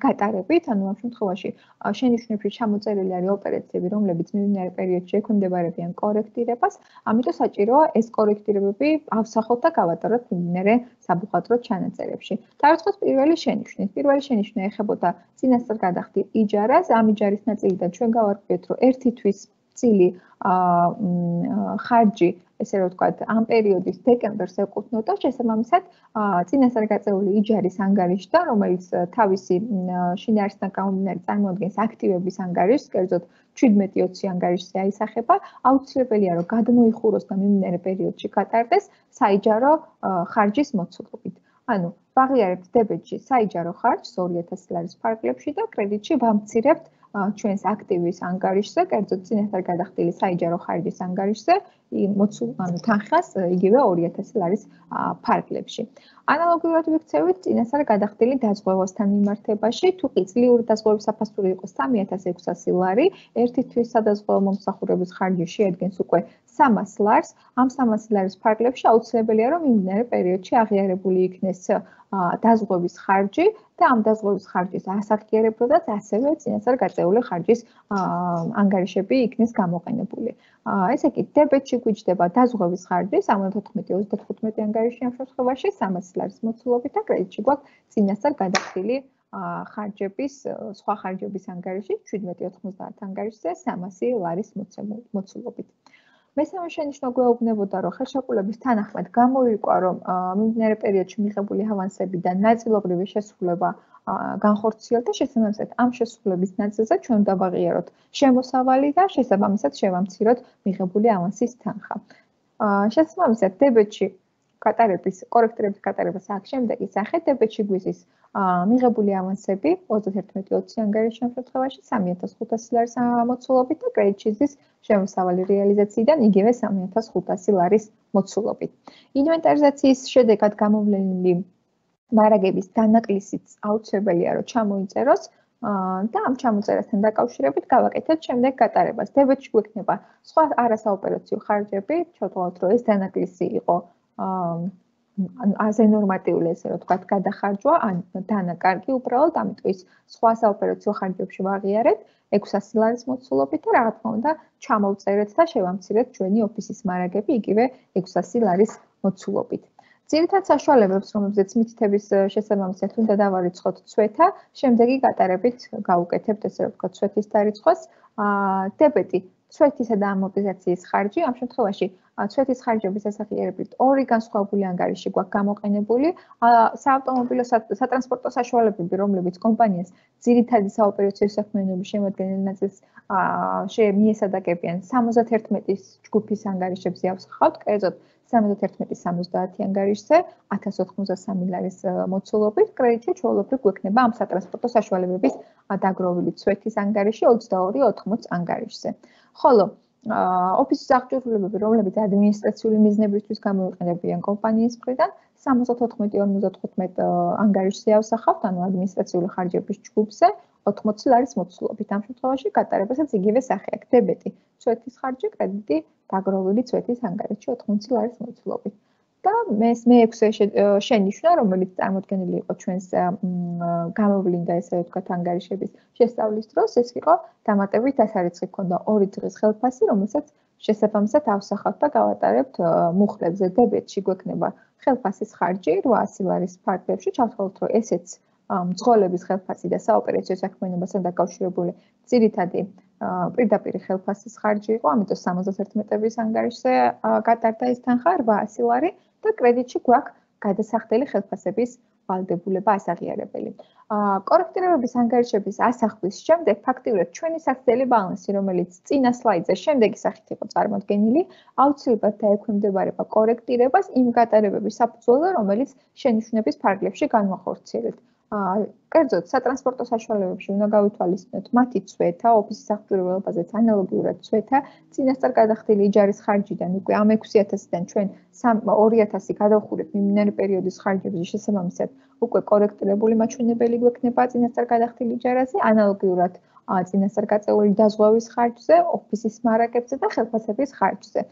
გატარებით, ანუ ამ შემთხვევაში შენიშვნებში ჩამოწერილი არის ოპერაციები, რომლებიც მიმდინარე პერიოდში ექვემდებარებიან კორექტირებას, ამიტომ საჭიროა ეს კორექტირებები ავსახოთ და გავატაროთ მიმდინარე საბუხალტრო ჩანაწერებში. დავიწყოთ პირველი შენიშვნით. პირველი შენიშვნა ეხებოდა წინასწარ გადახდილ იჯარას, ამ იჯარის ნაწილიდან ჩვენ გავარკვიეთ, რომ ერთი თვის წილი ხარჯი, ესე რომ ვთქვათ, ამ პერიოდის დეკემბერს ეკუთვნოდა, შესაბამისად, წინასწარ გაწეული იჯარის ანგარიშთან, რომელიც თავისი შინაარსიდან გამომდინარე წარმოადგენს აქტივების ანგარიშს, კერძოდ 17-20 ანგარიშზე აისახება, აუცილებელია, რომ გადმოიხუროს და მიმდინარე პერიოდში გატარდეს საიჯარო ხარჯის მოცულობით. ანუ ვაღიარებთ დებეტში საიჯარო ხარჯს 2000 ლარის ფარგლებში და კრედიტში ვამცირებთ ჩვენს აქტივის ანგარიშზე, კერძოდ წინასწარ გადახდილი საიჯარო ხარჯის ანგარიშზე, ანუ თანხას იგივე 2000 ლარის ფარგლებში. ანალოგიურად ვიქცევით წინასწარ გადახდილი დაზღვევასთან მიმართებაში, თუ კი წლიური დაზღვევის საფასური იყოს 3600 ლარი, ერთი თვის სადაზღვევო მომსახურების ხარჯი შეადგენს უკვე 300 ლარს, ამ 300 ლარის ფარგლებში აუცილებელია, რომ მიმდინარე პერიოდში აღიარებული იქნეს დაზღვევის ხარჯი და ამ დაზღვევის ხარჯის ასაღიარებლადაც ასევე წინასწარ გაწეული ხარჯის ანგარიშები იქნეს გამოყენებული. ესე იგი, დებეტში გვიჯდება დაზღვევის ხარჯი 74-35 ანგარიში ამ შემთხვევაში 300 ლარის მოცულობით და კრედიტში გვაქვს წინასწარ გადახდილი ხარჯების, სხვა ხარჯების ანგარიში 17-90 ანგარიშზე 300 ლარის მოცულობით. მესამე შენიშვნა გვეუბნებოდა, რომ ხელშეკრულების თანახმად გამოირკვა, რომ მიმდინარე პერიოდში მიღებული ავანსებიდან ნაწილობრივი შესრულება განხორციელდა, შესაბამისად, ამ შესრულების ნაწილზე ჩვენ უნდა ვაღიაროთ შემოსავალი და შესაბამისად შევამციროთ მიღებული ავანსის თანხა. შესაბამისად, დებეტში კორექტირების გატარებას აქვს შემდეგი სახე, დებეტში გვიზის მიღებული ავანსები 31-20 ანგარიშის შემთხვევაში 3500 ლარის მოცულობით და კრედიტში ზის შემოსავალი რეალიზაციიდან იგივე 3500 ლარის მოცულობით. ინვენტარიზაციის შედეგად გამოვლენილი მარაგების დანაკლისიც აუცილებელია, რომ ჩამოიწეროს და ამ ჩამოწერასთან დაკავშირებით გავაკეთებთ შემდეგ გატარებას. დებეტში გვექნება სხვა არასაოპერაციო ხარჯები, შევთვალოთ, რომ ეს დანაკლისი იყო აზე ნორმატიული, ესე რომ ვთქვათ, გადახარჯვა, ან დანაკარგი უბრალოდ, ამიტომ ის სხვა საოპერაციო ხარჯებში ვაღიარეთ 600 ლარის მოცულობით და რა თქმა უნდა, ჩამოვწერეთ და შევამცირეთ ჩვენი ოფისის მარაგები იგივე 600 ლარის მოცულობით. ძირითად საშუალებებს, რომლებზეც მითითების შესაბამისად უნდა დავარიცხოთ ცვეთა, შემდეგი გატარებით გავუკეთებთ, ესე რომ ვთქვათ, ცვეთის დარიცხვას. დებეტი, ცვეთისა და ამორტიზაციის ხარჯი, ამ შემთხვევაში ცვეთის ხარჯების ასაღიარებლით 2 განსხვავებული ანგარიში გვაქვს გამოყენებული. საავტომობილო სატრანსპორტო საშუალებები, რომლებიც კომპანიას ძირითადი საოპერაციო საქმიანობის შემადგენელ ნაწილს მიესადაგებიან 71 ჯგუფის ანგარიშებს ავსახავთ, კერძოდ 71-70 ანგარიშზე 1093 ლარის მოცულობით, კრედიტში ჩვეულებრივ გვექნება ამ სატრანსპორტო საშუალებების დაგროვილი ცვეთის ანგარიში 22-80 ანგარიშზე. ხოლო ოფისის აღჭურვილობები, რომლებიც ადმინისტრაციული მიზნებისთვის გამოიყენებიან კომპანიის მხრიდან, 74-55 ანგარიშზე ავსახავთ, ანუ ადმინისტრაციული ხარჯების ჯგუფზე 80 ლარის მოცულობით. ამ შემთხვევაში გატარებასაც იგივე სახე აქვს. დებეტი, ცვეთის ხარჯი, კრედიტი, დაგროვილი ცვეთის ანგარიში 80 ლარის მოცულობით. და მეექვსე შენიშვნა, რომელიც წარმოდგენილი იყო ჩვენს გამოვლინდა, ესე ვთქვათ, ანგარიშების შესწავლის დროს, ეს იყო დამატებით დასარიცხი ჰქონდა 2 დღის ხელფასი, რომელსაც შესაბამისად ავსახავთ და გავატარებთ მუხლებზე. დებეტში გვექნება ხელფასის ხარჯი 800 ლარის ფარგლებში, ჩავთვალოთ, რომ ესეც მძღოლების ხელფასი და საოპერაციო საქმიანობასთან დაკავშირებული ძირითადი პირდაპირ ხელფასის ხარჯი იყო, ამიტომ 71 ანგარიშზე გატარდა ეს თანხა 800 ლარი და კრედიტში გვაქვს გადასახდელი ხელფასების ვალდებულება ასაღიარებელი. კორექტირებების ანგარიშების ასახვის შემდეგ ფაქტიურად ჩვენი სასწრაფო ბალანსი, რომელიც წინა სლაიდზე შემდეგი სახით იყო წარმოდგენილი, აუცილებლად დაექვემდებარება კორექტირებას იმ გატარებების საფუძველზე, რომელიც შენიშვნების ფარგლებში განვახორციელებთ. კერძოდ, სატრანსპორტო საშუალებებში უნდა გავითვალისწინოთ მათი წვეთა, ოფისის აღჭურვილობაზეც ანალოგიურად წვეთა, წინასწარ გადახდილი იჯარის ხარჯიდან უკვე ამ 6,000-დან ჩვენ 2,000 გადავხურეთ მიმდინარე პერიოდის ხარჯებზე შესაბამისად უკვე კორექტირებული მაჩვენებელი გვექნება წინასწარ გადახდილი იჯარაზე, ანალოგიურად წინასწარ გაწეული დაზღვევის ხარჯზე, ოფისის მარაგებზე და ხელფასების ხარჯზე.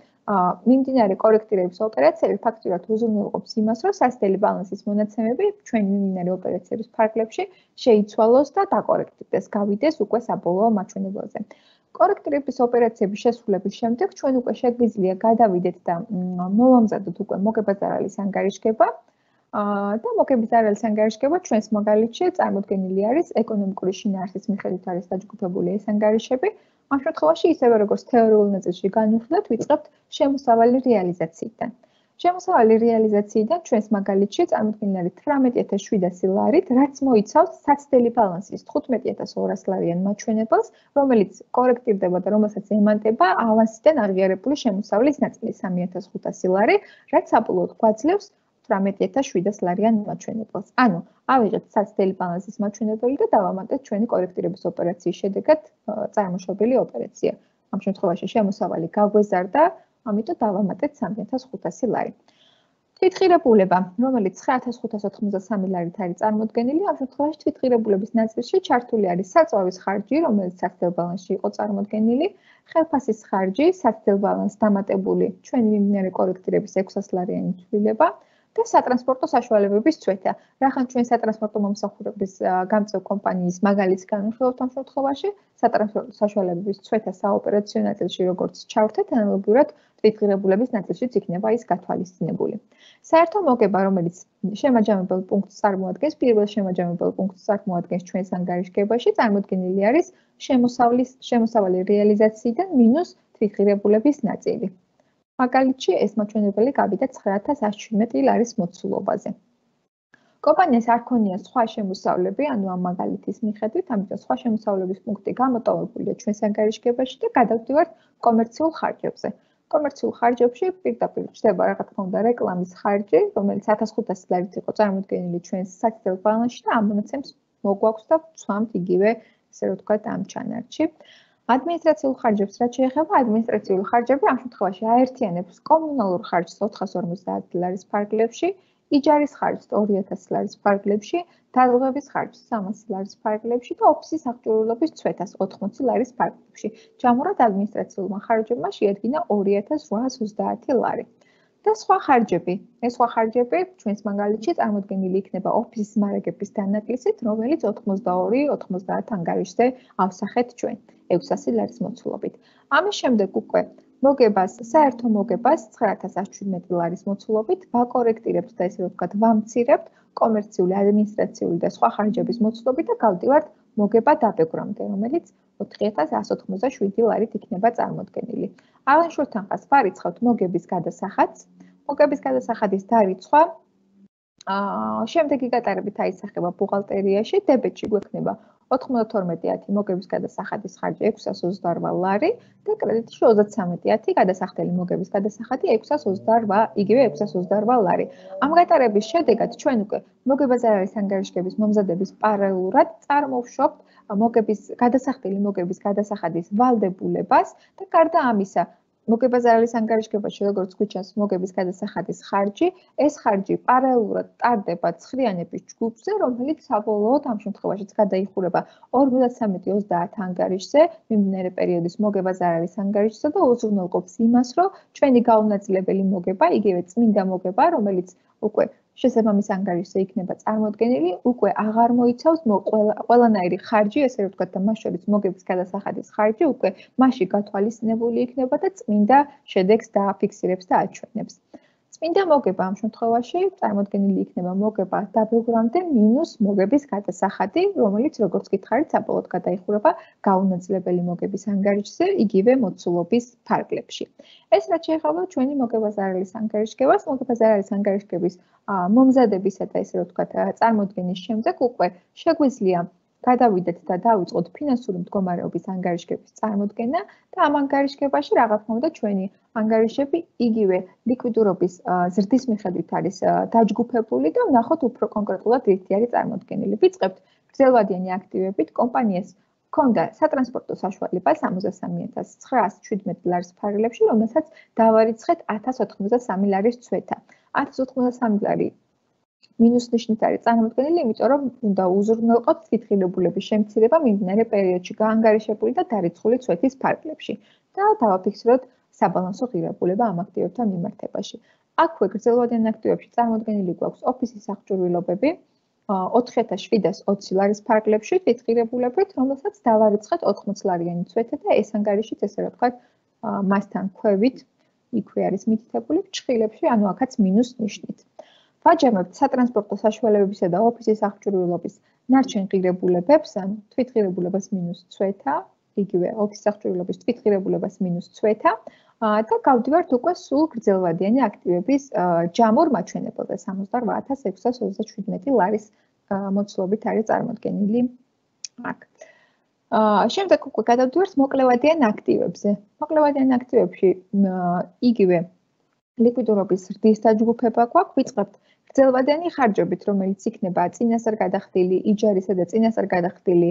მიმდინარე კორექტირების ოპერაციები ფაქტურად უზრუნველყოფს იმას, რომ სასწრაფო ბალანსის მონაცემები ჩვენი მიმდინარე ოპერაციების ფარგლებში შეიცვალოს და დაკორექტდეს, გავიდეს უკვე საბოლოო მაჩვენებელზე. კორექტირების ოპერაციების შესრულების შემდეგ ჩვენ უკვე შეგვიძლია გადავიდეთ და მოვამზადოთ უკვე მოგებაზარალის ანგარიშგება და მოგებაზარალის ანგარიშგება ჩვენს მაგალითში წარმოდგენილი არის ეკონომიკური შინაარსის მიხედვით არის დაჯგუფებული ეს ანგარიშები. ამ შემთხვევაში ისევე როგორც თეორიულ ნაწილში განვიხილეთ, ვიწყებთ შემოსავალი რეალიზაციიდან. შემოსავალი რეალიზაციიდან ჩვენს მაგალითში წარმოდგენილი არის 18700 ლარით, რაც მოიცავს სასწრაფო ბალანსის 15200 ლარიან მაჩვენებელს, რომელიც კორექტირდება და რომელსაც ემატება ავანსიდან აღიარებული შემოსავლის ნაწილი 3500 ლარი, რაც საბოლოოდ გვაძლევს 18700 ლარიან მაჩვენებელს. ანუ ავიღეთ სასწრაფო ბალანსის მაჩვენებელი და დავამატეთ ჩვენი კორექტირების ოპერაციის შედეგად წარმოშობილი ოპერაცია. ამ შემთხვევაში შემოსავალი გაგვეზარდა, ამიტომ დავამატეთ 3500 ლარი. თვითღირებულება, რომელიც 9593 ლარით არის წარმოდგენილი, ამ შემთხვევაში თვითღირებულების ნაწილში ჩართული არის საწვავის ხარჯი, რომელიც სასწრაფო ბალანსში იყო წარმოდგენილი, ხელფასის ხარჯი, სასწრაფო ბალანსს დამატებული ჩვენი მიმდინარე კორექტირების 600 ლარიანი ცვლილება და სატრანსპორტო საშუალებების წვეთა. რახან ჩვენ სატრანსპორტო მომსახურების გამწევ კომპანიის მაგალითს განვიხილავთ ამ შემთხვევაში, სატრანსპორტო საშუალებების წვეთა საოპერაციო ნაწილში როგორც ჩავრთეთ, ანალოგიურად თვითღირებულების ნაწილშიც იქნება ის გათვალისწინებული. საერთო მოგება, რომელიც შემაჯამებელ პუნქტს წარმოადგენს, პირველ შემაჯამებელ პუნქტს წარმოადგენს ჩვენს ანგარიშგებაში, წარმოდგენილი არის შემოსავალი რეალიზაციიდან მინუს თვითღირებულების ნაწილი. მაგალითში ეს მაჩვენებელი გავიდა 9117 ლარის მოცულობაზე. კომპანიას არ ქონია სხვა შემოსავლები, ანუ ამ მაგალითის მიხედვით, ამიტომ სხვა შემოსავლების პუნქტი გამოტოვებულია ჩვენს ანგარიშგებაში და გადავდივართ კომერციულ ხარჯებზე. კომერციულ ხარჯებში პირდაპირ ჩდება რა თქმა უნდა რეკლამის ხარჯი, რომელიც 1500 ლარით იყო წარმოდგენილი ჩვენს სასწრაფო ბალანსში და ამ მონაცემს მოგვაქვს და ვცვამთ იგივე, ესე რომ ვთქვათ, ამ ჩანართში. ადმინისტრაციულ ხარჯებს რაც შეეხება, ადმინისტრაციული ხარჯები ამ შემთხვევაში აერთიანებს კომუნალურ ხარჯს 450 ლარის ფარგლებში, იჯარის ხარჯს 2000 ლარის ფარგლებში, დაზღვევის ხარჯს 300 ლარის ფარგლებში და ოფისის აღჭურვილობის წვეთას 80 ლარის ფარგლებში. ჯამურად ადმინისტრაციულმა ხარჯებმა შეადგინა 2830 ლარი. და სხვა ხარჯები. ეს სხვა ხარჯები ჩვენს მაგალითში წარმოდგენილი იქნება ოფისის მარაგების დანაკლისით, რომელიც 82-90 ანგარიშზე ავსახეთ ჩვენ 600 ლარის მოცულობით. ამის შემდეგ უკვე მოგებას, საერთო მოგებას 9117 ლარის მოცულობით ვაკორექტირებთ და ესე რომ ვთქვათ, ვამცირებთ კომერციული, ადმინისტრაციული და სხვა ხარჯების მოცულობით და გავდივართ მოგება დაბეგვრამდე, რომელიც 4187 ლარით იქნება წარმოდგენილი. აღნიშნულ თანხას ვარიცხავთ მოგების გადასახადს. მოგების გადასახადის დარიცხვა შემდეგი გატარებით აისახება ბუღალტერიაში, დებეტში გვექნება 9210 მოგების გადასახადის ხარჯი 628 ლარი და კრედიტში 3310 გადასახდელი მოგების გადასახადი 628, იგივე 628 ლარი. ამ გატარების შედეგად ჩვენ უკვე მოგებაზარალის ანგარიშგების მომზადების პარალელურად წარმოვშობთ გადასახდელი მოგების გადასახადის ვალდებულებას და გარდა ამისა მოგებაზარალის ანგარიშგებაში როგორც გვიჩანს მოგების გადასახადის ხარჯი, ეს ხარჯი პარალელურად ტარდება ცხრიანების ჯგუფზე, რომელიც საბოლოოდ ამ შემთხვევაშიც გადაიხურება 53-30 ანგარიშზე, მიმდინარე პერიოდის მოგებაზარალის ანგარიშზე და უზრუნველყოფს იმას, რომ ჩვენი გაუნაწილებელი მოგება, იგივე წმინდა მოგება, რომელიც უკვე შესაბამის ანგარიშზე იქნება წარმოდგენილი, უკვე აღარ მოიცავს ყველანაირი ხარჯი, ესე რომ ვთქვათ, და მას შორის მოგების გადასახადის ხარჯი უკვე მასში გათვალისწინებული იქნება და წმინდა შედეგს დააფიქსირებს და აჩვენებს. წმინდა მოგება ამ შემთხვევაში წარმოდგენილი იქნება მოგება დაბლგრამდე მინუს მოგების გადასახადი, რომელიც როგორც გითხარით, საბოლოოდ გადაიხურება გაუნაწილებელი მოგების ანგარიშზე, იგივე მოცულობის ფარგლებში. ეს რაც შეეხება ჩვენი მოგება-ზარალის ანგარიშგებას, მოგება-ზარალის ანგარიშგების მომზადებისა და ესე რომ ვთქვათ, წარმოდგენის შემდეგ უკვე შეგვიძლია გადავიდეთ და დავიწყოთ ფინანსური მდგომარეობის ანგარიშგების წარმოდგენა და ამ ანგარიშგებაში რა თქმა უნდა ჩვენი ანგარიშები იგივე ლიკვიდურობის ზრდის მიხედვით არის დაჯგუფებული და ვნახოთ უფრო კონკრეტულად რითი არის წარმოდგენილი. ვიწყებთ გრძელვადიანი აქტივებით კომპანიას ჰქონდა სატრანსპორტო საშუალება 63,917 ლარის ფარგლებში, რომელსაც დავარიცხეთ 1083 ლარის წვეთა. 1083 ლარი მინუს ნიშნით არის წარმოდგენილი, იმიტომ რომ უნდა უზრუნველყოთ თვითღირებულების შემცირება მიმდინარე პერიოდში გაანგარიშებული და დარიცხული წვეთის ფარგლებში და დავაფიქსიროთ საბალანსო ღირებულება ამ აქტივებთან მიმართებაში. აქვე გრძელვადიან აქტივებში წარმოდგენილი გვაქვს ოფისის აღჭურვილობები 4720 ლარის ფარგლებში თვითღირებულებით, რომელსაც დავარიცხეთ 80 ლარიანი წვეთა და ეს ანგარიშიც ესე რომ ვთქვათ მასთან ქვევით იქვე არის მითითებული ჭხილებში, ანუ აქაც მინუს ნიშნით. ვაჯამებთ სატრანსპორტო საშუალებებისა და ოფისის აღჭურვილობის ნარჩენ ღირებულებებს, ანუ თვითღირებულებას მინუს წვეთა, იგივე ოფისის აღჭურვილობის თვითღირებულებას მინუს წვეთა და გავდივართ უკვე სულ გრძელვადიანი აქტივების ჯამურ მაჩვენებელზე 68627 ლარის მოცულობით არის წარმოდგენილი აქ. შემდეგ უკვე გადავდივართ მოკლევადიან აქტივებზე. მოკლევადიან აქტივებში იგივე ლიკვიდურობის ზრდის დაჯგუფება გვაქვს, ვიწყებთ გრძელვადიანი ხარჯებით, რომელიც იქნება წინასწარ გადახდილი იჯარისა და წინასწარ გადახდილი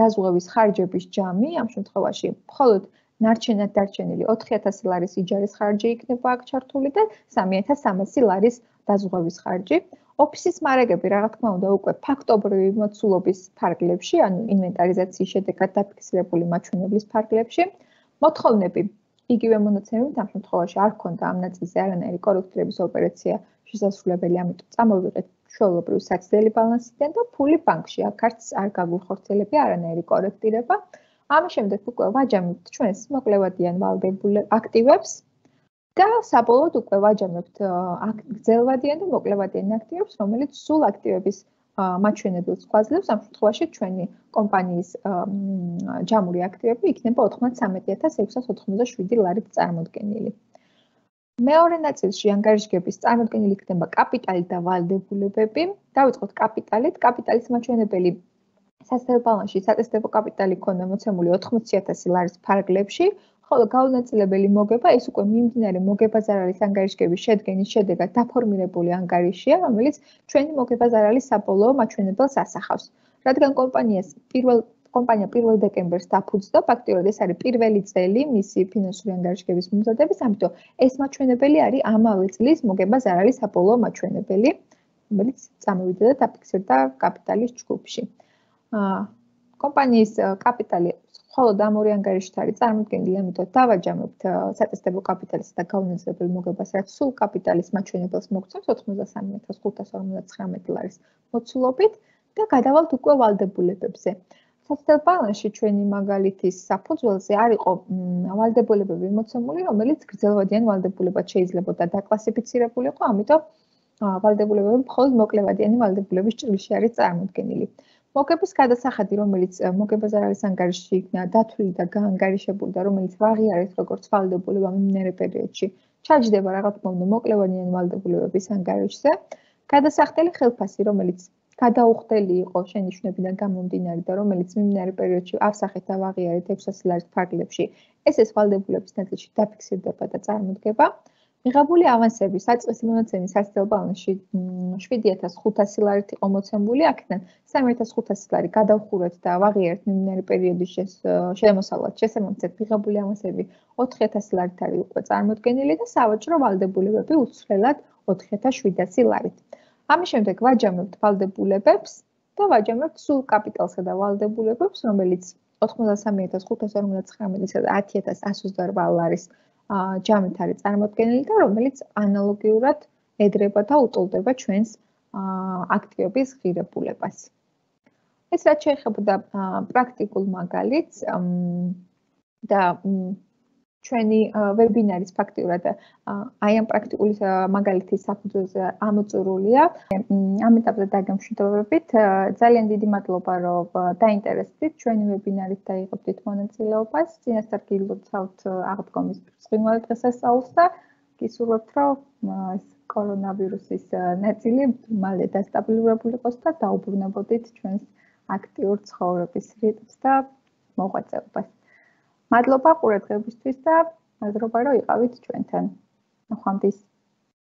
დაზღვევის ხარჯების ჯამი, ამ შემთხვევაში მხოლოდ ნარჩენად დარჩენილი 4000 ლარის იჯარის ხარჯი იქნება აქ ჩართული და 3300 ლარის დაზღვევის ხარჯი. ოფისის მარაგები, რა თქმა უნდა, უკვე ფაქტობრივი მოცულობის ფარგლებში, ანუ ინვენტარიზაციის შედეგად დაფიქსირებული მაჩვენებლის ფარგლებში. მოთხოვნები იგივე მონაცემებით ამ შემთხვევაში არ ქონდა ამ ნაწილზე არანაირი კორექტირების ოპერაცია შესაძლებელი, ამიტომ წამოვიღეთ ჩვეულებრივ საცდელი ბალანსიდან და ფული ბანკში. აქ არც არ გაგვიხორციელება არანაირი კორექტირება. ამის შემდეგ უკვე ვაჯამებთ ჩვენს მოკლევადიან ვალდებულ აქტივებს და საბოლოოდ უკვე ვაჯამებთ გრძელვადიან და მოკლევადიან აქტივებს, რომელიც სულ აქტივების მაჩვენებელს გვაძლევს. ამ შემთხვევაში ჩვენი კომპანიის ჯამური აქტივები იქნება 93687 ლარით წარმოდგენილი. მეორე ნაწილში ანგარიშგების წარმოდგენილი იქნება კაპიტალი და ვალდებულებები. დავიწყოთ კაპიტალით. კაპიტალის მაჩვენებელი სასწრაფო ბალანსში სატესტებო კაპიტალი ქონდა მოცემული 80000 ლარის ფარგლებში, ხოლო გაუნაწილებელი მოგება ეს უკვე მიმდინარე მოგება-ზარალის ანგარიშგების შედგენის შედეგად დაფორმირებული ანგარიშია, რომელიც ჩვენი მოგება-ზარალის საბოლოო მაჩვენებელს ასახავს. რადგან კომპანია 1 დეკემბერს დაფუძნდა, ფაქტიურად ეს არის პირველი წელი მისი ფინანსური ანგარიშგების მომზადების, ამიტომ ეს მაჩვენებელი არის ამავე წლის მოგება-ზარალის საბოლოო მაჩვენებელი, რომელიც წამოვიდა და დაფიქსირდა კაპიტალის ჯგუფში. კომპანიის კაპიტალი მხოლოდ ამ ორი ანგარიშით არის წარმოდგენილი, ამიტომ დავაჯამებთ სატესტებო კაპიტალისა და გაუნაწილებელი მოგებას, რაც სულ კაპიტალის მაჩვენებელს მოგცემს 93559 ლარის მოცულობით და გადავალთ უკვე ვალდებულებებზე. სასწრაფო ბალანსში ჩვენი მაგალითის საფუძველზე არ იყო ვალდებულებები მოცემული, რომელიც გრძელვადიან ვალდებულებად შეიძლებოდა დაკლასიფიცირებულიყო, ამიტომ ვალდებულებები მხოლოდ მოკლევადიანი ვალდებულების ჭრილში არის წარმოდგენილი. მოგების გადასახადი, რომელიც მოგება-ზარალის ანგარიშში იქნა დათვლილი და გაანგარიშებული და რომელიც ვაღიარეთ როგორც ვალდებულება მიმდინარე პერიოდში, ჩაჯდება რა თქმა უნდა მოკლევადიანი ვალდებულებების ანგარიშზე. გადასახდელი ხელფასი, რომელიც გადაუხდელი იყო შენიშვნებიდან გამომდინარე და რომელიც მიმდინარე პერიოდში ავსახეთ და ვაღიარეთ 600 ლარის ფარგლებში, ეს ვალდებულების ნაწილში დაფიქსირდება და წარმოდგება. მიღებული ავანსები საწყისი მონაცემის სასწრაფო ბალანსში 7500 ლარით იყო მოცემული, აქედან 3500 ლარი გადავხურეთ და ვაღიარეთ მიმდინარე პერიოდის შემოსავლად შესაბამისად მიღებული ავანსები 4000 ლარით არის უკვე წარმოდგენილი და სავაჭრო ვალდებულებები უცვლელად 4700 ლარით. ამის შემდეგ ვაჯამებთ ვალდებულებებს და ვაჯამებთ სულ კაპიტალსა და ვალდებულებებს, რომელიც 93559-ისა და 10128 ლარის ჯამით არის წარმოდგენილი და რომელიც ანალოგიურად ედრება და უტოლდება ჩვენს აქტივების ღირებულებას. ეს რაც შეეხება პრაქტიკულ მაგალითს და ჩვენი ვებინარის ფაქტიურად აი ამ პრაქტიკული მაგალითის საფუძველზე ამოწურულია. ამ ეტაპზე დაგემშვიდობებით. ძალიან დიდი მადლობა, რომ დაინტერესდით ჩვენი ვებინარით და იღებდით მონაწილეობას. წინასწარ გილოცავთ აღდგომის ბრწყინვალე დღესასწაულს და გისურვებთ, რომ ეს კორონავირუსის ნაწილი მალე დასტაბილურებული იყოს და დაუბრუნებოდით ჩვენს აქტიურ ცხოვრების რიტმს და მოღვაწეობას. მადლობა ყურადღებისთვის და მადლობა, რომ იყავით ჩვენთან. ნახვამდის.